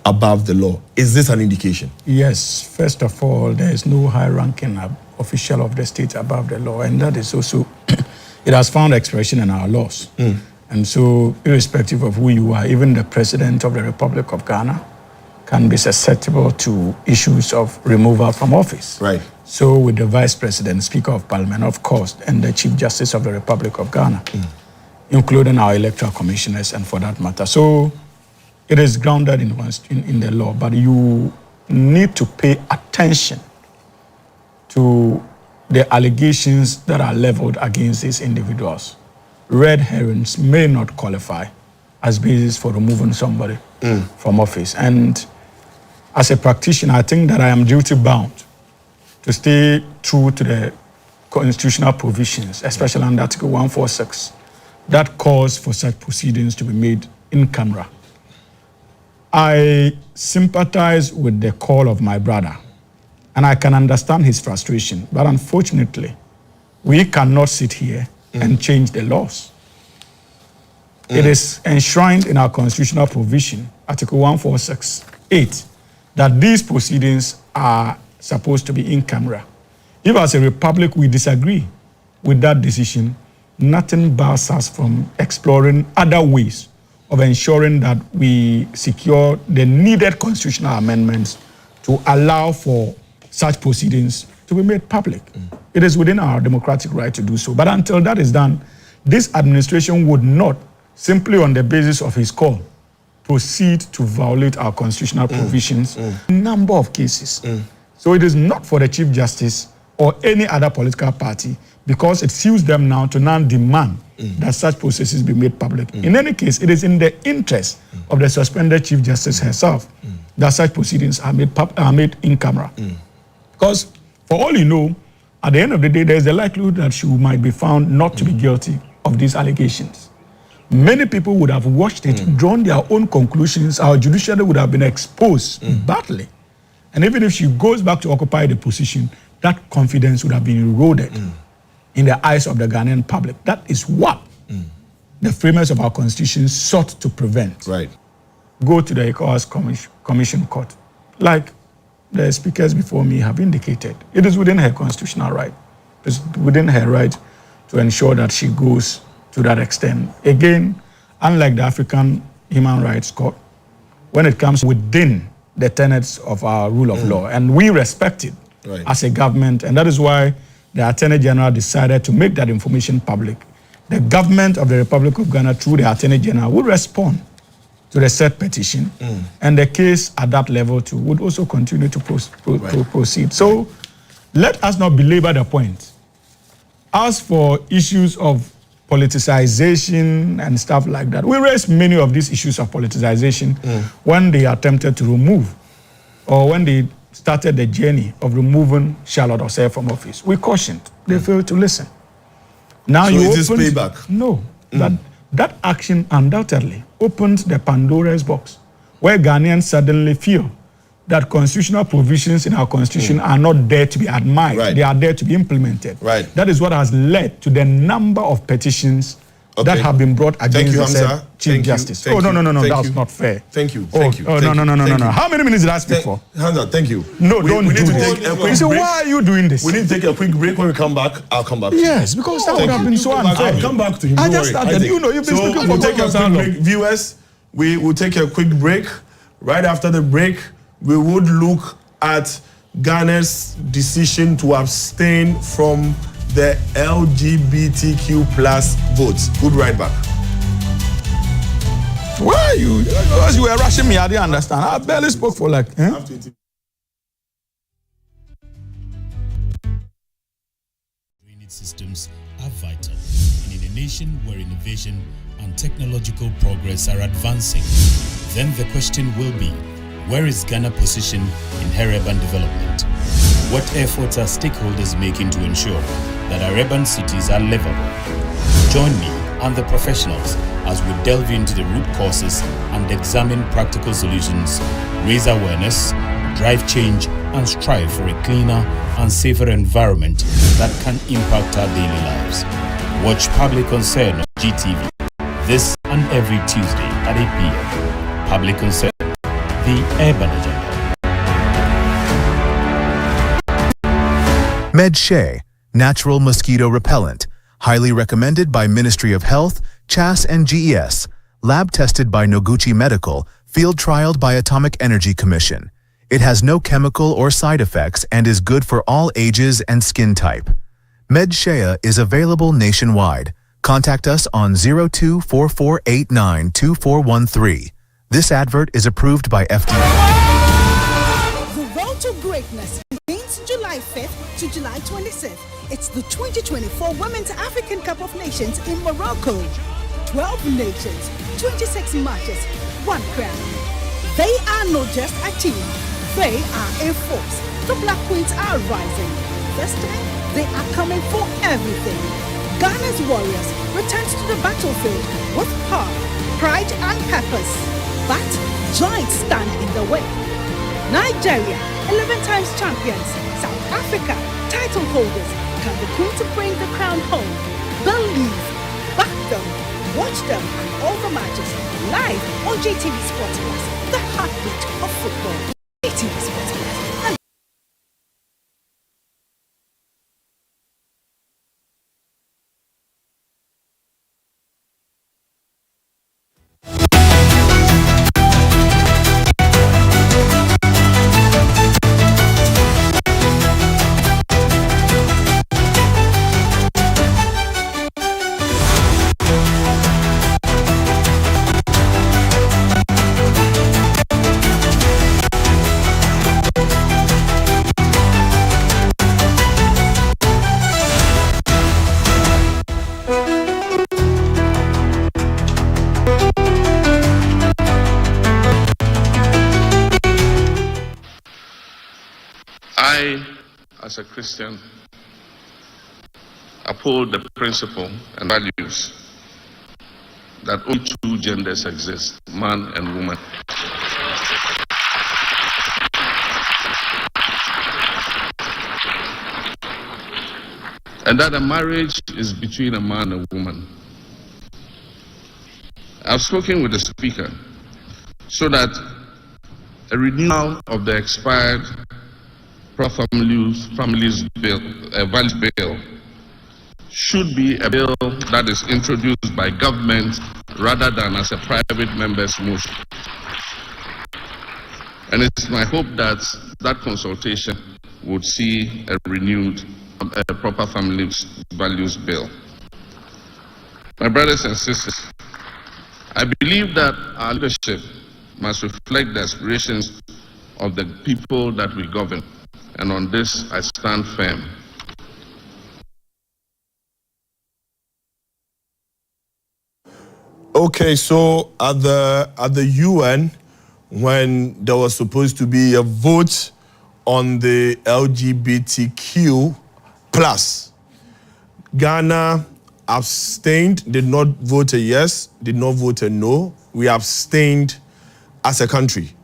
above the law. Is this an indication? Yes. First of all, there is no high-ranking official of the state above the law, and that is also, it has found expression in our laws. And so, irrespective of who you are, even the President of the Republic of Ghana can be susceptible to issues of removal from office. Right. So with the Vice President, Speaker of Parliament, of course, and the Chief Justice of the Republic of Ghana, including our electoral commissioners and for that matter. So it is grounded in the law, but you need to pay attention to the allegations that are leveled against these individuals. Red herrings may not qualify as basis for removing somebody from office. And as a practitioner, I think that I am duty-bound to stay true to the constitutional provisions, especially under Article 146, that calls for such proceedings to be made in camera. I sympathize with the call of my brother, and I can understand his frustration, but unfortunately, we cannot sit here and change the laws. It is enshrined in our constitutional provision, Article 146(8), that these proceedings are supposed to be in camera. If as a republic we disagree with that decision, nothing bars us from exploring other ways of ensuring that we secure the needed constitutional amendments to allow for such proceedings to be made public. It is within our democratic right to do so. But until that is done, this administration would not, simply on the basis of his call, proceed to violate our constitutional provisions in a number of cases. So it is not for the Chief Justice or any other political party, because it suits them now to now demand that such processes be made public. In any case, it is in the interest of the suspended Chief Justice herself that such proceedings are made in camera. Because for all you know, at the end of the day, there is a likelihood that she might be found not to be guilty of these allegations. Many people would have watched it, drawn their own conclusions. Our judiciary would have been exposed badly. And even if she goes back to occupy the position, that confidence would have been eroded in the eyes of the Ghanaian public. That is what the framers of our constitution sought to prevent. Right. Go to the ECOWAS Commission Court. Like the speakers before me have indicated, it is within her constitutional right. It's within her right to ensure that she goes to that extent. Again, unlike the African Human Rights Court, when it comes within the tenets of our rule of law, and we respect it as a government, and that is why the Attorney General decided to make that information public. The government of the Republic of Ghana, through the Attorney General, would respond to the said petition, and the case at that level too would also continue to proceed. So let us not belabor the point. As for issues of politicization and stuff like that, we raised many of these issues of politicization when they attempted to remove, or when they started the journey of removing Charlotte Osei from office. We cautioned. They failed to listen. Now so you is this payback? No. That action undoubtedly opened the Pandora's box, where Ghanaians suddenly feel that constitutional provisions in our constitution are not there to be admired. They are there to be implemented. That is what has led to the number of petitions that have been brought against the Chief Justice. No, that's not fair. Thank you. No. How many minutes did I speak for? Hamza, thank you. No, don't do this. Why are you doing this? We need to take a quick break. When we come back, I'll come back to you. Yes, because that would have been so unfair. I'll come back to him. I just started. You've been speaking for take a quick break. Viewers, we will take a quick break. Right after the break, we would look at Ghana's decision to abstain from the LGBTQ plus votes. We'll be right back. Why are you? Because you were rushing me, I didn't understand. I barely spoke for like... Drainage systems are vital. And in a nation where innovation and technological progress are advancing, then the question will be, where is Ghana positioned in her urban development? What efforts are stakeholders making to ensure that our urban cities are livable? Join me and the professionals as we delve into the root causes and examine practical solutions, raise awareness, drive change, and strive for a cleaner and safer environment that can impact our daily lives. Watch Public Concern on GTV this and every Tuesday at 8 p.m. Public Concern, the urban agenda. MedShay, natural mosquito repellent, highly recommended by Ministry of Health, CHAS and GES, lab tested by Noguchi Medical, field trialed by Atomic Energy Commission. It has no chemical or side effects and is good for all ages and skin type. MedShay is available nationwide. Contact us on 0244892413. This advert is approved by FDA. The Road to Greatness begins July 5th to July 26th. It's the 2024 Women's African Cup of Nations in Morocco. 12 nations, 26 matches, 1 crown. They are not just a team, they are a force. The Black Queens are rising. This time, they are coming for everything. Ghana's warriors returns to the battlefield with heart, pride and purpose. But giants stand in the way. Nigeria, 11 times champions. South Africa, title holders. Can the Queens bring the crown home? Believe, back them, watch them and all the matches live on GTV Sports Plus, the heartbeat of football. GTV Sports Plus. I, as a Christian, uphold the principle and values that only 2 genders exist, man and woman. And that a marriage is between a man and a woman. I've spoken with the Speaker so that a renewal of the expired Families Bill, Values Bill, should be a bill that is introduced by government rather than as a private member's motion. And it's my hope that that consultation would see a renewed, proper Families Values Bill. My brothers and sisters, I believe that our leadership must reflect the aspirations of the people that we govern. And on this, I stand firm. Okay, so at the UN, when there was supposed to be a vote on the LGBTQ plus, Ghana abstained, did not vote a yes, did not vote a no. We abstained as a country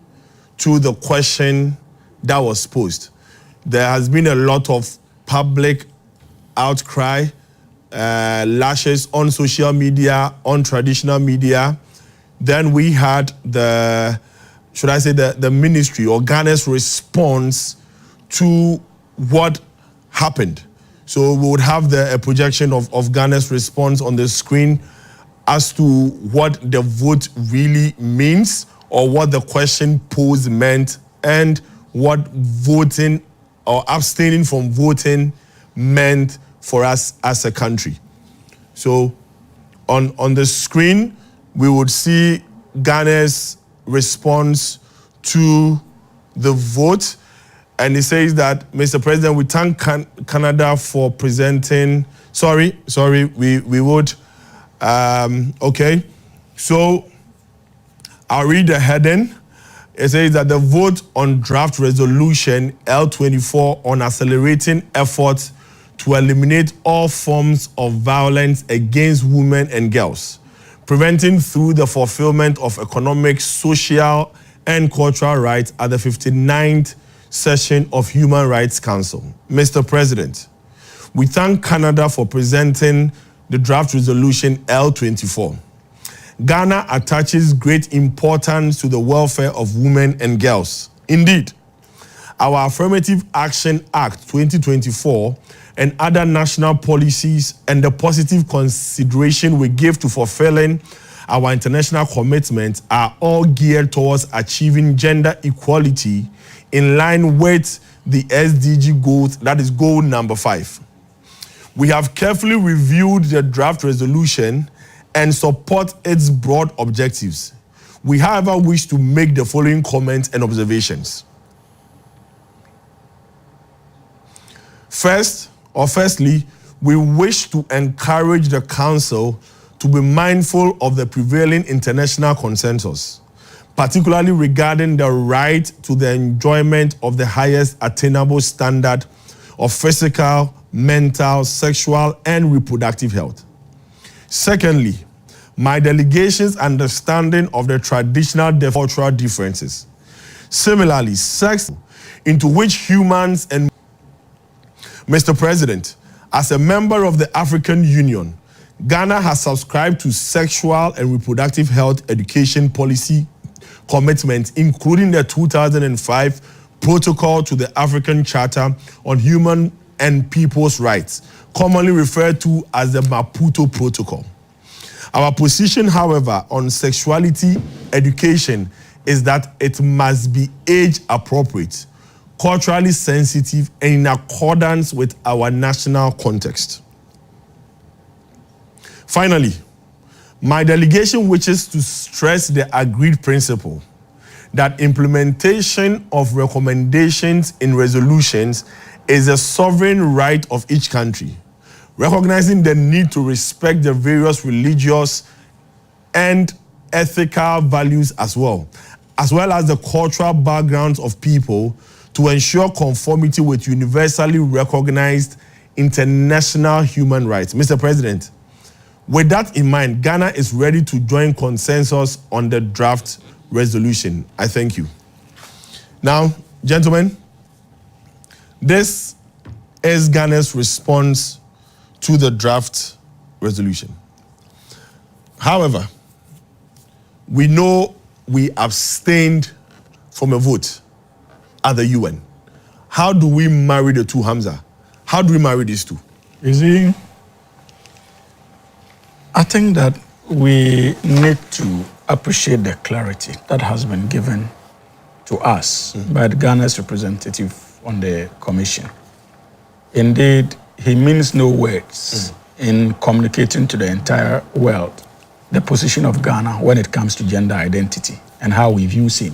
to the question that was posed. There has been a lot of public outcry, lashes on social media, on traditional media. Then we had the ministry or Ghana's response to what happened. So we would have a projection of Ghana's response on the screen as to what the vote really means or what the question posed meant and what voting or abstaining from voting meant for us as a country. So on the screen, we would see Ghana's response to the vote. And it says that, Mr. President, we thank Canada for presenting, we would, okay. So I'll read the heading. It says that the vote on draft resolution L24 on accelerating efforts to eliminate all forms of violence against women and girls, preventing through the fulfillment of economic, social, and cultural rights at the 59th session of Human Rights Council. Mr. President, we thank Canada for presenting the draft resolution L24. Ghana attaches great importance to the welfare of women and girls. Indeed, our Affirmative Action Act 2024 and other national policies and the positive consideration we give to fulfilling our international commitments are all geared towards achieving gender equality in line with the SDG goals, that is goal number 5. We have carefully reviewed the draft resolution and support its broad objectives. We, however, wish to make the following comments and observations. Firstly, we wish to encourage the Council to be mindful of the prevailing international consensus, particularly regarding the right to the enjoyment of the highest attainable standard of physical, mental, sexual, and reproductive health. Secondly, my delegation's understanding of the traditional cultural differences. Similarly, sex into which humans and Mr. President, as a member of the African Union, Ghana has subscribed to sexual and reproductive health education policy commitments, including the 2005 Protocol to the African Charter on Human and People's Rights, commonly referred to as the Maputo Protocol. Our position, however, on sexuality education is that it must be age-appropriate, culturally sensitive, and in accordance with our national context. Finally, my delegation wishes to stress the agreed principle that implementation of recommendations in resolutions is a sovereign right of each country, recognizing the need to respect the various religious and ethical values as well as the cultural backgrounds of people to ensure conformity with universally recognized international human rights. Mr. President, with that in mind, Ghana is ready to join consensus on the draft resolution. I thank you. Now, gentlemen, this is Ghana's response to the draft resolution. However, we know we abstained from a vote at the UN. How do we marry the two, Hamza? How do we marry these two? You see, I think that we need to appreciate the clarity that has been given to us by Ghana's representative on the commission. Indeed, he means no words in communicating to the entire world the position of Ghana when it comes to gender identity and how we view it,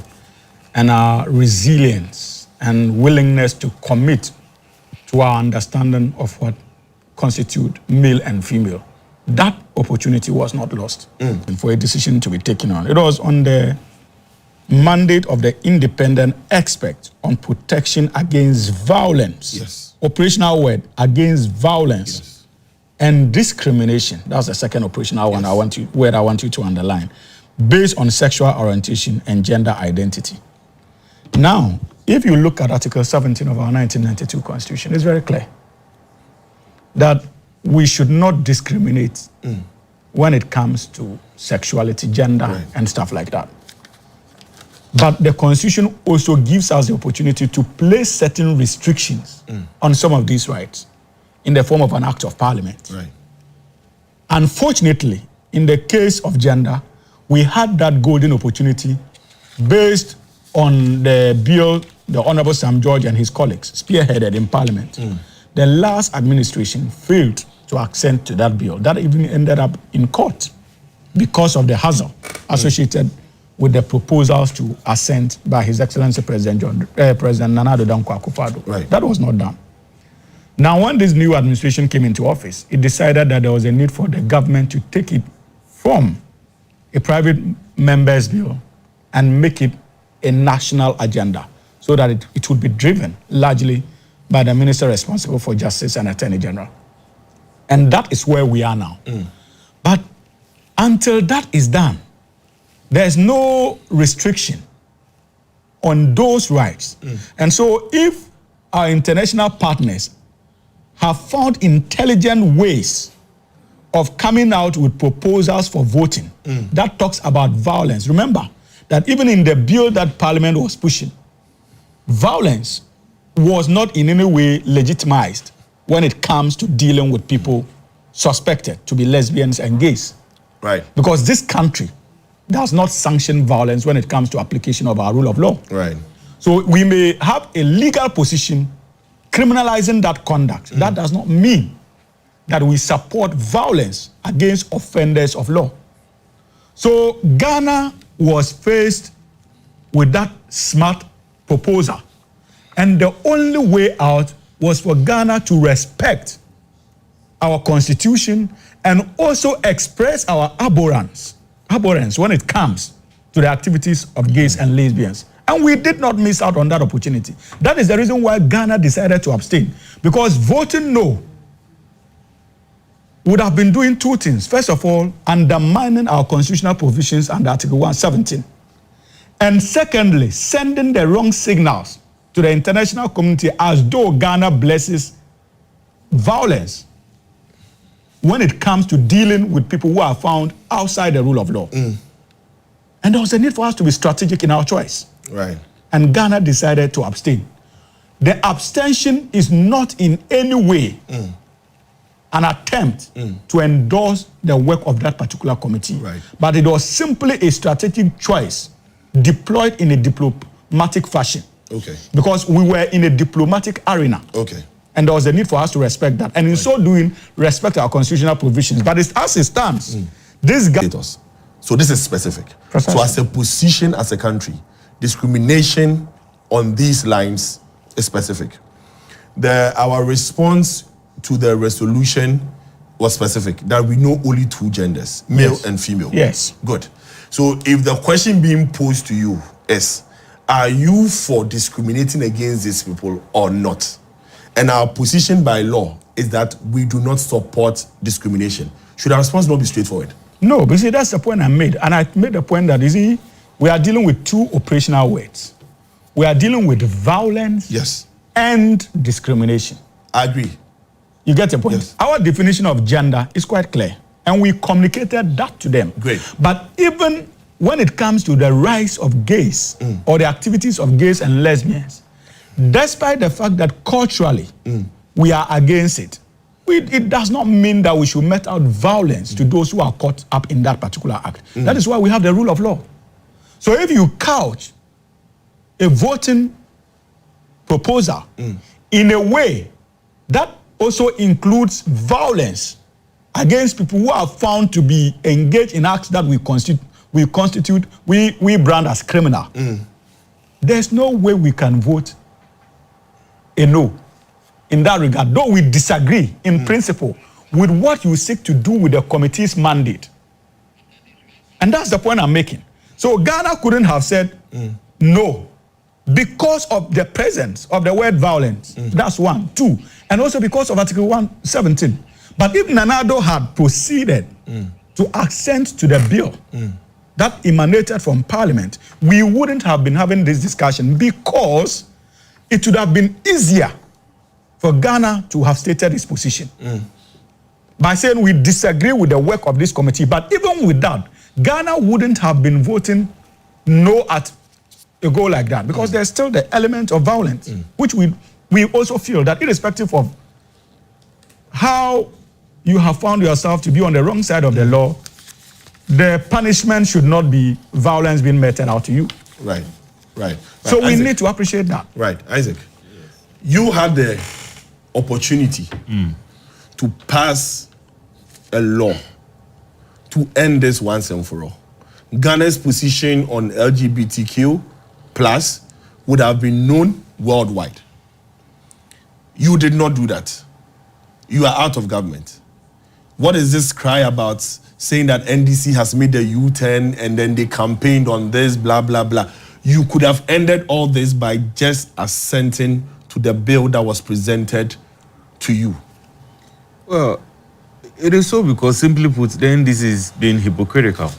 and our resilience and willingness to commit to our understanding of what constitute male and female. That opportunity was not lost for a decision to be taken on. It was on the mandate of the independent expert on protection against violence. Yes. Operational word, against violence. Yes. And discrimination. That's the second operational one word I want you to underline. Based on sexual orientation and gender identity. Now, if you look at Article 17 of our 1992 Constitution, it's very clear that we should not discriminate when it comes to sexuality, gender, and stuff like that. But the Constitution also gives us the opportunity to place certain restrictions on some of these rights in the form of an act of parliament. Right. Unfortunately, in the case of gender, we had that golden opportunity based on the bill the Honorable Sam George and his colleagues spearheaded in Parliament. The last administration failed to accede to that bill. That even ended up in court because of the hassle associated with the proposals to assent by His Excellency President Nana Addo Dankwa Akufo-Addo. Right. That was not done. Now, when this new administration came into office, it decided that there was a need for the government to take it from a private member's bill and make it a national agenda so that it would be driven largely by the minister responsible for justice and attorney general. And that is where we are now. But until that is done, there is no restriction on those rights. And so if our international partners have found intelligent ways of coming out with proposals for voting that talks about violence. Remember that even in the bill that Parliament was pushing, violence was not in any way legitimized when it comes to dealing with people suspected to be lesbians and gays. Right. Because this country does not sanction violence when it comes to application of our rule of law. Right. So we may have a legal position criminalizing that conduct. That does not mean that we support violence against offenders of law. So Ghana was faced with that smart proposal. And the only way out was for Ghana to respect our constitution and also express our abhorrence when it comes to the activities of gays and lesbians. And we did not miss out on that opportunity. That is the reason why Ghana decided to abstain. Because voting no would have been doing two things. First of all, undermining our constitutional provisions under Article 117. And secondly, sending the wrong signals to the international community as though Ghana blesses violence when it comes to dealing with people who are found outside the rule of law. And there was a need for us to be strategic in our choice. Right. And Ghana decided to abstain. The abstention is not in any way an attempt to endorse the work of that particular committee. Right. But it was simply a strategic choice deployed in a diplomatic fashion. Okay. Because we were in a diplomatic arena. Okay. And there was a need for us to respect that. And in so doing, respect our constitutional provisions. But as it stands, this status. So this is specific. Precisely. So as a position, as a country, discrimination on these lines is specific. Our response to the resolution was specific, that we know only two genders, male and female. Yes. Good. So if the question being posed to you is, are you for discriminating against these people or not? And our position by law is that we do not support discrimination. Should our response not be straightforward? No, but see, that's the point I made. And I made the point that, you see, we are dealing with two operational words. We are dealing with violence and discrimination. I agree. You get the point? Yes. Our definition of gender is quite clear. And we communicated that to them. Great. But even when it comes to the rights of gays or the activities of gays and lesbians, despite the fact that culturally we are against it, it does not mean that we should mete out violence to those who are caught up in that particular act. That is why we have the rule of law. So if you couch a voting proposal in a way that also includes violence against people who are found to be engaged in acts that we brand as criminal, there's no way we can vote a no in that regard, though we disagree in principle with what you seek to do with the committee's mandate. And that's the point I'm making. So Ghana couldn't have said no because of the presence of the word violence. That's one. Two, and also because of Article 117. But if Nanado had proceeded to assent to the bill that emanated from Parliament, we wouldn't have been having this discussion, because it would have been easier for Ghana to have stated its position by saying we disagree with the work of this committee. But even with that, Ghana wouldn't have been voting no at a goal like that, because there's still the element of violence, which we also feel that irrespective of how you have found yourself to be on the wrong side of the law, the punishment should not be violence being meted out to you. Right. So we Isaac, need to appreciate that. Right. Isaac, you had the opportunity to pass a law to end this once and for all. Ghana's position on LGBTQ plus would have been known worldwide. You did not do that. You are out of government. What is this cry about saying that NDC has made a U-turn and then they campaigned on this, blah, blah, blah? You could have ended all this by just assenting to the bill that was presented to you. Well, it is so because, simply put, the NDC is being hypocritical.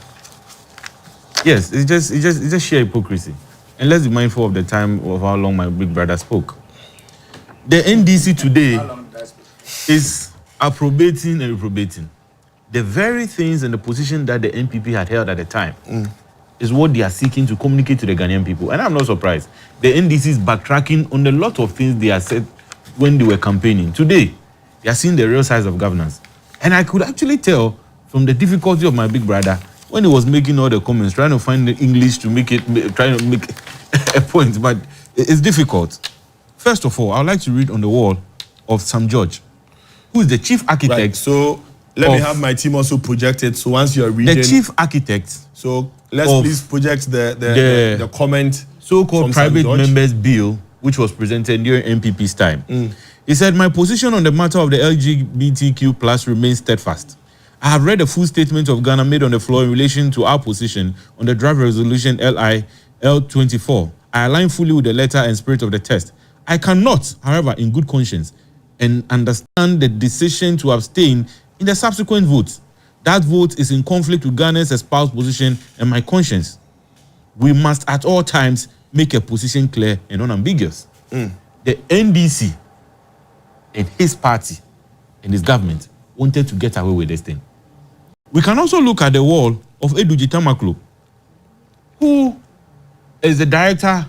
Yes, it's just sheer hypocrisy. And let's be mindful of the time of how long my big brother spoke. The NDC today is approbating and reprobating. The very things and the position that the NPP had held at the time is what they are seeking to communicate to the Ghanaian people. And I'm not surprised. The NDC is backtracking on a lot of things they had said when they were campaigning. Today, they are seeing the real size of governance. And I could actually tell from the difficulty of my big brother when he was making all the comments, trying to find the English to trying to make a point, but it's difficult. First of all, I would like to read on the wall of Sam George, who is the chief architect. Right. So let me have my team also project it. So once you're reading, the chief architect. So let's please project the comment. So-called private members bill, which was presented during MPP's time. He said, "My position on the matter of the LGBTQ plus remains steadfast. I have read the full statement of Ghana made on the floor in relation to our position on the draft resolution L24. I align fully with the letter and spirit of the text. I cannot, however, in good conscience, and understand the decision to abstain in the subsequent vote. That vote is in conflict with Ghana's espoused position and my conscience. We must at all times make a position clear and unambiguous." The NDC and his party and his government wanted to get away with this thing. We can also look at the wall of Eduji Tamaklo, who is the director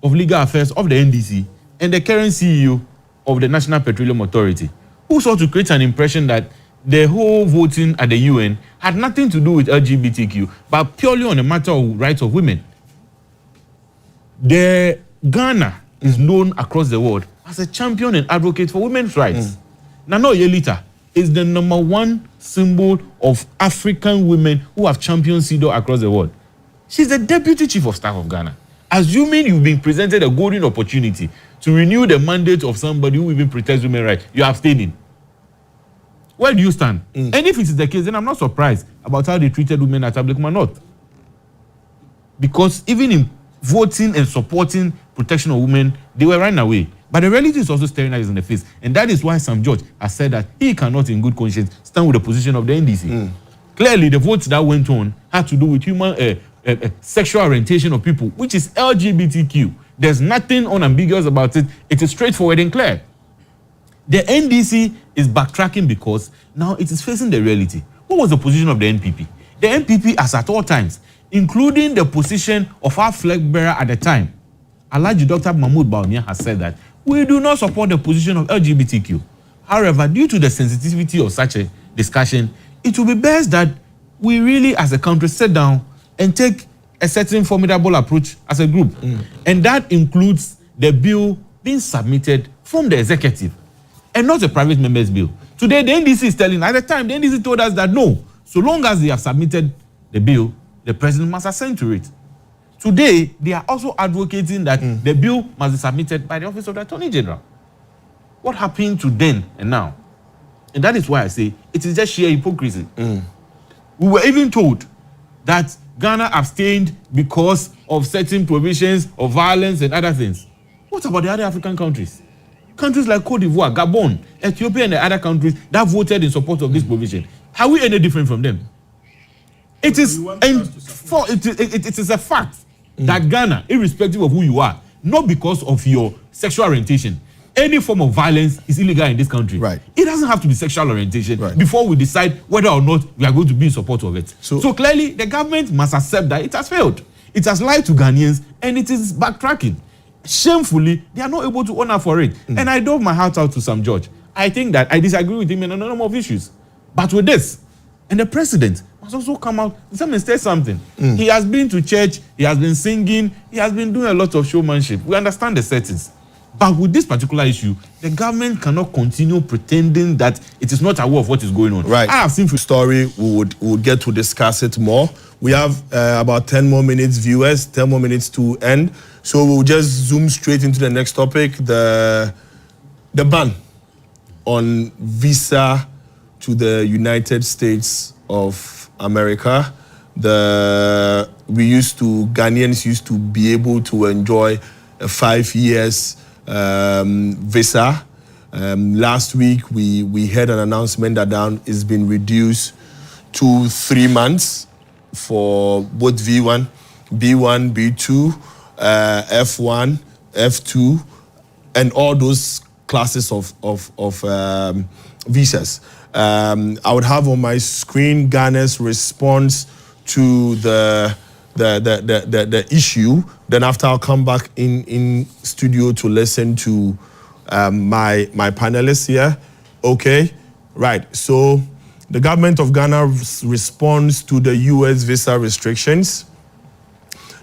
of legal affairs of the NDC and the current CEO of the National Petroleum Authority, who sought to create an impression that the whole voting at the UN had nothing to do with LGBTQ, but purely on the matter of rights of women. The Ghana is known across the world as a champion and advocate for women's rights. Nana Oyelita is the #1 symbol of African women who have championed CEDAW across the world. She's the deputy chief of staff of Ghana. Assuming you've been presented a golden opportunity to renew the mandate of somebody who even protects women's rights, you're abstaining. Where do you stand? And if it is the case, then I'm not surprised about how they treated women at Ablekuma North. Because even in voting and supporting protection of women, they were running away. But the reality is also staring us in the face. And that is why Sam George has said that he cannot, in good conscience, stand with the position of the NDC. Clearly, the votes that went on had to do with human sexual orientation of people, which is LGBTQ. There's nothing unambiguous about it. It is straightforward and clear. The NDC is backtracking because now it is facing the reality. What was the position of the NPP? The NPP, as at all times, including the position of our flag bearer at the time, Alhaji Dr. Mahmoud Bawumia, has said that we do not support the position of LGBTQ. However, due to the sensitivity of such a discussion, it will be best that we really, as a country, sit down and take a certain formidable approach as a group. And that includes the bill being submitted from the executive and not a private member's bill. Today, the NDC is telling, at the time, the NDC told us that no, so long as they have submitted the bill, the president must assent to it. Today, they are also advocating that the bill must be submitted by the Office of the Attorney General. What happened to then and now? And that is why I say it is just sheer hypocrisy. We were even told that Ghana abstained because of certain provisions of violence and other things. What about the other African countries? Countries like Cote d'Ivoire, Gabon, Ethiopia, and the other countries that voted in support of this provision. Are we any different from them? It is a fact that Ghana, irrespective of who you are, not because of your sexual orientation, any form of violence is illegal in this country. Right. It doesn't have to be sexual orientation before we decide whether or not we are going to be in support of it. So clearly, the government must accept that it has failed. It has lied to Ghanaians, and it is backtracking. Shamefully, they are not able to honor for it. And I dove my heart out to Sam George. I think that I disagree with him on a number of issues. But with this, and the president must also come out and say something. He has been to church, he has been singing, he has been doing a lot of showmanship. We understand the settings. But with this particular issue, the government cannot continue pretending that it is not aware of what is going on. Right. I have seen the story. We would get to discuss it more. We have about 10 more minutes, viewers, 10 more minutes to end. So we'll just zoom straight into the next topic, the ban on visa to the United States of America. Ghanaians used to be able to enjoy a 5 years visa. Last week, we heard an announcement that it's been reduced to 3 months for both B1, B2. F1, F2, and all those classes of visas. I would have on my screen Ghana's response to the issue. Then after, I'll come back in studio to listen to my panelists here. Okay, right. So the government of Ghana responds to the U.S. visa restrictions.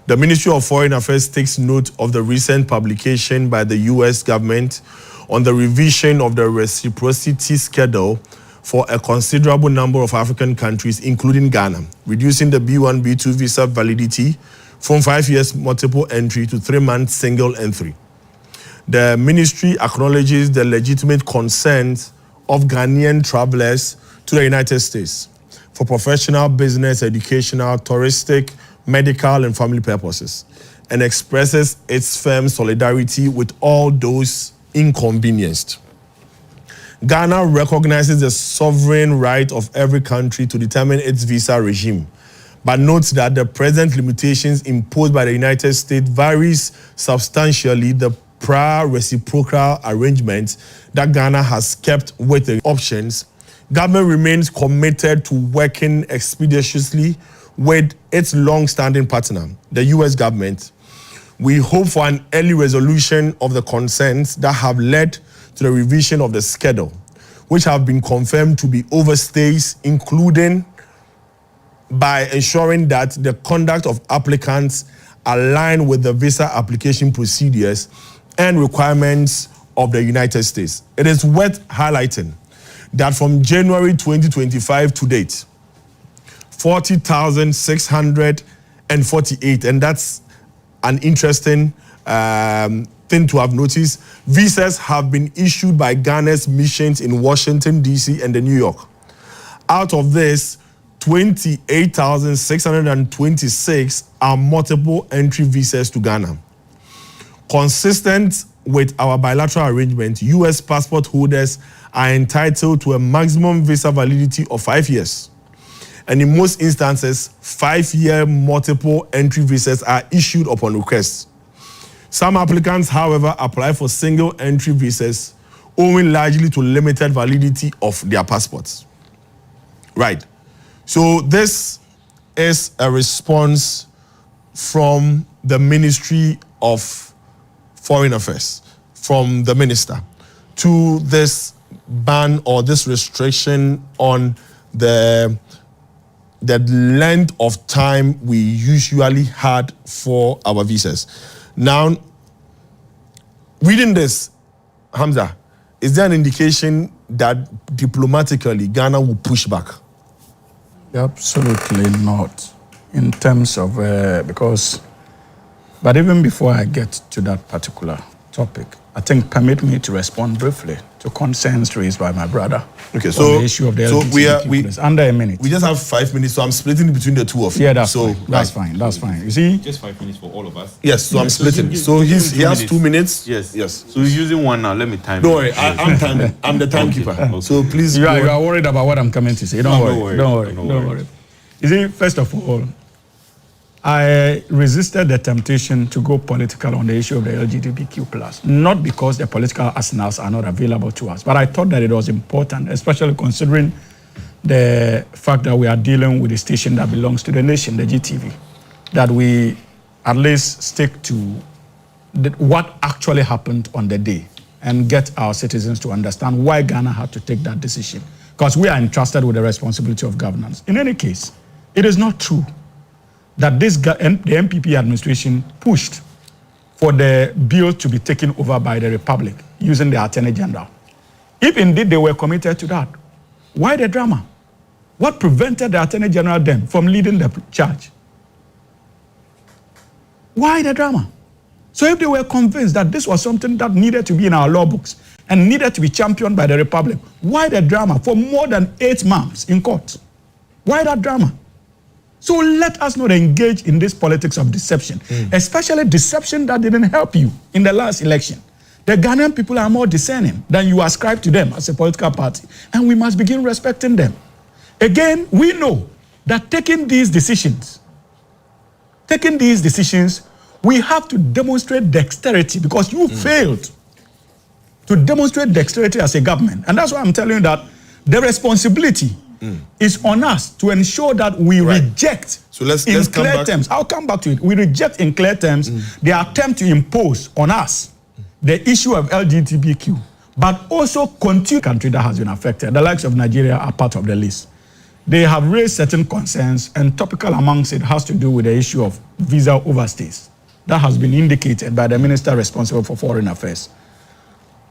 The Ministry of Foreign Affairs takes note of the recent publication by the U.S. government on the revision of the reciprocity schedule for a considerable number of African countries, including Ghana, reducing the B1, B2 visa validity from 5 years multiple entry to 3 months single entry. The ministry acknowledges the legitimate concerns of Ghanaian travelers to the United States for professional, business, educational, touristic, medical, and family purposes, and expresses its firm solidarity with all those inconvenienced. Ghana recognizes the sovereign right of every country to determine its visa regime, but notes that the present limitations imposed by the United States varies substantially the prior reciprocal arrangements that Ghana has kept with the options. Government remains committed to working expeditiously with its long-standing partner, the U.S. government. We hope for an early resolution of the concerns that have led to the revision of the schedule, which have been confirmed to be overstays, including by ensuring that the conduct of applicants align with the visa application procedures and requirements of the United States. It is worth highlighting that from January 2025 to date, 40,648, and that's an interesting thing to have noticed, visas have been issued by Ghana's missions in Washington, D.C. and New York. Out of this, 28,626 are multiple entry visas to Ghana. Consistent with our bilateral arrangement, U.S. passport holders are entitled to a maximum visa validity of 5 years. And in most instances, 5-year multiple entry visas are issued upon request. Some applicants, however, apply for single entry visas owing largely to limited validity of their passports. Right. So this is a response from the Ministry of Foreign Affairs, from the minister, to this ban or this restriction on the length of time we usually had for our visas. Now, reading this, Hamza, is there an indication that diplomatically Ghana will push back? Absolutely not, in terms of, but even before I get to that particular topic, I think permit me to respond briefly to concerns raised by my brother. Okay, so on the issue of the LGBTQ+. Under a minute. We just have 5 minutes, so I'm splitting between the two of you. Yeah, that's fine. That's fine. You see? Just 5 minutes for all of us. Yes, so I'm splitting. So he has 2 minutes. Yes. So he's using one now. Let me time. Don't worry, I'm timing. I'm the timekeeper. Okay. So please. You are worried about what I'm coming to say. Don't worry. You see, first of all, I resisted the temptation to go political on the issue of the LGBTQ+, not because the political arsenals are not available to us, but I thought that it was important, especially considering the fact that we are dealing with a station that belongs to the nation, the GTV, that we at least stick to what actually happened on the day and get our citizens to understand why Ghana had to take that decision, because we are entrusted with the responsibility of governance. In any case, it is not true that the MPP administration pushed for the bill to be taken over by the Republic using the Attorney General. If indeed they were committed to that, why the drama? What prevented the Attorney General then from leading the charge? Why the drama? So if they were convinced that this was something that needed to be in our law books and needed to be championed by the Republic, why the drama for more than 8 months in court? Why that drama? So let us not engage in this politics of deception, especially deception that didn't help you in the last election. The Ghanaian people are more discerning than you ascribe to them as a political party, and we must begin respecting them. Again, we know that taking these decisions We have to demonstrate dexterity because you failed to demonstrate dexterity as a government. And that's why I'm telling you that the responsibility is on us to ensure that we reject let's in come clear back. terms. I'll come back to it. We reject in clear terms the attempt to impose on us the issue of LGBTQ, but also continue country that has been affected. The likes of Nigeria are part of the list. They have raised certain concerns, and topical amongst it has to do with the issue of visa overstays. That has been indicated by the minister responsible for foreign affairs.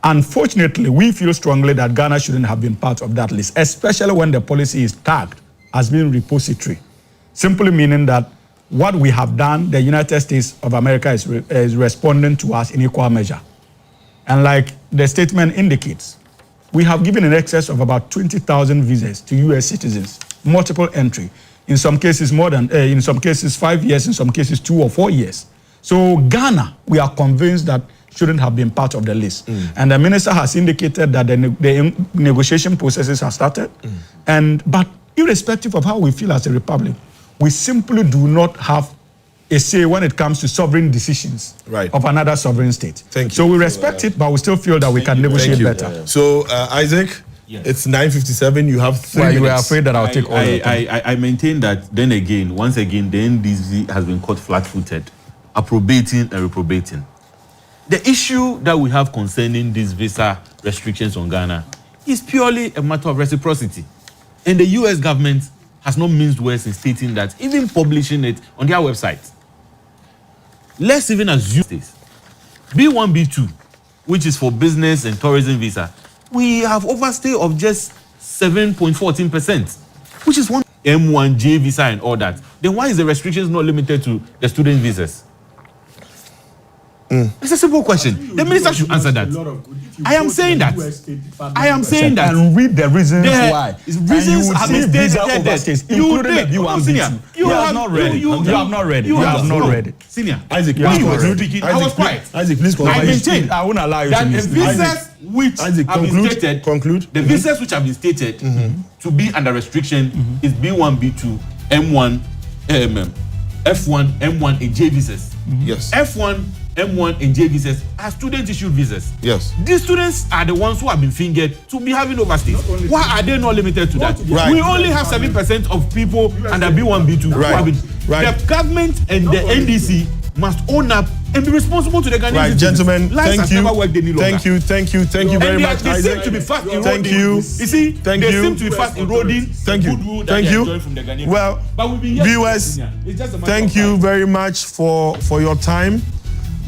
Unfortunately, we feel strongly that Ghana shouldn't have been part of that list, especially when the policy is tagged as being repository, simply meaning that what we have done, the United States of America is responding to us in equal measure. And like the statement indicates, we have given in excess of about 20,000 visas to U.S. citizens, multiple entry. In some cases more than, in some cases 5 years, in some cases 2 or 4 years. So Ghana, we are convinced that shouldn't have been part of the list. And the minister has indicated that the negotiation processes have started. But irrespective of how we feel as a republic, we simply do not have a say when it comes to sovereign decisions of another sovereign state. Thank you. So we respect it, but we still feel that we can negotiate better. So, Isaac, it's 9:57. You have 3 minutes. You were afraid that I'll take all your time. I maintain that once again, the NDC has been caught flat-footed, approbating and reprobating. The issue that we have concerning these visa restrictions on Ghana is purely a matter of reciprocity. And the US government has not minced words in stating that, even publishing it on their website. Let's even assume this. B1, B2, which is for business and tourism visa, we have overstay of just 7.14%, which is one M1J visa and all that. Then why is the restrictions not limited to the student visas? It's a simple question. The minister should answer that. I am saying that. And read the reasons why. Reasons have been stated, including the B1B2. You have not read it. You have not read it. You have not read it. Senior. Isaac, I was quiet. Isaac, please conclude. I maintain I won't allow you that to the miss visas which have been stated, the visas which have been stated to be under restriction is B1, B2, M1, F1, M1, and J visas. Yes. F1, M1 and J visas are student-issued visas. Yes. These students are the ones who have been fingered to be having overstays. Why are they not limited to that? We only have 7% of people under B1, B2 who have been. The government and the NDC must own up and be responsible to the Ghanaians. Right, gentlemen, thank you very much, they Isaac. seem to be fast eroding. Thank you. You see, they seem to be fast eroding. Thank you. Well, viewers, thank you very much for your time.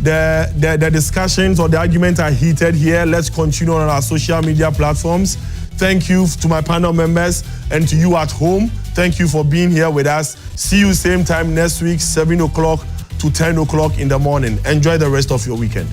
The discussions or the arguments are heated here. Let's continue on our social media platforms. Thank you to my panel members and to you at home. Thank you for being here with us. See you same time next week, 7 o'clock to 10 o'clock in the morning. Enjoy the rest of your weekend.